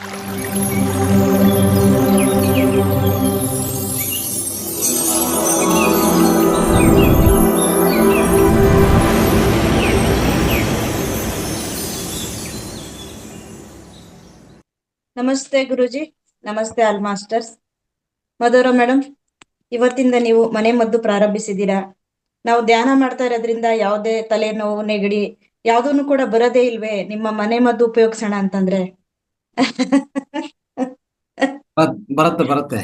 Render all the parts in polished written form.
ನಮಸ್ತೆ ಗುರುಜಿ, ನಮಸ್ತೆ all masters. ಮಧುರ madam, ಇವತ್ತಿಂದ ನೀವು ಮನೆ ಮದ್ದು ಪ್ರಾರಂಭಿಸಿದ್ದೀರಾ. ನಾವು ಧ್ಯಾನ ಮಾಡ್ತಾ ಇರೋದ್ರಿಂದ ಯಾವುದೇ ತಲೆನೋವು, ನೆಗಡಿ ಯಾವುದನ್ನು ಕೂಡ ಬರೋದೇ ಇಲ್ವೇ ನಿಮ್ಮ ಮನೆ ಮದ್ದು ಉಪಯೋಗಿಸೋಣ ಅಂತಂದ್ರೆ? ಬರುತ್ತೆ ಬರುತ್ತೆ,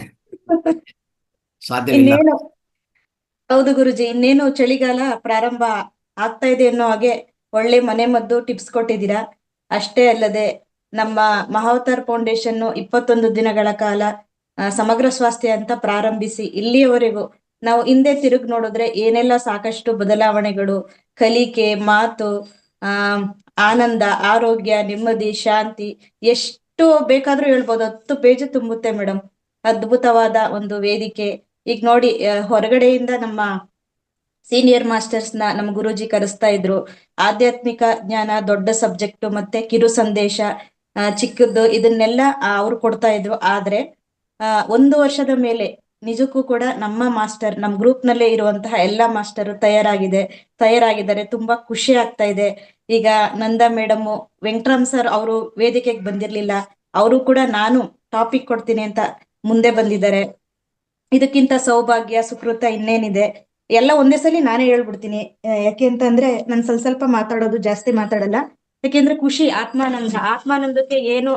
ಸಾಧ್ಯವಿಲ್ಲ. ಇನ್ನೇನು, ಹೌದು ಗುರುಜಿ, ಇನ್ನೇನು ಚಳಿಗಾಲ ಪ್ರಾರಂಭ ಆಗ್ತಾ ಇದೆ ಅನ್ನೋ ಹಾಗೆ ಒಳ್ಳೆ ಮನೆ ಮದ್ದು ಟಿಪ್ಸ್ ಕೊಟ್ಟಿದ್ದೀರಾ. ಅಷ್ಟೇ ಅಲ್ಲದೆ ನಮ್ಮ ಮಹಾವತಾರ್ ಫೌಂಡೇಶನ್ 21 ದಿನಗಳ ಕಾಲ ಸಮಗ್ರ ಸ್ವಾಸ್ಥ್ಯ ಅಂತ ಪ್ರಾರಂಭಿಸಿ ಇಲ್ಲಿಯವರೆಗೂ ನಾವು ಹಿಂದೆ ತಿರುಗಿ ನೋಡಿದ್ರೆ ಏನೆಲ್ಲ ಸಾಕಷ್ಟು ಬದಲಾವಣೆಗಳು, ಕಲಿಕೆ, ಮಾತು, ಆ ಆನಂದ, ಆರೋಗ್ಯ, ನೆಮ್ಮದಿ, ಶಾಂತಿ, ಎಷ್ಟು ಬೇಕಾದ್ರೂ ಹೇಳ್ಬೋದು. 10 ಪೇಜ್ ತುಂಬುತ್ತೆ ಮೇಡಮ್. ಅದ್ಭುತವಾದ ಒಂದು ವೇದಿಕೆ. ಈಗ ನೋಡಿ, ಹೊರಗಡೆಯಿಂದ ನಮ್ಮ ಸೀನಿಯರ್ ಮಾಸ್ಟರ್ಸ್ ನಮ್ಮ ಗುರೂಜಿ ಕರೆಸ್ತಾ ಇದ್ರು. ಆಧ್ಯಾತ್ಮಿಕ ಜ್ಞಾನ ದೊಡ್ಡ ಸಬ್ಜೆಕ್ಟ್, ಮತ್ತೆ ಕಿರು ಸಂದೇಶ ಚಿಕ್ಕದ್ದು, ಇದನ್ನೆಲ್ಲ ಅವ್ರು ಕೊಡ್ತಾ ಇದ್ರು. ಆದ್ರೆ 1 ವರ್ಷದ ಮೇಲೆ ನಿಜಕ್ಕೂ ಕೂಡ ನಮ್ಮ ಮಾಸ್ಟರ್, ನಮ್ಮ ಗ್ರೂಪ್ ನಲ್ಲೇ ಇರುವಂತಹ ಎಲ್ಲಾ ಮಾಸ್ಟರ್ ತಯಾರಾಗಿದ್ದಾರೆ. ತುಂಬಾ ಖುಷಿ ಆಗ್ತಾ ಇದೆ. ಈಗ ನಂದಾ ಮೇಡಮ್, ವೆಂಕಟರಾಮ್ ಸರ್ ಅವರು ವೇದಿಕೆಗೆ ಬಂದಿರ್ಲಿಲ್ಲ, ಅವರು ಕೂಡ ನಾನು ಟಾಪಿಕ್ ಕೊಡ್ತೀನಿ ಅಂತ ಮುಂದೆ ಬಂದಿದ್ದಾರೆ. ಇದಕ್ಕಿಂತ ಸೌಭಾಗ್ಯ, ಸುಕೃತ ಇನ್ನೇನಿದೆ? ಎಲ್ಲ ಒಂದೇ ಸಲಿ ನಾನೇ ಹೇಳ್ಬಿಡ್ತೀನಿ. ಯಾಕೆ ಅಂತಂದ್ರೆ ನಾನು ಸ್ವಲ್ಪ ಮಾತಾಡೋದು, ಜಾಸ್ತಿ ಮಾತಾಡಲ್ಲ. ಯಾಕೆಂದ್ರೆ ಖುಷಿ, ಆತ್ಮಾನಂದಕ್ಕೆ ಏನು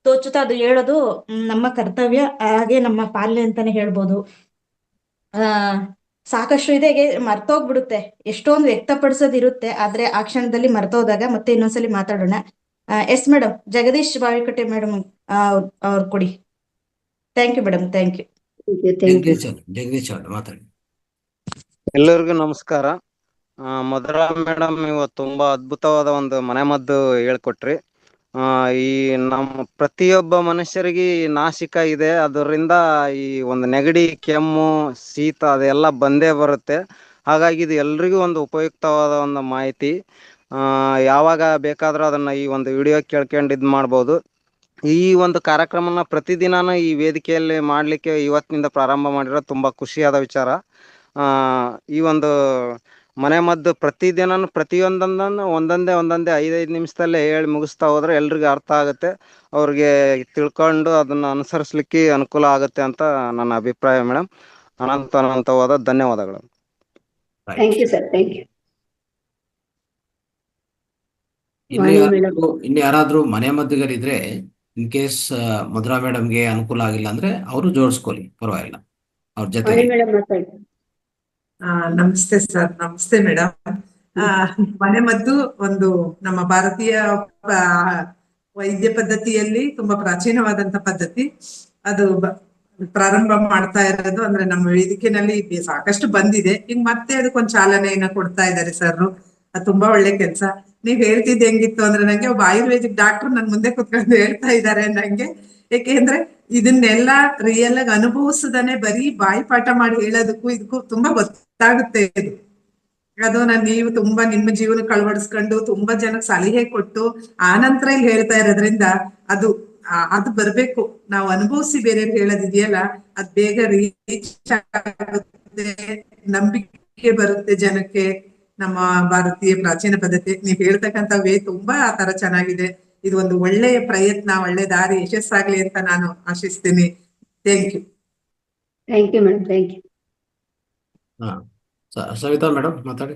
ತೋಚುತ್ತಾ ಅದು ಹೇಳೋದು ನಮ್ಮ ಕರ್ತವ್ಯ, ಹಾಗೆ ನಮ್ಮ ಪಾಲನೆ ಅಂತಾನೆ ಹೇಳ್ಬೋದು. ಸಾಕಷ್ಟು ಇದೆ, ಮರ್ತೋಗ್ಬಿಡುತ್ತೆ. ಎಷ್ಟೊಂದು ವ್ಯಕ್ತಪಡಿಸೋದಿರುತ್ತೆ, ಆದ್ರೆ ಆ ಕ್ಷಣದಲ್ಲಿ ಮರ್ತೋದಾಗ ಮತ್ತೆ ಇನ್ನೊಂದ್ಸಲಿ ಮಾತಾಡೋಣ. Yes madam, Jagadish Bavikatte madam ಅವ್ರು ಕೊಡಿ. Thank you madam, thank you. Jagadish ಅವ್ರು ಮಾತಾಡಿ. ಎಲ್ಲರಿಗೂ ನಮಸ್ಕಾರ. ಮಧುರಾ ಮೇಡಮ್ ಇವತ್ತು ತುಂಬಾ ಅದ್ಭುತವಾದ ಒಂದು ಮನೆಮದ್ದು ಹೇಳ್ಕೊಟ್ರಿ. ಈ ನಮ್ಮ ಪ್ರತಿಯೊಬ್ಬ ಮನುಷ್ಯರಿಗೆ ನಾಸಿಕ ಇದೆ, ಅದರಿಂದ ಈ ಒಂದು ನೆಗಡಿ, ಕೆಮ್ಮು, ಶೀತ ಅದೆಲ್ಲ ಬಂದೇ ಬರುತ್ತೆ. ಹಾಗಾಗಿ ಇದು ಎಲ್ರಿಗೂ ಒಂದು ಉಪಯುಕ್ತವಾದ ಒಂದು ಮಾಹಿತಿ. ಯಾವಾಗ ಬೇಕಾದ್ರೂ ಅದನ್ನ ಈ ಒಂದು ವಿಡಿಯೋ ಕೇಳ್ಕೊಂಡು ಇದು ಮಾಡ್ಬೋದು. ಈ ಒಂದು ಕಾರ್ಯಕ್ರಮನ ಪ್ರತಿದಿನಾನು ಈ ವೇದಿಕೆಯಲ್ಲಿ ಮಾಡ್ಲಿಕ್ಕೆ ಇವತ್ತಿನಿಂದ ಪ್ರಾರಂಭ ಮಾಡಿರೋ ತುಂಬಾ ಖುಷಿಯಾದ ವಿಚಾರ. ಈ ಒಂದು ಮನೆ ಮದ್ದು ಪ್ರತಿದಿನ ಪ್ರತಿಯೊಂದನ್ನು ಒಂದೊಂದೇ 5 ನಿಮಿಷದಲ್ಲೇ ಹೇಳಿ ಮುಗಿಸ್ತಾ ಹೋದ್ರೆ ಎಲ್ರಿಗೂ ಅರ್ಥ ಆಗುತ್ತೆ, ಅವ್ರಿಗೆ ತಿಳ್ಕೊಂಡು ಅದನ್ನ ಅನುಸರಿಸ್ಲಿಕ್ಕೆ ಅನುಕೂಲ ಆಗುತ್ತೆ ಅಂತ ನನ್ನ ಅಭಿಪ್ರಾಯ ಮೇಡಮ್. ಅನಂತವಾದ ಧನ್ಯವಾದಗಳು. Thank you sir, thank you. ಇನ್ನು ಯಾರಾದ್ರೂ ಮನೆ ಮದ್ದುಗಳಿದ್ರೆ, ಇನ್ ಕೇಸ್ ಮಧುರಾ ಮೇಡಮ್ಗೆ ಅನುಕೂಲ ಆಗಿಲ್ಲ ಅಂದ್ರೆ ಅವರು ಜೋಡಿಸ್ಕೊಳ್ಳಿ, ಪರವಾಗಿಲ್ಲ, ಅವ್ರ ಜೊತೆ. ನಮಸ್ತೆ ಸರ್, ನಮಸ್ತೆ ಮೇಡಮ್. ಮನೆ ಮದ್ದು ಒಂದು ನಮ್ಮ ಭಾರತೀಯ ವೈದ್ಯ ಪದ್ಧತಿಯಲ್ಲಿ ತುಂಬಾ ಪ್ರಾಚೀನವಾದಂತ ಪದ್ಧತಿ. ಅದು ಪ್ರಾರಂಭ ಮಾಡ್ತಾ ಇರೋದು ಅಂದ್ರೆ ನಮ್ಮ ವೇದಿಕೆನಲ್ಲಿ ಸಾಕಷ್ಟು ಬಂದಿದೆ. ಈಗ ಮತ್ತೆ ಅದಕ್ಕೊಂದು ಚಾಲನೆಯನ್ನ ಕೊಡ್ತಾ ಇದ್ದಾರೆ ಸರ್. ಅದು ತುಂಬಾ ಒಳ್ಳೆ ಕೆಲಸ. ನೀವ್ ಹೇಳ್ತಿದ್ದೆ ಹೆಂಗಿತ್ತು ಅಂದ್ರೆ, ನಂಗೆ ಒಬ್ಬ ಆಯುರ್ವೇದಿಕ್ ಡಾಕ್ಟರ್ ನನ್ ಮುಂದೆ ಕುತ್ಕೊಂಡು ಹೇಳ್ತಾ ಇದ್ದಾರೆ ನಂಗೆ. ಯಾಕೆಂದ್ರೆ ಇದನ್ನೆಲ್ಲ ರಿಯಲ್ ಆಗಿ ಅನುಭವಿಸದಾನೆ ಬರೀ ಬಾಯಿಪಾಠ ಮಾಡಿ ಹೇಳೋದಕ್ಕೂ ಇದಕ್ಕೂ ತುಂಬಾ ಗೊತ್ತಾಗುತ್ತೆ. ಅದು ನೀವು ತುಂಬಾ ನಿಮ್ಮ ಜೀವನ ಕಳವಡಿಸ್ಕೊಂಡು ತುಂಬಾ ಜನಕ್ಕೆ ಸಲಹೆ ಕೊಟ್ಟು ಆನಂತರ ಇಲ್ಲಿ ಹೇಳ್ತಾ ಇರೋದ್ರಿಂದ ಅದು ಬರ್ಬೇಕು. ನಾವು ಅನುಭವಿಸಿ ಬೇರೆಯವ್ರಿಗೆ ಹೇಳೋದಿದೆಯಲ್ಲ, ಅದ್ ಬೇಗ ರೀಚ್ ಆಗುತ್ತೆ, ನಂಬಿಕೆ ಬರುತ್ತೆ ಜನಕ್ಕೆ. ನಮ್ಮ ಭಾರತೀಯ ಪ್ರಾಚೀನ ಪದ್ಧತಿ ನೀವ್ ಹೇಳ್ತಕ್ಕಂಥ ತುಂಬಾ ಆ ತರ ಚೆನ್ನಾಗಿದೆ. ಇದು ಒಂದು ಒಳ್ಳೆಯ ಪ್ರಯತ್ನ, ಒಳ್ಳೆ ದಾರಿ, ಯಶಸ್ಸಾಗ್ಲಿ ಅಂತ ನಾನು ಆಶಿಸ್ತೀನಿ. Thank you. Thank you madam, thank you. Savita madam ಮಾತಾಡಿ.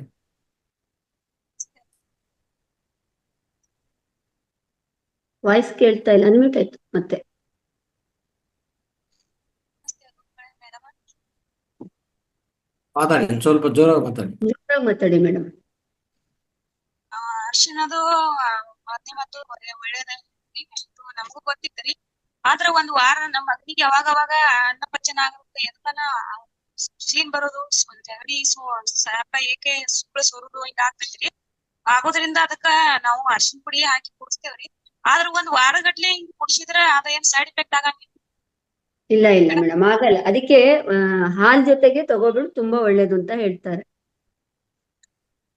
ವಾಯ್ಸ್ ಕೇಳ್ತಾ ಇಲ್ಲ, ಅನ್ಮ್ಯೂಟ್ ಆಯ್ತು ಮತ್ತೆ. ಮಾತಾಡಿ, ಸ್ವಲ್ಪ ಜೋರಾಗಿ ಮಾತಾಡಿ. ಜೋರಾಗಿ ಮಾತಾಡಿ ಮೇಡಮ್. ಅರ್ಶಿನದು ಮದ್ದು ಒಳ್ಳೇದೇ, ನಮಗೂ ಗೊತ್ತಿತ್ರಿ. ಆದ್ರ ಒಂದ್ ವಾರ ನಮ್ಮ ಮಗನಿಗೆ ಅವಾಗ ಅನ್ನಪಚನ ಆಗುತ್ತೆ, ಎದಕ್ಕನ ಸೀನ್ ಬರೋದು, ನೆಗಡಿ, ಸ್ಯಾಪ ಏಕೆ ಸುಳ್ಳು ಸೋರುದು ಹಿಂಗ ಆಗ್ತೈತ್ರಿ. ಆಗೋದ್ರಿಂದ ಅದಕ್ಕ ನಾವು ಅರ್ಶಿನ ಪುಡಿ ಹಾಕಿ ಕುಡಿಸ್ತೇವ್ರಿ. ಆದ್ರ ಒಂದ್ ವಾರಗಟ್ಲೆ ಹಿಂಗ್ ಕುಡ್ಸಿದ್ರ ಅದೇನ್ ಸೈಡ್ ಎಫೆಕ್ಟ್ ಆಗಂಗಿಲ್ಲ. ಇಲ್ಲ ಮೇಡಮ್, ಆಗಲ್ಲ. ಅದಕ್ಕೆ ಹಾಲ್ ಜೊತೆಗೆ ತಗೋಬಿಡು, ತುಂಬಾ ಒಳ್ಳೇದು ಅಂತ ಹೇಳ್ತಾರೆ.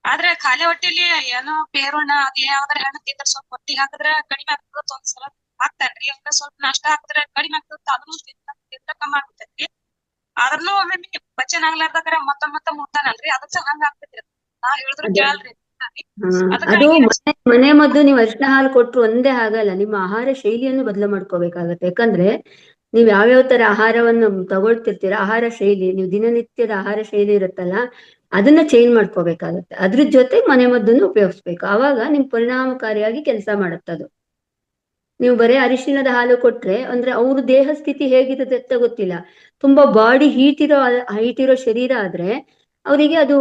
ಆದ್ರೆ ಖಾಲಿ ಹೊಟ್ಟೆಲಿ ಏನೋ ಪೇರುಣ್ಣ ಅದ್ ಯಾವ್ದಾರ ಹಣ್ಣು ತಿಂದ್ರ ಸ್ವಲ್ಪ ಹೊಟ್ಟಿಗೆ ಹಾಕಿದ್ರ ಕಡಿಮೆ ಆಗ್ತದ ಒಂದ್ಸಲ. ಹಾಕ್ತಾನ್ರಿ. ಹಂಗ ಸ್ವಲ್ಪ ನಾಷ್ಟ ಹಾಕಿದ್ರೆ ಕಡಿಮೆ ಆಗ್ತದ, ಅದನ್ನು ತಿಂತ ಕಮ್ಮಿ ಆಗ್ತೈತಿ. ಆದ್ರೂ ಒಮ್ಮೊಮ್ಮೆ ಪಚನ ಆಗ್ಲಾರ್ದಕ್ಕಾರ ಮತ್ತ ಮುಟ್ತಾನಲ್ರಿ, ಅದಕ್ಕ ಹಂಗ ಆಗ್ತೈತ್ರಿ. ನಾ ಹೇಳಿದ್ರು ಅದೇ. ಕೇಳಲ್ರಿ. ಅದು ಅದಕ್ಕಾಗಿ ಮನೆ ಮದ್ದು ನೀವು ಅರಿಶಿನ ಹಾಲು ಕೊಟ್ರು ಒಂದೇ ಆಗಲ್ಲ, ನಿಮ್ಮ ಆಹಾರ ಶೈಲಿಯನ್ನು ಬದಲು ಮಾಡ್ಕೋಬೇಕಾಗತ್ತೆ. ಯಾಕಂದ್ರೆ ನೀವು ಯಾವ್ಯಾವ ತರ ಆಹಾರವನ್ನು ತಗೊಳ್ತಿರ್ತೀರಾ, ಆಹಾರ ಶೈಲಿ, ನೀವು ದಿನನಿತ್ಯದ ಆಹಾರ ಶೈಲಿ ಇರುತ್ತಲ್ಲ, ಅದನ್ನ ಚೇಂಜ್ ಮಾಡ್ಕೋಬೇಕಾಗತ್ತೆ. ಅದ್ರ ಜೊತೆಗೆ ಮನೆ ಮದ್ದನ್ನು ಉಪಯೋಗಿಸ್ಬೇಕು. ಆವಾಗ ನಿಮ್ ಪರಿಣಾಮಕಾರಿಯಾಗಿ ಕೆಲಸ ಮಾಡುತ್ತದು. ನೀವು ಬರೀ ಅರಿಶಿಣದ ಹಾಲು ಕೊಟ್ರೆ ಅಂದ್ರೆ ಅವ್ರ ದೇಹ ಸ್ಥಿತಿ ಹೇಗಿರುತ್ತೆ ಅಂತ ಗೊತ್ತಿಲ್ಲ. ತುಂಬಾ ಬಾಡಿ ಹೀಟ್ ಇರೋ ಶರೀರ ಆದ್ರೆ ಅವರಿಗೆ ಅದು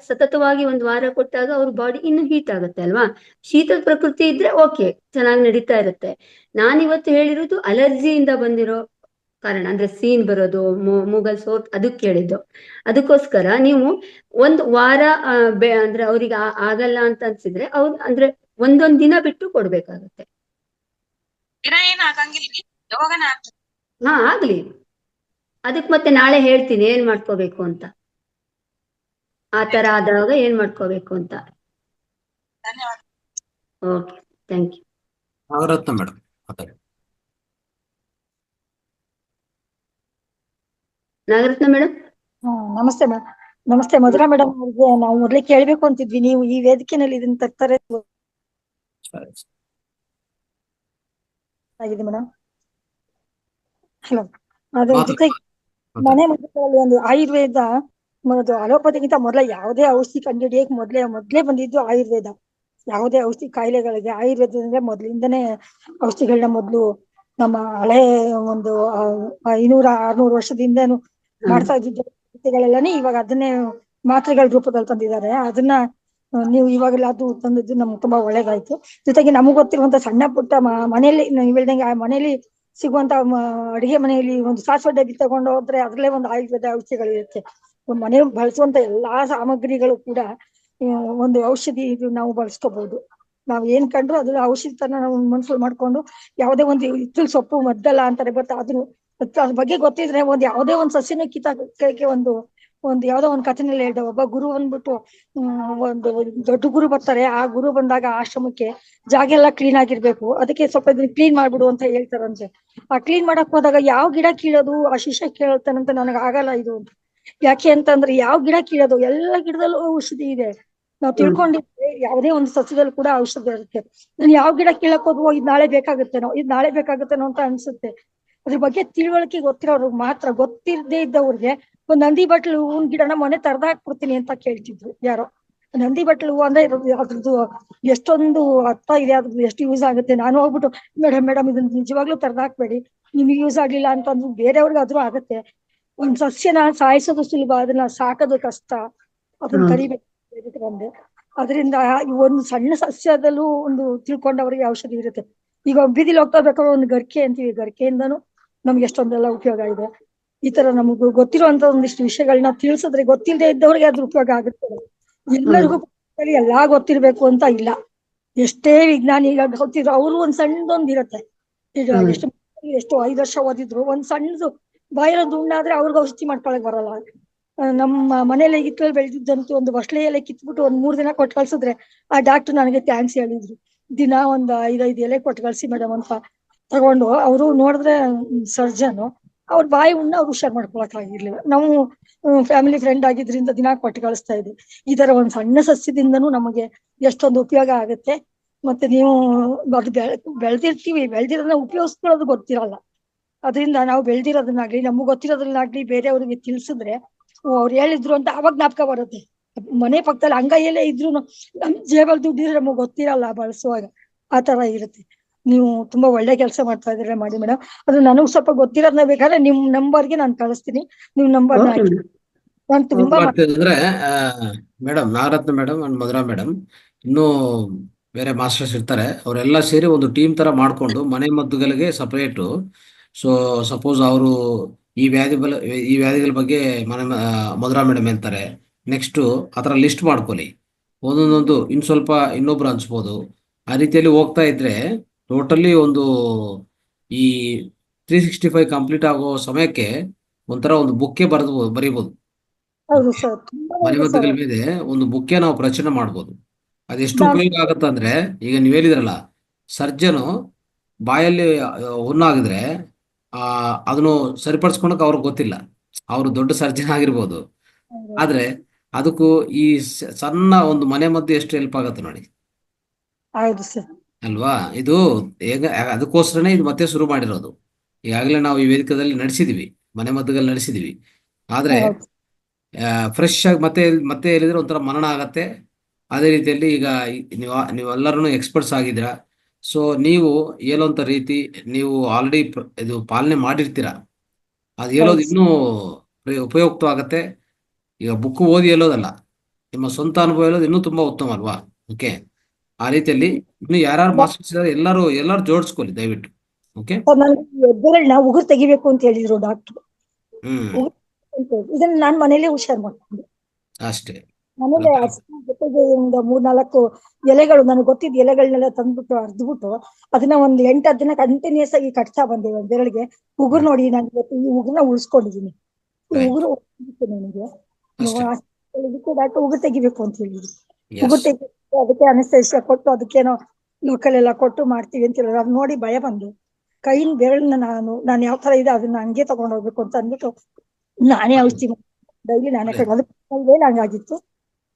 ಸತತವಾಗಿ ಒಂದು ವಾರ ಕೊಟ್ಟಾಗ ಅವ್ರ ಬಾಡಿ ಇನ್ನು ಹೀಟ್ ಆಗುತ್ತೆ ಅಲ್ವಾ. ಶೀತದ ಪ್ರಕೃತಿ ಇದ್ರೆ ಓಕೆ, ಚೆನ್ನಾಗಿ ನಡೀತಾ ಇರುತ್ತೆ. ನಾನಿವತ್ತು ಹೇಳಿರೋದು ಅಲರ್ಜಿಯಿಂದ ಬಂದಿರೋ ಕಾರಣ, ಅಂದ್ರೆ ಸೀನ್ ಬರೋದು, ಮೂಗಲ್ ಸೋತ್, ಅದಕ್ಕೆ ಹೇಳಿದ್ದು. ಅದಕ್ಕೋಸ್ಕರ ನೀವು ಒಂದು ವಾರ ಅಂದ್ರೆ ಅವ್ರಿಗೆ ಆಗಲ್ಲ ಅಂತ ಅನ್ಸಿದ್ರೆ ಅಂದ್ರೆ ಒಂದೊಂದ್ ದಿನ ಬಿಟ್ಟು ಕೊಡ್ಬೇಕಾಗತ್ತೆ. ದಿನ ಏನ್ ಆಗಂಗಿಲ್ರಿ, ಯಾವಾಗನ ಆಗ್ತದೆ. ಹಾ ಆಗ್ಲಿ, ಅದಕ್ ಮತ್ತೆ ನಾಳೆ ಹೇಳ್ತೀನಿ ಏನ್ ಮಾಡ್ಕೋಬೇಕು ಅಂತ. ಆ ತರ ಆದಾಗ ಏನ್ ಮಾಡ್ಕೋಬೇಕು ಅಂತ. ಧನ್ಯವಾದ. Okay, thank you. Nagaratna madam ಮಾತಾಡಿ. ನಾಗರತ್ನ ಮೇಡಮ್. ನಮಸ್ತೆ ಮೇಡಮ್. ನಮಸ್ತೆ ಮಧುರಾ ಮೇಡಮ್ ಅವ್ರಿಗೆ ನಾವು ಮೊದಲೇ ಕೇಳ್ಬೇಕು ಅಂತಿದ್ವಿ, ನೀವು ಈ ವೇದಿಕೆನಲ್ಲಿ ಇದನ್ನ ತರ್ತಾರೆ ಆಗಿದೆ ಮೇಡಮ್. ಹಲೋ, ಅದ್ರ ಜೊತೆಗೆ ಮನೆ ಮದ್ದುಗಳಲ್ಲಿ ಒಂದು ಆಯುರ್ವೇದ ಅಲೋಪತಿಗಿಂತ ಮೊದಲ ಯಾವುದೇ ಔಷಧಿ ಕಂಡುಹಿಡಿಯಕ್ಕೆ ಮೊದಲೇ ಬಂದಿದ್ದು ಆಯುರ್ವೇದ. ಯಾವುದೇ ಔಷಧಿ ಕಾಯಿಲೆಗಳಿಗೆ ಆಯುರ್ವೇದದಿಂದ ಮೊದಲಿಂದನೇ ಔಷಧಿಗಳನ್ನ ಮೊದಲು ನಮ್ಮ ಹಳೆ ಒಂದು 500-600 ವರ್ಷದಿಂದನು ಮಾಡ್ತಾ ಇದ್ದಿದ್ದೆಲ್ಲನೇ ಇವಾಗ ಅದನ್ನೇ ಮಾತ್ರೆಗಳ ರೂಪದಲ್ಲಿ ತಂದಿದ್ದಾರೆ. ಅದನ್ನ ನೀವು ಇವಾಗೆಲ್ಲ ಅದು ತಂದಿದ್ದು ನಮ್ಗೆ ತುಂಬಾ ಒಳ್ಳೇದಾಯ್ತು. ಜೊತೆಗೆ ನಮಗ್ ಗೊತ್ತಿರುವಂತ ಸಣ್ಣ ಪುಟ್ಟ ಮನೆಯಲ್ಲಿ ನೀವು ಹೇಳ್ದಂಗೆ ಮನೆಯಲ್ಲಿ ಸಿಗುವಂತ ಅಡಿಗೆ ಮನೆಯಲ್ಲಿ ಒಂದು ಸಾಸಿವೆ ಡಬ್ಬಿ ತಗೊಂಡು ಹೋದ್ರೆ ಅದ್ರಲ್ಲೇ ಒಂದು ಆಯುರ್ವೇದ ಔಷಧಿಗಳಿರುತ್ತೆ. ಮನೆ ಬಳಸುವಂತ ಎಲ್ಲಾ ಸಾಮಗ್ರಿಗಳು ಕೂಡ ಒಂದು ಔಷಧಿ ಇದು ನಾವು ಬಳಸ್ಕೋಬಹುದು. ನಾವ್ ಏನ್ ಕಂಡ್ರು ಅದ್ರ ಔಷಧಿ ತರ ನಾವು ಮನ್ಸಲ್ಲಿ ಮಾಡ್ಕೊಂಡು ಯಾವುದೇ ಒಂದು ಹಿತ್ತಲ ಸೊಪ್ಪು ಮದ್ದಲ್ಲ ಅಂತಾರೆ, ಬಟ್ ಅದ್ರ ಬಗ್ಗೆ ಗೊತ್ತಿದ್ರೆ ಯಾವುದೇ ಒಂದು ಸಸ್ಯನ ಕಿತ್ತಾಕಕ್ಕೆ ಒಂದು ಯಾವ್ದೋ ಒಂದು ಕಥೆನಲ್ಲಿ ಹೇಳ್ದೆ, ಒಬ್ಬ ಗುರು ಬಂದ್ಬಿಟ್ಟು ಒಂದು ದೊಡ್ಡ ಗುರು ಬರ್ತಾರೆ. ಆ ಗುರು ಬಂದಾಗ ಆಶ್ರಮಕ್ಕೆ ಜಾಗ ಎಲ್ಲ ಕ್ಲೀನ್ ಆಗಿರ್ಬೇಕು, ಅದಕ್ಕೆ ಸ್ವಲ್ಪ ಇದನ್ನ ಕ್ಲೀನ್ ಮಾಡ್ಬಿಡು ಅಂತ ಹೇಳ್ತಾರಂತೆ. ಆ ಕ್ಲೀನ್ ಮಾಡಕ್ ಹೋದಾಗ ಯಾವ ಗಿಡ ಕೀಳೋದು ಆ ಶಿಷ್ಯ ಕೇಳ್ತಾನಂತ ನನಗೆ ಆಗಲ್ಲ ಇದು ಅಂತ. ಯಾಕೆ ಅಂತಂದ್ರೆ ಯಾವ ಗಿಡ ಕೀಳೋದು, ಎಲ್ಲ ಗಿಡದಲ್ಲೂ ಔಷಧಿ ಇದೆ. ನಾವು ತಿಳ್ಕೊಂಡಿದ್ರೆ ಯಾವುದೇ ಒಂದು ಸಸ್ಯದಲ್ಲಿ ಕೂಡ ಔಷಧಿ ಇರುತ್ತೆ. ನಾನು ಯಾವ ಗಿಡ ಕೀಳಕ್ ಹೋದ್ವೋ ಇದು ನಾಳೆ ಬೇಕಾಗುತ್ತೇನೋ ಅಂತ ಅನ್ಸುತ್ತೆ. ಅದ್ರ ಬಗ್ಗೆ ತಿಳುವಳಿಕೆ ಗೊತ್ತಿರೋರ್ಗೆ ಮಾತ್ರ. ಗೊತ್ತಿರದೇ ಇದ್ದವ್ರಿಗೆ ಒಂದ್ ನಂದಿ ಬಟ್ಲು ಹೂವಿನ ಗಿಡನ ಮೊನ್ನೆ ತರ್ದ ಹಾಕ್ಬಿಡ್ತೀನಿ ಅಂತ ಕೇಳ್ತಿದ್ರು ಯಾರೋ. ನಂದಿ ಬಟ್ಲು ಹೂ ಅಂದ್ರೆ ಅದ್ರದ್ದು ಎಷ್ಟೊಂದು ಅರ್ಥ ಇದೆ, ಅದ್ರದ್ದು ಎಷ್ಟು ಯೂಸ್ ಆಗುತ್ತೆ. ನಾನು ಹೋಗ್ಬಿಟ್ಟು ಮೇಡಮ್ ಇದನ್ನ ನಿಜವಾಗ್ಲೂ ತರ್ದ ಹಾಕ್ಬೇಡಿ, ನಿಮ್ಗೆ ಯೂಸ್ ಆಗ್ಲಿಲ್ಲ ಅಂತಂದ್ರು ಬೇರೆಯವ್ರಿಗೆ ಆದ್ರೂ ಆಗತ್ತೆ. ಒಂದ್ ಸಸ್ಯನ ಸಾಯಿಸೋದು ಸುಲಭ, ಅದನ್ನ ಸಾಕೋದು ಕಷ್ಟ, ಅದನ್ನ ಕರಿಬೇಕು ಬಂದೆ. ಅದರಿಂದ ಒಂದು ಸಣ್ಣ ಸಸ್ಯದಲ್ಲೂ ಒಂದು ತಿಳ್ಕೊಂಡವ್ರಿಗೆ ಔಷಧಿ ಇರುತ್ತೆ. ಈಗ ಬೀದಿಲಿ ಹೋಗ್ತಾ ಬೇಕಾದ್ರೆ ಒಂದು ಗರ್ಕೆ ಅಂತೀವಿ, ಗರ್ಕೆಯಿಂದನೂ ನಮ್ಗೆ ಎಷ್ಟೊಂದೆಲ್ಲ ಉಪಯೋಗ ಇದೆ. ಈ ತರ ನಮಗ್ ಗೊತ್ತಿರುವಂತ ಒಂದಿಷ್ಟು ವಿಷಯಗಳನ್ನ ತಿಳಿಸಿದ್ರೆ ಗೊತ್ತಿಲ್ಲದೆ ಇದ್ದವ್ರಿಗೆ ಅದ್ರ ಉಪಯೋಗ ಆಗುತ್ತೆ. ಎಲ್ಲರಿಗೂ ಎಲ್ಲಾ ಗೊತ್ತಿರ್ಬೇಕು ಅಂತ ಇಲ್ಲ. ಎಷ್ಟೇ ವಿಜ್ಞಾನಿ ಈಗ ಗೊತ್ತಿದ್ರು ಅವ್ರು ಒಂದ್ ಸಣ್ಣದೊಂದ್ ಇರತ್ತೆ. ಈಗ ಎಷ್ಟು 5 ವರ್ಷ ಓದಿದ್ರು ಒಂದ್ ಸಣ್ಣದು ಬಾಯಿರೋ ದುಣ್ಣಾದ್ರೆ ಅವ್ರಿಗೆ ಔಷಧಿ ಮಾಡ್ಕೊಳಕ್ ಬರಲ್ಲ. ನಮ್ಮ ಮನೇಲಿ ಹಿತ್ತಲಲ್ಲಿ ಬೆಳೆದಿದ್ದಂತೂ ಒಂದು ಬಸಳೆ ಎಲೆ ಕಿತ್ಬಿಟ್ಟು ಒಂದ್ 3 ದಿನ ಕೊಟ್ಟು ಕಳ್ಸಿದ್ರೆ ಆ ಡಾಕ್ಟರ್ ನನಗೆ ಥ್ಯಾಂಕ್ಸ್ ಹೇಳಿದ್ರು. ದಿನ ಒಂದ್ 5 ಎಲೆ ಕೊಟ್ಟು ಕಳ್ಸಿ ಮೇಡಮ್ ಅಂತ ತಗೊಂಡು. ಅವರು ನೋಡಿದ್ರೆ ಸರ್ಜನ್, ಅವ್ರ ಬಾಯಿ ಉಣ್ಣ ಅವ್ರು ಹುಷಾರ್ ಮಾಡ್ಕೊಳಕ್ ಆಗಿರ್ಲಿಲ್ಲ. ನಾವು ಫ್ಯಾಮಿಲಿ ಫ್ರೆಂಡ್ ಆಗಿದ್ರಿಂದ ದಿನ ಕೊಟ್ಟು ಕಳಿಸ್ತಾ ಇದ್ವಿ. ಈ ತರ ಒಂದ್ ಸಣ್ಣ ಸಸ್ಯದಿಂದನೂ ನಮಗೆ ಎಷ್ಟೊಂದು ಉಪಯೋಗ ಆಗುತ್ತೆ. ಮತ್ತೆ ನೀವು ಅದು ಬೆಳ್ದಿರೋದನ್ನ ಉಪಯೋಗಿಸ್ಕೊಳ್ಳೋದು ಗೊತ್ತಿರಲ್ಲ. ಅದರಿಂದ ನಾವು ಬೆಳ್ದಿರೋದನ್ನಾಗ್ಲಿ ನಮಗ್ ಗೊತ್ತಿರೋದನ್ನಾಗ್ಲಿ ಬೇರೆಯವ್ರಿಗೆ ತಿಳಿಸಿದ್ರೆ ಅವ್ರು ಹೇಳಿದ್ರು ಅಂತ ಅವಾಗ ಜ್ಞಾಪಕ ಬರುತ್ತೆ. ಮನೆ ಪಕ್ಕದಲ್ಲಿ ಅಂಗೈಯಲ್ಲೇ ಇದ್ರು ನಮ್ ಜೇಬಲ್ ದುಡ್ಡಿದ್ರೆ ನಮಗ್ ಗೊತ್ತಿರಲ್ಲ ಬಳಸುವಾಗ. ಆ ತರ ಇರುತ್ತೆ. ನೀವು ತುಂಬಾ ಒಳ್ಳೆ ಕೆಲಸ ಮಾಡ್ತಾ ಇದ್ದೀರಾ, ಮಾಡಿ ಮೇಡಮ್. ಅದು ನನಗ್ ಸ್ವಲ್ಪ ಗೊತ್ತಿರೋದ್ನ ಬೇಕಾದ್ರೆ ನಿಮ್ ನಂಬರ್ಗೆ ನಾನು ಕಳಿಸ್ತೀನಿ, ನೀವು ನಂಬರ್ನ ಹಾಕಿ. ನಾನು ತುಂಬಾ ಅಂದ್ರೆ madam Nagaratna madam and Madhura madam, ಇನ್ನೂ ಬೇರೆ ಮಾಸ್ಟರ್ಸ್ ಇರ್ತಾರೆ, ಅವರೆಲ್ಲ ಸೇರಿ ಒಂದು ಟೀಮ್ ತರ ಮಾಡ್ಕೊಂಡು ಮನೆ ಮದ್ದುಗಳಿಗೆ ಸಪರೇಟು. ಸೊ ಸಪೋಸ್ ಅವರು ಈ ವ್ಯಾಧಿಗಳ ಬಗ್ಗೆ ಮಧುರಾ ಮೇಡಮ್ ಹೇಳ್ತಾರೆ. ನೆಕ್ಸ್ಟ್ ಆ ಥರ ಲಿಸ್ಟ್ ಮಾಡ್ಕೊಳ್ಳಿ, ಒಂದೊಂದೊಂದು ಇನ್ನು ಸ್ವಲ್ಪ ಇನ್ನೊಬ್ರು ಅನ್ಸ್ಬೋದು. ಆ ರೀತಿಯಲ್ಲಿ ಹೋಗ್ತಾ ಇದ್ರೆ ಟೋಟಲಿ ಒಂದು ಈ 365 ಕಂಪ್ಲೀಟ್ ಆಗೋ ಸಮಯಕ್ಕೆ ಒಂಥರ ಒಂದು ಬುಕ್ಕೆ ಬರೀಬೋದು. ಹೌದು ಸರ್, ಮನೆ ಮದ್ದುಗಳ ಮೇಲೆ ಒಂದು ಬುಕ್ಕೆ ನಾವು ರಚನೆ ಮಾಡ್ಬೋದು. ಅದೆಷ್ಟು ಉಪಯೋಗ ಆಗುತ್ತಂದ್ರೆ, ಈಗ ನೀವ್ ಹೇಳಿದ್ರಲ್ಲ ಸರ್ಜನು ಬಾಯಲ್ಲಿ ಹುಣ್ಣಾಗಿದ್ರೆ ಅದನ್ನು ಸರಿಪಡಿಸ್ಕೊಳಕ್ ಅವ್ರಿಗೆ ಗೊತ್ತಿಲ್ಲ. ಅವರು ದೊಡ್ಡ ಸರ್ಜನ್ ಆಗಿರ್ಬೋದು, ಆದ್ರೆ ಅದಕ್ಕೂ ಈ ಸಣ್ಣ ಒಂದು ಮನೆ ಮದ್ದು ಎಷ್ಟು ಹೆಲ್ಪ್ ಆಗುತ್ತೆ ನೋಡಿ ಹೌದು ಸರ್. ಅಲ್ವಾ. ಇದು ಹೇಗ ಅದಕ್ಕೋಸ್ಕರನೇ ಇದು ಮತ್ತೆ ಶುರು ಮಾಡಿರೋದು. ಈಗಾಗಲೇ ನಾವು ಈ ವೇದಿಕೆಯಲ್ಲಿ ನಡೆಸಿದೀವಿ, ಮನೆ ಮದ್ದುಗಳು ನಡೆಸಿದೀವಿ. ಆದ್ರೆ ಹೌದು. ಫ್ರೆಶ್ ಆಗಿ ಮತ್ತೆ ಮತ್ತೆ ಹೇಳಿದ್ರೆ ಒಂಥರ ಮನನ ಆಗತ್ತೆ. ಅದೇ ರೀತಿಯಲ್ಲಿ ಈಗ ನೀವೆಲ್ಲರೂ ಎಕ್ಸ್ಪರ್ಟ್ಸ್ ಆಗಿದ್ದೀರಾ. ಸೊ ನೀವು ಹೇಳೋಂಥ ರೀತಿ ನೀವು ಆಲ್ರೆಡಿ ಇದು ಪಾಲನೆ ಮಾಡಿರ್ತೀರಾ. ಅದು ಹೇಳೋದು ಹೌದು. ಇನ್ನೂ ಉಪಯುಕ್ತವಾಗತ್ತೆ. ಈಗ ಬುಕ್ ಓದಿ ಹೇಳೋದಲ್ಲ, ನಿಮ್ಮ ಸ್ವಂತ ಅನುಭವ ಹೇಳೋದು ಇನ್ನೂ ತುಂಬಾ ಉತ್ತಮ ಅಲ್ವಾ. ಓಕೆ, ಆ ರೀತಿಯಲ್ಲಿ ಇನ್ನು ಯಾರು ಮಾಸ್ಟರ್ಸ್ ಇದ್ದಾರೆ ಎಲ್ಲರೂ ಜೋಡಿಸ್ಕೊಳ್ಳಿ ದಯವಿಟ್ಟು. ಓಕೆ, ನನಗೆ ಹೆಬ್ಬೆರಳನ್ನ ಉಗುರು ತೆಗಿಬೇಕು ಅಂತ ಹೇಳಿದ್ರು ಡಾಕ್ಟರ್. ಇದನ್ನ ನಾನು ಮನೇಲೆ ಹುಷಾರ್ ಮಾಡ್ಕೊಂಡೆ. ಅಷ್ಟೇ. ಮನೇಲೆ ಜೊತೆಗೆ ಒಂದು 3-4 ಎಲೆಗಳು ನನಗೆ ಗೊತ್ತಿದ್ದ ಎಲೆಗಳನ್ನೆಲ್ಲ ತಂದ್ಬಿಟ್ಟು ಅರ್ದ್ಬಿಟ್ಟು ಅದನ್ನ ಒಂದು 8-10 ದಿನ ಕಂಟಿನ್ಯೂಸ್ ಆಗಿ ಕಟ್ತಾ ಬಂದೆ ಒಂದ್ ಬೆರಳಿಗೆ. ಉಗುರು ನೋಡಿ ನಾನು ಈ ಉಗುರನ್ನ ಉಳಿಸ್ಕೊಂಡಿದೀನಿ. ಈ ಉಗುರು ನನಗೆ ಡಾಕ್ಟರ್ ಉಗುರು ತೆಗಿಬೇಕು ಅಂತ ಹೇಳಿದ್ರು. ಉಗುರು ತೆಗಿಬೇಕು, ಅದಕ್ಕೆ ಅನಸ್ತೇಷಿಯಾ ಕೊಟ್ಟು ಅದಕ್ಕೇನೋ ಲೋಕಲ್ ಎಲ್ಲ ಕೊಟ್ಟು ಮಾಡ್ತೀವಿ ಅಂತ ಹೇಳಿದ್ರು. ಅದ್ ನೋಡಿ ಭಯ ಬಂದು ಕೈನ ಬೆರಳನ್ನ ನಾನು ಯಾವ ತರ ಇದೆ ಅದನ್ನ ಹಂಗೆ ತಗೊಂಡ್ ಹೋಗ್ಬೇಕು ಅಂತ ಅಂದ್ಬಿಟ್ಟು ನಾನೇ ಔಷಧಿ ಡೈಲಿ ನಾನೇ ಹಂಗಾಗಿತ್ತು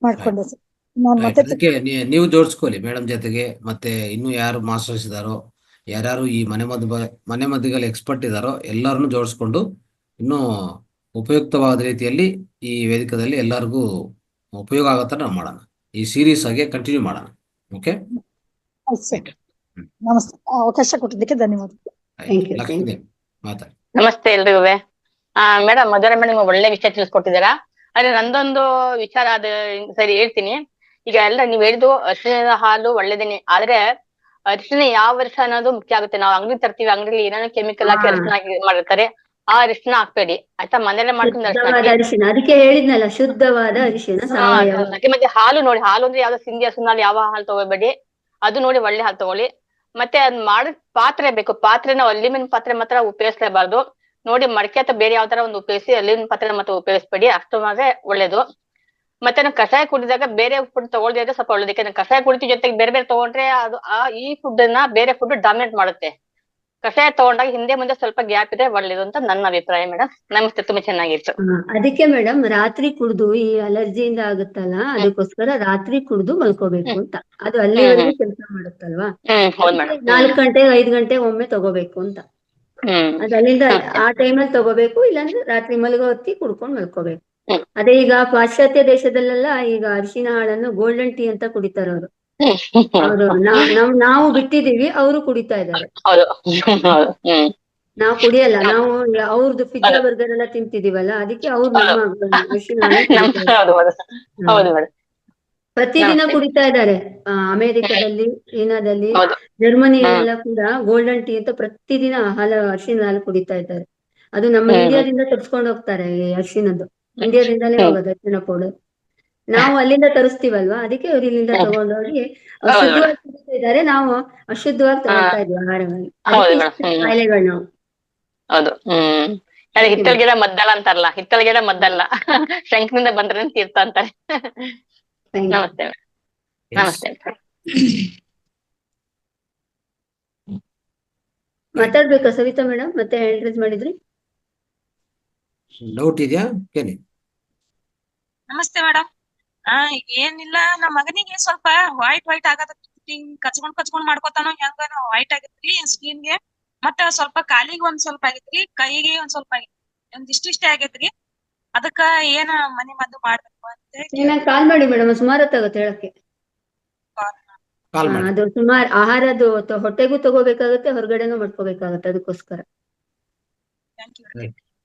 ಮಾಡ್ಕೊಂಡೆ ಸರ್. ನಾನು ಮತ್ತೆ ಅದಕ್ಕೆ ನೀವು ಜೋಡಿಸ್ಕೊಳ್ಳಿ ಮೇಡಮ್ ಜೊತೆಗೆ. ಮತ್ತೆ ಇನ್ನು ಯಾರು ಮಾಸ್ಟರ್ಸ್ ಇದ್ದಾರೋ, ಯಾರ್ಯಾರು ಈ ಮನೆ ಮದ್ದುಗಳ ಎಕ್ಸ್ಪರ್ಟ್ ಇದ್ದಾರೋ ಎಲ್ಲರನ್ನು ಜೋಡಿಸ್ಕೊಂಡು ಇನ್ನೂ ಉಪಯುಕ್ತವಾದ ರೀತಿಯಲ್ಲಿ ಈ ವೇದಿಕೆಯಲ್ಲಿ ಎಲ್ಲರಿಗೂ ಉಪಯೋಗ ಆಗತ್ತ ನಾವು ಮಾಡೋಣ. ಈ ಸೀರೀಸ್ ಆಗಿ ಕಂಟಿನ್ಯೂ ಮಾಡೋಣ. ಓಕೆ, ನಮಸ್ತೆ. ಅವಕಾಶ ಕೊಟ್ಟಿದ್ದಕ್ಕೆ ಧನ್ಯವಾದಗಳು. ಲಕ್ಷ್ಮೀದೇವಿ ಮಾತಾಡಿ. ನಮಸ್ತೆ ಎಲ್ರಿಗೂ. ಮೇಡಮ್ ಮಧುರ ಮೇಡಮ್ ಒಳ್ಳೆ ವಿಷಯ ತಿಳಿಸ್ಕೊಟ್ಟಿದ್ದೀರಾ. ಆದ್ರೆ ನಂದೊಂದು ವಿಚಾರ ಅದು ಸರಿ ಹೇಳ್ತೀನಿ. ಈಗ ಎಲ್ಲ ನೀವ್ ಹೇಳಿದ್ದು ಅರಿಶಿಣದ ಹಾಲು ಒಳ್ಳೇದೇನೆ, ಆದ್ರೆ ಅರಿಶಿಣ ಯಾವ ವರ್ಷ ಅನ್ನೋದು ಮುಖ್ಯ ಆಗುತ್ತೆ. ನಾವು ಅಂಗಡಿ ತರ್ತೀವಿ, ಅಂಗಡಿಲಿ ಏನೇನೋ ಕೆಮಿಕಲ್ ಹಾಕಿ ಅರಿಶಿಣ ಮಾಡಿರ್ತಾರೆ. ಆ ಅರಿಶಿಣ ಹಾಕ್ಬೇಡಿ ಆಯ್ತಾ, ಮನೇಲೆ ಮಾಡ್ಕೊಂಡು ಅರಿಶಿಣ. ಅದಕ್ಕೆ ಹೇಳಿದ್ನಲ್ಲ, ಶುದ್ಧವಾದ ಅರಿಶಿಣ. ಮತ್ತೆ ಹಾಲು ನೋಡಿ, ಹಾಲು ಅಂದ್ರೆ ಯಾವ್ದೋ ಸಿಂಧಿ ಹಸುನಲ್ಲಿ ಯಾವ ಹಾಲು ತಗೋಬೇಡಿ, ಅದು ನೋಡಿ ಒಳ್ಳೆ ಹಾಲು ತಗೊಳ್ಳಿ. ಮತ್ತೆ ಅದ್ ಮಾಡ ಪಾತ್ರೆ ಬೇಕು. ಪಾತ್ರೆನ ಅಲ್ಯೂಮಿನಿಯಂ ಪಾತ್ರೆ ಮಾತ್ರ ಉಪಯೋಗಿಸಲೇಬಾರ್ದು. ನೋಡಿ ಮಡಕೆ ಅಥವಾ ಬೇರೆ ಯಾವ ತರ ಒಂದು ಉಪಯೋಗಿಸಿ, ಅಲ್ಯೂಮಿನಿಯಂ ಪಾತ್ರೆ ಮಾತ್ರ ಉಪಯೋಗಿಸ್ಬೇಡಿ, ಅಷ್ಟು ಮಾತ್ರ ಒಳ್ಳೇದು. ಮತ್ತೆ ನಾವು ಕಷಾಯ ಕುಡಿದಾಗ ಬೇರೆ ಫುಡ್ ತಗೊಳ್ದಿದ್ರೆ ಸ್ವಲ್ಪ ಒಳ್ಳೇದು. ಯಾಕಂದ್ರೆ ಕಷಾಯ ಕುಡಿತಿ ಜೊತೆಗೆ ಬೇರೆ ಬೇರೆ ತಗೊಂಡ್ರೆ ಅದು ಈ ಫುಡ್ ಅನ್ನ ಬೇರೆ ಫುಡ್ ಡಾಮಿನೇಟ್ ಮಾಡುತ್ತೆ. ಕಷಾಯ ತಗೊಂಡಾಗ ಹಿಂದೆ ಮುಂದೆ ಸ್ವಲ್ಪ ಗ್ಯಾಪ್ ಇದೆ ಒಳ್ಳೇದು ಅಂತ ನನ್ನ ಅಭಿಪ್ರಾಯ ಮೇಡಮ್. ನಮಸ್ತೆ, ತುಂಬಾ ಚೆನ್ನಾಗಿತ್ತು. ಅದಕ್ಕೆ ಮೇಡಮ್ ರಾತ್ರಿ ಕುಡ್ದು ಈ ಅಲರ್ಜಿಯಿಂದ ಆಗುತ್ತಲ್ಲ, ಅದಕ್ಕೋಸ್ಕರ ರಾತ್ರಿ ಕುಡ್ದು ಮಲ್ಕೋಬೇಕು ಅಂತ. ಅದು ಅಲ್ಲಿವರೆಗೂ ಕೆಲಸ ಮಾಡುತ್ತಲ್ವಾ. 4 ಗಂಟೆ 5 ಗಂಟೆ ಒಮ್ಮೆ ತಗೋಬೇಕು ಅಂತ. ಅದು ಅಲ್ಲಿಂದ ಆ ಟೈಮಲ್ಲಿ ತಗೋಬೇಕು, ಇಲ್ಲಾಂದ್ರೆ ರಾತ್ರಿ ಮಲಗೋ ಹೊತ್ತಿ ಕುಡ್ಕೊಂಡ್ ಮಲ್ಕೋಬೇಕು. ಅದೇ ಈಗ ಪಾಶ್ಚಾತ್ಯ ದೇಶದಲ್ಲೆಲ್ಲ ಈಗ ಅರಿಶಿನ ಹಾಳನ್ನು ಗೋಲ್ಡನ್ ಟೀ ಅಂತ ಕುಡಿತಾರ ಅವರು. ನಾವು ಬಿಟ್ಟಿದೀವಿ, ಅವರು ಕುಡಿತಾ ಇದ್ದಾರೆ. ನಾವು ಕುಡಿಯಲ್ಲ. ನಾವು ಅವ್ರದ್ದು ಪಿಜ್ಜಾ ಬರ್ಗರ್ ಎಲ್ಲ ತಿಂತಿದೀವಲ್ಲ, ಅದಕ್ಕೆ ಅವ್ರು ನಮ್ಮ ಅರಿಶಿನ ಪ್ರತಿದಿನ ಕುಡಿತಾ ಇದ್ದಾರೆ. ಅಮೆರಿಕದಲ್ಲಿ, ಚೀನಾದಲ್ಲಿ, ಜರ್ಮನಿಯಲ್ಲೆಲ್ಲ ಕೂಡ ಗೋಲ್ಡನ್ ಟೀ ಅಂತ ಪ್ರತಿದಿನ ಅರಿಶಿನ ಹಾಲು ಕುಡಿತಾ ಇದ್ದಾರೆ. ಅದು ನಮ್ಮ ಇಂಡಿಯಾದಿಂದ ತರಿಸ್ಕೊಂಡು ಹೋಗ್ತಾರೆ. ಈ ಅರಿಶಿನದ್ದು ಇಂಡಿಯಾದಿಂದಾನೇ ಹೋಗೋದು ಅರಿಶಿನ ಪೌಡರ್. ನಾವು ಅಲ್ಲಿಂದ ತರಿಸ್ತೀವಲ್ವಾ, ಅದಕ್ಕೆ ಅವ್ರು ಇಲ್ಲಿಂದ ತಗೊಂಡೋಗಿ ಶುದ್ಧವಾಗಿ ಕುಡಿತಾ ಇದ್ದಾರೆ. ನಾವು ಅಶುದ್ಧವಾಗಿ ತಗೊಳ್ತಾ ಇದ್ವಿ ಆಹಾರವಾಗಿ, ಕಾಯಿಲೆಗಳು ನಾವು. ಹೌದು. ಹಿತ್ತಲ್ ಗಿಡ ಮದ್ದಲ್ಲ ಅಂತಾರಲ್ಲ, ಹಿತ್ತಲ್ ಗಿಡ ಮದ್ದಲ್ಲ, ಶಂಖನಿಂದ ಬಂದ್ರೆ ತೀರ್ಥ ಅಂತಾರೆ. ನಮಸ್ತೆ ನಮಸ್ತೆ. ಮಾತಾಡ್ಬೇಕಾ ಸವಿತಾ ಮೇಡಮ್? ಮತ್ತೆ ಹ್ಯಾಂಡ್ ರೈಸ್ ಮಾಡಿದ್ರಿ. ಡೌಟ್ ಇದೆಯಾ ಕೇಳಿ. ನಮಸ್ತೆ ಮೇಡಮ್. ಏನಿಲ್ಲ, ನಮ್ಮ ಮಗನಿಗೆ ಸ್ವಲ್ಪ ವೈಟ್ ಆಗತ್ರಿ. ಕಚ್ಕೊಂಡ್ ಮಾಡ್ಕೊತಾನೋ ಹೆಂಗನೋ ವೈಟ್ ಆಗತ್ರಿ ಸ್ಕಿನ್ಗೆ. ಮತ್ತ ಸ್ವಲ್ಪ ಕಾಲಿಗೆ ಒಂದ್ ಸ್ವಲ್ಪ ಆಗೈತ್ರಿ, ಕೈಗೆ ಒಂದ್ ಸ್ವಲ್ಪ ಆಗೈತ್ರಿ, ಇಷ್ಟೇ ಆಗೈತ್ರಿ. ಅದಕ್ಕ ಏನ ಮನೆ ಮದ್ದು ಮಾಡ್ಬೇಕು ಅಂತ ಕಾಲ್ ಮಾಡಿ ಮೇಡಮ್. ಸುಮಾರು ಹೊತ್ತಾಗತ್ತೆ ಹೇಳಕ್ಕೆ. ಅದು ಸುಮಾರು ಆಹಾರದ್ದು ಹೊಟ್ಟೆಗೂ ತಗೋಬೇಕಾಗತ್ತೆ, ಹೊರಗಡೆನೂ ಮಾಡ್ಕೋಬೇಕಾಗತ್ತೆ. ಅದಕ್ಕೋಸ್ಕರ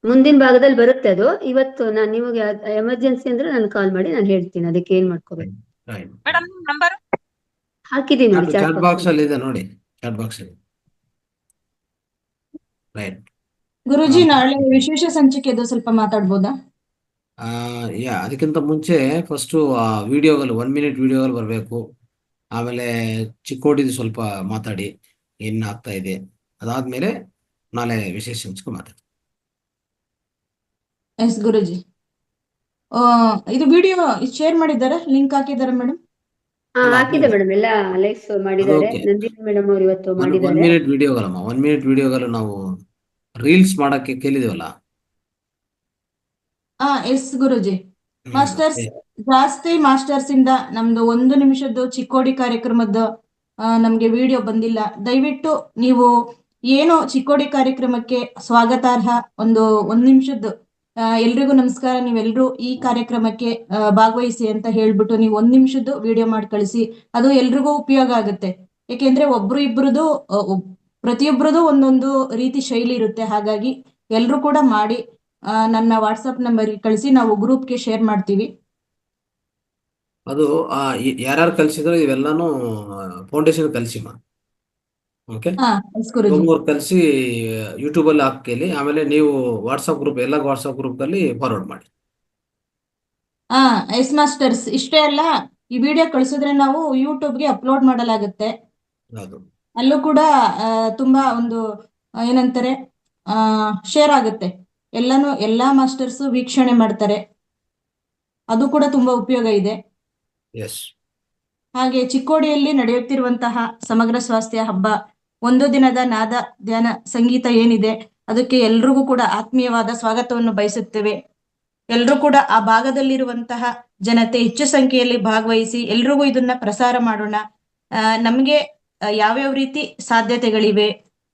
ಮುಂದಿನ ಭಾಗದಲ್ಲಿ ಬರುತ್ತೆ ಅದು. ಇವತ್ತು ನಾನು ನಿಮಗೆ ಎಮರ್ಜೆನ್ಸಿ ಅಂದ್ರೆ ನಾನು ಕಾಲ್ ಮಾಡಿ ನಾನು ಹೇಳ್ತೀನಿ ಅದಕ್ಕೆ ಏನ್ ಮಾಡ್ಕೋಬೇಕು. ಹಾಕಿದೀನಿ ನೋಡಿ, ಚಾಟ್ ಬಾಕ್ಸ್ ಅಲ್ಲಿ ಇದೆ ನೋಡಿ, ಚಾಟ್ ಬಾಕ್ಸ್ ಅಲ್ಲಿ. ರೈಟ್ ಗುರುಜಿ, ನಾಳೆ ವಿಶೇಷ ಸಂಚಿಕೆದು ಸ್ವಲ್ಪ ಮಾತಾಡ್ಬೋದಾ? ಅದಕ್ಕಿಂತ ಮುಂಚೆ ಫಸ್ಟ್ ವಿಡಿಯೋಗಳು 1 ಮಿನಿಟ್ ವಿಡಿಯೋಗಳು ಬರಬೇಕು. ಆಮೇಲೆ ಚಿಕ್ಕೋಡಿದು ಸ್ವಲ್ಪ ಮಾತಾಡಿ ಏನ್ ಆಗ್ತಾ ಇದೆ. ಅದಾದ್ಮೇಲೆ ನಾಳೆ ವಿಶೇಷ ಸಂಚಿಕೆ ಮಾತಾಡಿ. ಎಸ್ ಗುರುಜಿ. ಇದು ವಿಡಿಯೋ ಶೇರ್ ಮಾಡಿದ್ದಾರೆ, ಲಿಂಕ್ ಹಾಕಿದ್ದಾರೆ ಮೇಡಮ್. ಎಲ್ಲ ಹಾಕಿದೆ ಹಾಕಿದ್ದೀರಾ? ಮೇಡಮ್, ಎಲ್ಲ ಲೈಕ್ಸ್ ಅದು ಮಾಡಿದ್ದಾರೆ. ಓಕೆ. ನಂದಿನಿ ಮೇಡಮ್ ಅವ್ರು ಇವತ್ತು ಒನ್ ಮಾಡಿದ್ದಾರೆ. ಮಿನಿಟ್ ವಿಡಿಯೋಗಳಮ್ಮ, 1 ಮಿನಿಟ್ ವಿಡಿಯೋಗಳು ನಾವು ರೀಲ್ಸ್ ಮಾಡಕ್ಕೆ ಕೇಳಿದೀವಲ್ಲ. ಎಸ್ ಗುರುಜಿ. ಮಾಸ್ಟರ್ಸ್ ಅದೇ. ಜಾಸ್ತಿ ಮಾಸ್ಟರ್ಸ್ ಇಂದ ನಮ್ದು 1 ನಿಮಿಷದ್ದು ಚಿಕ್ಕೋಡಿ ಕಾರ್ಯಕ್ರಮದ್ದು ನಮ್ಗೆ ವಿಡಿಯೋ ಬಂದಿಲ್ಲ. ದಯವಿಟ್ಟು ನೀವು ಏನೋ ಚಿಕ್ಕೋಡಿ ಕಾರ್ಯಕ್ರಮಕ್ಕೆ ಸ್ವಾಗತಾರ್ಹ 1 ನಿಮಿಷದ್ದು ಎಲ್ರಿಗೂ ನಮಸ್ಕಾರ, ನೀವೆಲ್ರೂ ಈ ಕಾರ್ಯಕ್ರಮಕ್ಕೆ ಭಾಗವಹಿಸಿ ಅಂತ ಹೇಳ್ಬಿಟ್ಟು ನೀವು 1 ನಿಮಿಷದ್ದು ವಿಡಿಯೋ ಮಾಡಿ ಕಳಿಸಿ. ಅದು ಎಲ್ರಿಗೂ ಉಪಯೋಗ ಆಗುತ್ತೆ. ಯಾಕೆಂದ್ರೆ ಒಬ್ರು ಇಬ್ರದು ಪ್ರತಿಯೊಬ್ಬರದು ಒಂದೊಂದು ರೀತಿ ಶೈಲಿ ಇರುತ್ತೆ. ಹಾಗಾಗಿ ಎಲ್ರೂ ಕೂಡ ಮಾಡಿ ನನ್ನ ವಾಟ್ಸಪ್ ನಂಬರ್ಗೆ ಕಳಿಸಿ, ನಾವು ಗ್ರೂಪ್ಗೆ ಶೇರ್ ಮಾಡ್ತೀವಿ. ಅದು ಯಾರ್ಯಾರು ಕಲಿಸಿದ್ರು ಇವೆಲ್ಲಾನು ಫೌಂಡೇಶನ್ ಕಲಿಸಿಮ್ಮ. ಓಕೆ, ಎಸ್ ಗುರುಜಿ. ಒಬ್ಬರು ಕಲಿಸಿ ಯೂಟ್ಯೂಬಲ್ಲಿ ಹಾಕಲಿ. ಆಮೇಲೆ ನೀವು ವಾಟ್ಸಪ್ ಗ್ರೂಪ್, ಎಲ್ಲ ವಾಟ್ಸಪ್ ಗ್ರೂಪಲ್ಲಿ ಫಾರ್ವರ್ಡ್ ಮಾಡಿ. Yes masters. ಇಷ್ಟೇ ಅಲ್ಲ, ಈ ವಿಡಿಯೋ ಕಳಿಸಿದ್ರೆ ನಾವು ಯೂಟ್ಯೂಬ್ಗೆ ಅಪ್ಲೋಡ್ ಮಾಡಲಾಗುತ್ತೆ. ಹೌದು, ಅಲ್ಲೂ ಕೂಡ ತುಂಬಾ ಒಂದು ಏನಂತಾರೆ ಶೇರ್ ಆಗುತ್ತೆ. ಎಲ್ಲಾ ಮಾಸ್ಟರ್ಸ್ ವೀಕ್ಷಣೆ ಮಾಡ್ತಾರೆ. ಅದು ಕೂಡ ತುಂಬಾ ಉಪಯೋಗ ಇದೆ. ಎಸ್. ಹಾಗೆ ಚಿಕ್ಕೋಡಿಯಲ್ಲಿ ನಡೆಯುತ್ತಿರುವಂತಹ ಸಮಗ್ರ ಸ್ವಾಸ್ಥ್ಯ ಹಬ್ಬ, 1 ದಿನದ ನಾದ ಧ್ಯಾನ ಸಂಗೀತ ಏನಿದೆ, ಅದಕ್ಕೆ ಎಲ್ರಿಗೂ ಕೂಡ ಆತ್ಮೀಯವಾದ ಸ್ವಾಗತವನ್ನು ಬಯಸುತ್ತೇವೆ. ಎಲ್ರೂ ಕೂಡ ಆ ಭಾಗದಲ್ಲಿರುವಂತಹ ಜನತೆ ಹೆಚ್ಚು ಸಂಖ್ಯೆಯಲ್ಲಿ ಭಾಗವಹಿಸಿ ಎಲ್ರಿಗೂ ಇದನ್ನ ಪ್ರಸಾರ ಮಾಡೋಣ. ನಮ್ಗೆ ಯಾವ್ಯಾವ ರೀತಿ ಸಾಧ್ಯತೆಗಳಿವೆ,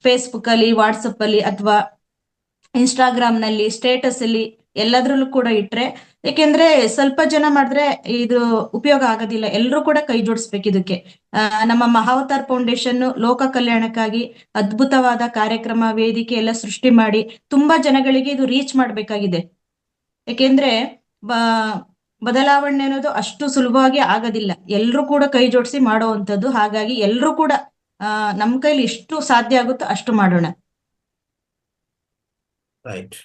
ಫೇಸ್ಬುಕ್ ಅಲ್ಲಿ, ವಾಟ್ಸಪ್ ಅಲ್ಲಿ ಅಥವಾ ಇನ್ಸ್ಟಾಗ್ರಾಮ್ ನಲ್ಲಿ, ಸ್ಟೇಟಸ್ ಅಲ್ಲಿ ಎಲ್ಲದ್ರಲ್ಲೂ ಕೂಡ ಇಟ್ರೆ, ಯಾಕೆಂದ್ರೆ ಸ್ವಲ್ಪ ಜನ ಮಾಡಿದ್ರೆ ಇದು ಉಪಯೋಗ ಆಗೋದಿಲ್ಲ. ಎಲ್ರೂ ಕೂಡ ಕೈ ಜೋಡಿಸ್ಬೇಕು ಇದಕ್ಕೆ. ನಮ್ಮ ಮಹಾವತಾರ್ ಫೌಂಡೇಶನ್ ಲೋಕ ಕಲ್ಯಾಣಕ್ಕಾಗಿ ಅದ್ಭುತವಾದ ಕಾರ್ಯಕ್ರಮ, ವೇದಿಕೆ ಎಲ್ಲ ಸೃಷ್ಟಿ ಮಾಡಿ ತುಂಬಾ ಜನಗಳಿಗೆ ಇದು ರೀಚ್ ಮಾಡ್ಬೇಕಾಗಿದೆ. ಯಾಕೆಂದ್ರೆ ಬದಲಾವಣೆ ಅನ್ನೋದು ಅಷ್ಟು ಸುಲಭವಾಗಿ ಆಗೋದಿಲ್ಲ. ಎಲ್ರೂ ಕೂಡ ಕೈ ಜೋಡಿಸಿ ಮಾಡುವಂಥದ್ದು. ಹಾಗಾಗಿ ಎಲ್ರೂ ಕೂಡ ನಮ್ಮ ಕೈಲಿ ಎಷ್ಟು ಸಾಧ್ಯ ಆಗುತ್ತೋ ಅಷ್ಟು ಮಾಡೋಣ. ರೈಟ್.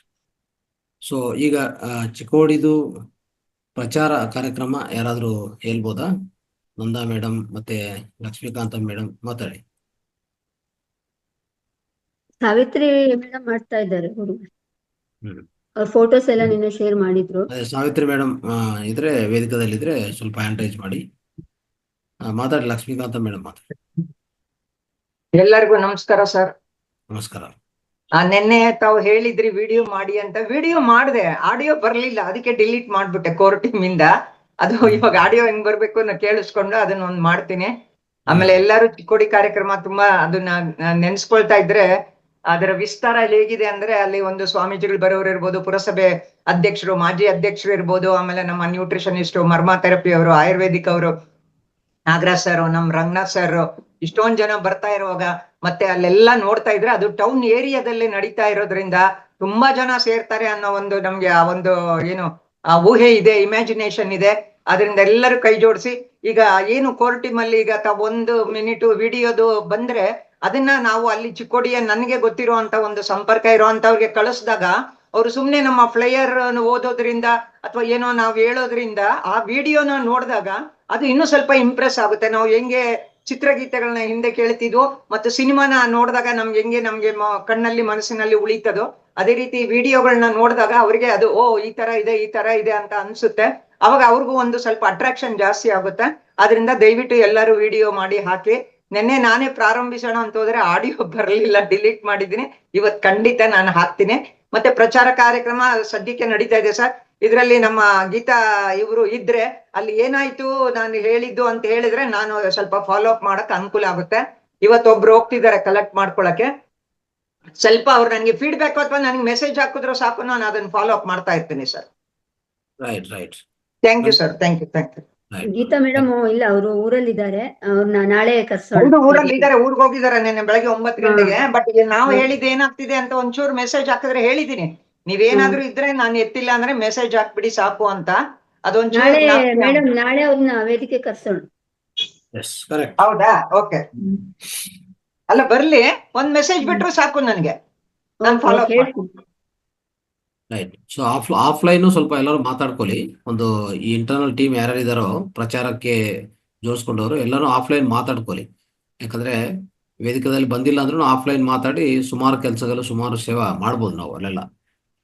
ಸೊ ಈಗ ಚಿಕ್ಕೋಡಿದು ಪ್ರಚಾರ ಕಾರ್ಯಕ್ರಮ ಯಾರಾದರೂ ಹೇಳ್ಬೋದಾ? ನಂದಾ ಮೇಡಮ್ ಮತ್ತೆ ಲಕ್ಷ್ಮೀಕಾಂತ ಮೇಡಮ್ ಮಾತಾಡಿ. ಸಾವಿತ್ರಿ ಮೇಡಮ್ ಮಾಡ್ತಾ ಇದ್ದಾರೆ ಅವರು. ಹ್ಮ್. ಅವ್ರ ಫೋಟೋಸ್ ಎಲ್ಲ ನಿನ್ನೆ ಶೇರ್ ಮಾಡಿದ್ರು. ಅದೇ ಸಾವಿತ್ರಿ ಮೇಡಮ್ ಇದ್ರೆ ವೇದಿಕದಲ್ಲಿದ್ರೆ ಸ್ವಲ್ಪ ಹ್ಯಾಂಡ್ ರೈಸ್ ಮಾಡಿ ಮಾತಾಡಿ. ಲಕ್ಷ್ಮೀಕಾಂತ ಮೇಡಮ್ ಮಾತಾಡಿ. ಎಲ್ಲರಿಗೂ ನಮಸ್ಕಾರ ಸರ್. ನಮಸ್ಕಾರ. ನಿನ್ನೆ ತಾವು ಹೇಳಿದ್ರಿ ವಿಡಿಯೋ ಮಾಡಿ ಅಂತ. ವಿಡಿಯೋ ಮಾಡಿದೆ, ಆಡಿಯೋ ಬರ್ಲಿಲ್ಲ, ಅದಕ್ಕೆ ಡಿಲೀಟ್ ಮಾಡ್ಬಿಟ್ಟೆ ಕೋರ್ ಟೀಮ್ ಇಂದ. ಅದು ಇವಾಗ ಆಡಿಯೋ ಹೆಂಗ್ ಬರ್ಬೇಕು ಕೇಳಿಸ್ಕೊಂಡು ಅದನ್ನ ಒಂದ್ ಮಾಡ್ತೀನಿ. ಆಮೇಲೆ ಎಲ್ಲರೂ ಚಿಕ್ಕೋಡಿ ಕಾರ್ಯಕ್ರಮ ತುಂಬಾ ಅದನ್ನ ನೆನ್ಸ್ಕೊಳ್ತಾ ಇದ್ರೆ ಅದರ ವಿಸ್ತಾರ ಹೇಗಿದೆ ಅಂದ್ರೆ, ಅಲ್ಲಿ ಒಂದು ಸ್ವಾಮೀಜಿಗಳು ಬರೋರು ಇರ್ಬೋದು, ಪುರಸಭೆ ಅಧ್ಯಕ್ಷರು, ಮಾಜಿ ಅಧ್ಯಕ್ಷರು ಇರ್ಬೋದು, ಆಮೇಲೆ ನಮ್ಮ ನ್ಯೂಟ್ರಿಷನಿಸ್ಟ್, ಮರ್ಮಾ ಥೆರಪಿ ಅವರು, ಆಯುರ್ವೇದಿಕ್ ಅವರು, ನಾಗರಾಜ್ ಸರ್, ನಮ್ ರಂಗನಾಥ್ ಸರ್, ಇಷ್ಟೊಂದ್ ಜನ ಬರ್ತಾ ಇರುವಾಗ ಮತ್ತೆ ಅಲ್ಲೆಲ್ಲ ನೋಡ್ತಾ ಇದ್ರೆ ಅದು ಟೌನ್ ಏರಿಯಾದಲ್ಲಿ ನಡೀತಾ ಇರೋದ್ರಿಂದ ತುಂಬಾ ಜನ ಸೇರ್ತಾರೆ ಅನ್ನೋ ಒಂದು ನಮ್ಗೆ ಆ ಒಂದು ಏನು ಊಹೆ ಇದೆ, ಇಮ್ಯಾಜಿನೇಷನ್ ಇದೆ. ಅದರಿಂದ ಎಲ್ಲರೂ ಕೈ ಜೋಡಿಸಿ ಈಗ ಏನು ಕೋರ್ ಟೀಮ್ ಅಲ್ಲಿ ಈಗ 1 ಮಿನಿಟ್ ವಿಡಿಯೋದು ಬಂದ್ರೆ ಅದನ್ನ ನಾವು ಅಲ್ಲಿ ಚಿಕ್ಕೋಡಿಯ ನನಗೆ ಗೊತ್ತಿರುವಂತ ಒಂದು ಸಂಪರ್ಕ ಇರುವಂತವ್ರಿಗೆ ಕಳಿಸಿದಾಗ ಅವರು ಸುಮ್ನೆ ನಮ್ಮ ಫ್ಲೈಯರ್ ಓದೋದ್ರಿಂದ ಅಥವಾ ಏನೋ ನಾವು ಹೇಳೋದ್ರಿಂದ ಆ ವಿಡಿಯೋನ ನೋಡಿದಾಗ ಅದು ಇನ್ನೂ ಸ್ವಲ್ಪ ಇಂಪ್ರೆಸ್ ಆಗುತ್ತೆ. ನಾವು ಹೆಂಗೆ ಚಿತ್ರಗೀತೆಗಳನ್ನ ಹಿಂದೆ ಕೇಳ್ತಿದ್ವು ಮತ್ತು ಸಿನಿಮಾನ ನೋಡಿದಾಗ ನಮ್ಗೆ ನಮ್ಗೆ ಕಣ್ಣಲ್ಲಿ ಮನಸ್ಸಿನಲ್ಲಿ ಉಳಿತದೋ ಅದೇ ರೀತಿ ವಿಡಿಯೋಗಳನ್ನ ನೋಡಿದಾಗ ಅವ್ರಿಗೆ ಅದು ಈ ತರ ಇದೆ ಅಂತ ಅನ್ಸುತ್ತೆ. ಅವಾಗ ಅವ್ರಿಗೂ ಒಂದು ಸ್ವಲ್ಪ ಅಟ್ರಾಕ್ಷನ್ ಜಾಸ್ತಿ ಆಗುತ್ತೆ. ಆದ್ರಿಂದ ದಯವಿಟ್ಟು ಎಲ್ಲರೂ ವಿಡಿಯೋ ಮಾಡಿ ಹಾಕಿ. ನಿನ್ನೆ ನಾನೇ ಪ್ರಾರಂಭಿಸೋಣ ಅಂತ ಹೋದ್ರೆ ಆಡಿಯೋ ಬರಲಿಲ್ಲ, ಡಿಲೀಟ್ ಮಾಡಿದ್ದೀನಿ. ಇವತ್ ಖಂಡಿತ ನಾನು ಹಾಕ್ತೀನಿ. ಮತ್ತೆ ಪ್ರಚಾರ ಕಾರ್ಯಕ್ರಮ ಸದ್ಯಕ್ಕೆ ನಡೀತಾ ಇದೆ ಸರ್. ಇದರಲ್ಲಿ ನಮ್ಮ ಗೀತಾ ಇವರು ಇದ್ರೆ ಅಲ್ಲಿ ಏನಾಯ್ತು ನಾನು ಹೇಳಿದ್ದು ಅಂತ ಹೇಳಿದ್ರೆ ನಾನು ಸ್ವಲ್ಪ ಫಾಲೋ ಅಪ್ ಮಾಡಕ್ ಅನುಕೂಲ ಆಗುತ್ತೆ. ಇವತ್ತೊಬ್ರು ಹೋಗ್ತಿದ್ದಾರೆ ಕಲೆಕ್ಟ್ ಮಾಡ್ಕೊಳಕ್ಕೆ. ಸ್ವಲ್ಪ ಅವ್ರು ನನಗೆ ಫೀಡ್ಬ್ಯಾಕ್ ಅಥವಾ ನನಗೆ ಮೆಸೇಜ್ ಹಾಕಿದ್ರು ಸಾಕು, ನಾನು ಅದನ್ನ ಫಾಲೋ ಅಪ್ ಮಾಡ್ತಾ ಇರ್ತೀನಿ sir. Right. Thank you sir. Thank you. Geeta madam ಇಲ್ಲ, ಅವರು ಊರಲ್ಲಿದ್ದಾರೆ. ಅವ್ರನ್ನ ನಾಳೆ ಕರ್ಸೋಣ. ಊರಲ್ಲಿ ಇದ್ದಾರೆ, ಊರ್ಗ್ ಹೋಗಿದ್ದಾರೆ ನಿನ್ನೆ ಬೆಳಗ್ಗೆ 9 ಗಂಟೆಗೆ. ಬಟ್ ನಾವು ಹೇಳಿದ್ದು ಏನಾಗ್ತಿದೆ ಅಂತ ಒಂಚೂರು ಮೆಸೇಜ್ ಹಾಕಿದ್ರೆ ಹೇಳಿದೀನಿ. ನೀವೇನಾದ್ರೂ ಇದ್ರೆ ನಾನು ಎತ್ತಿಲ್ಲ ಅಂದ್ರೆ ಮೆಸೇಜ್ ಹಾಕ್ಬಿಡಿ ಸಾಕು ಅಂತ. ಅದೊಂಚೂರು ಮೇಡಮ್ ನಾಳೆ ಅವ್ರನ್ನ ವೇದಿಕೆ ಕರ್ಸೋಣ. ಹೌದಾ? ಓಕೆ. ಅಲ್ಲ ಬರ್ಲಿ, ಒಂದ್ ಮೆಸೇಜ್ ಬಿಟ್ರು ಸಾಕು ನನಗೆ, ನಾನು ಫಾಲೋ ಅಪ್ ಮಾಡ್ತೀನಿ. ರೈಟ್. ಸೊ ಆಫ್ಲೈನ್ ಸ್ವಲ್ಪ ಎಲ್ಲರೂ ಮಾತಾಡ್ಕೊಳ್ಳಿ. ಒಂದು ಈ ಇಂಟರ್ನಲ್ ಟೀಮ್ ಯಾರ್ಯಾರಿದಾರೋ ಪ್ರಚಾರಕ್ಕೆ ಜೋಡಿಸ್ಕೊಂಡವರು ಎಲ್ಲರೂ ಆಫ್ಲೈನ್ ಮಾತಾಡ್ಕೊಳ್ಳಿ. ಯಾಕಂದ್ರೆ ವೇದಿಕೆದಲ್ಲಿ ಬಂದಿಲ್ಲ ಅಂದ್ರೂ ಆಫ್ಲೈನ್ ಮಾತಾಡಿ ಸುಮಾರು ಕೆಲಸಗಳು, ಸುಮಾರು ಸೇವಾ ಮಾಡ್ಬೋದು ನಾವು ಅಲ್ಲೆಲ್ಲ.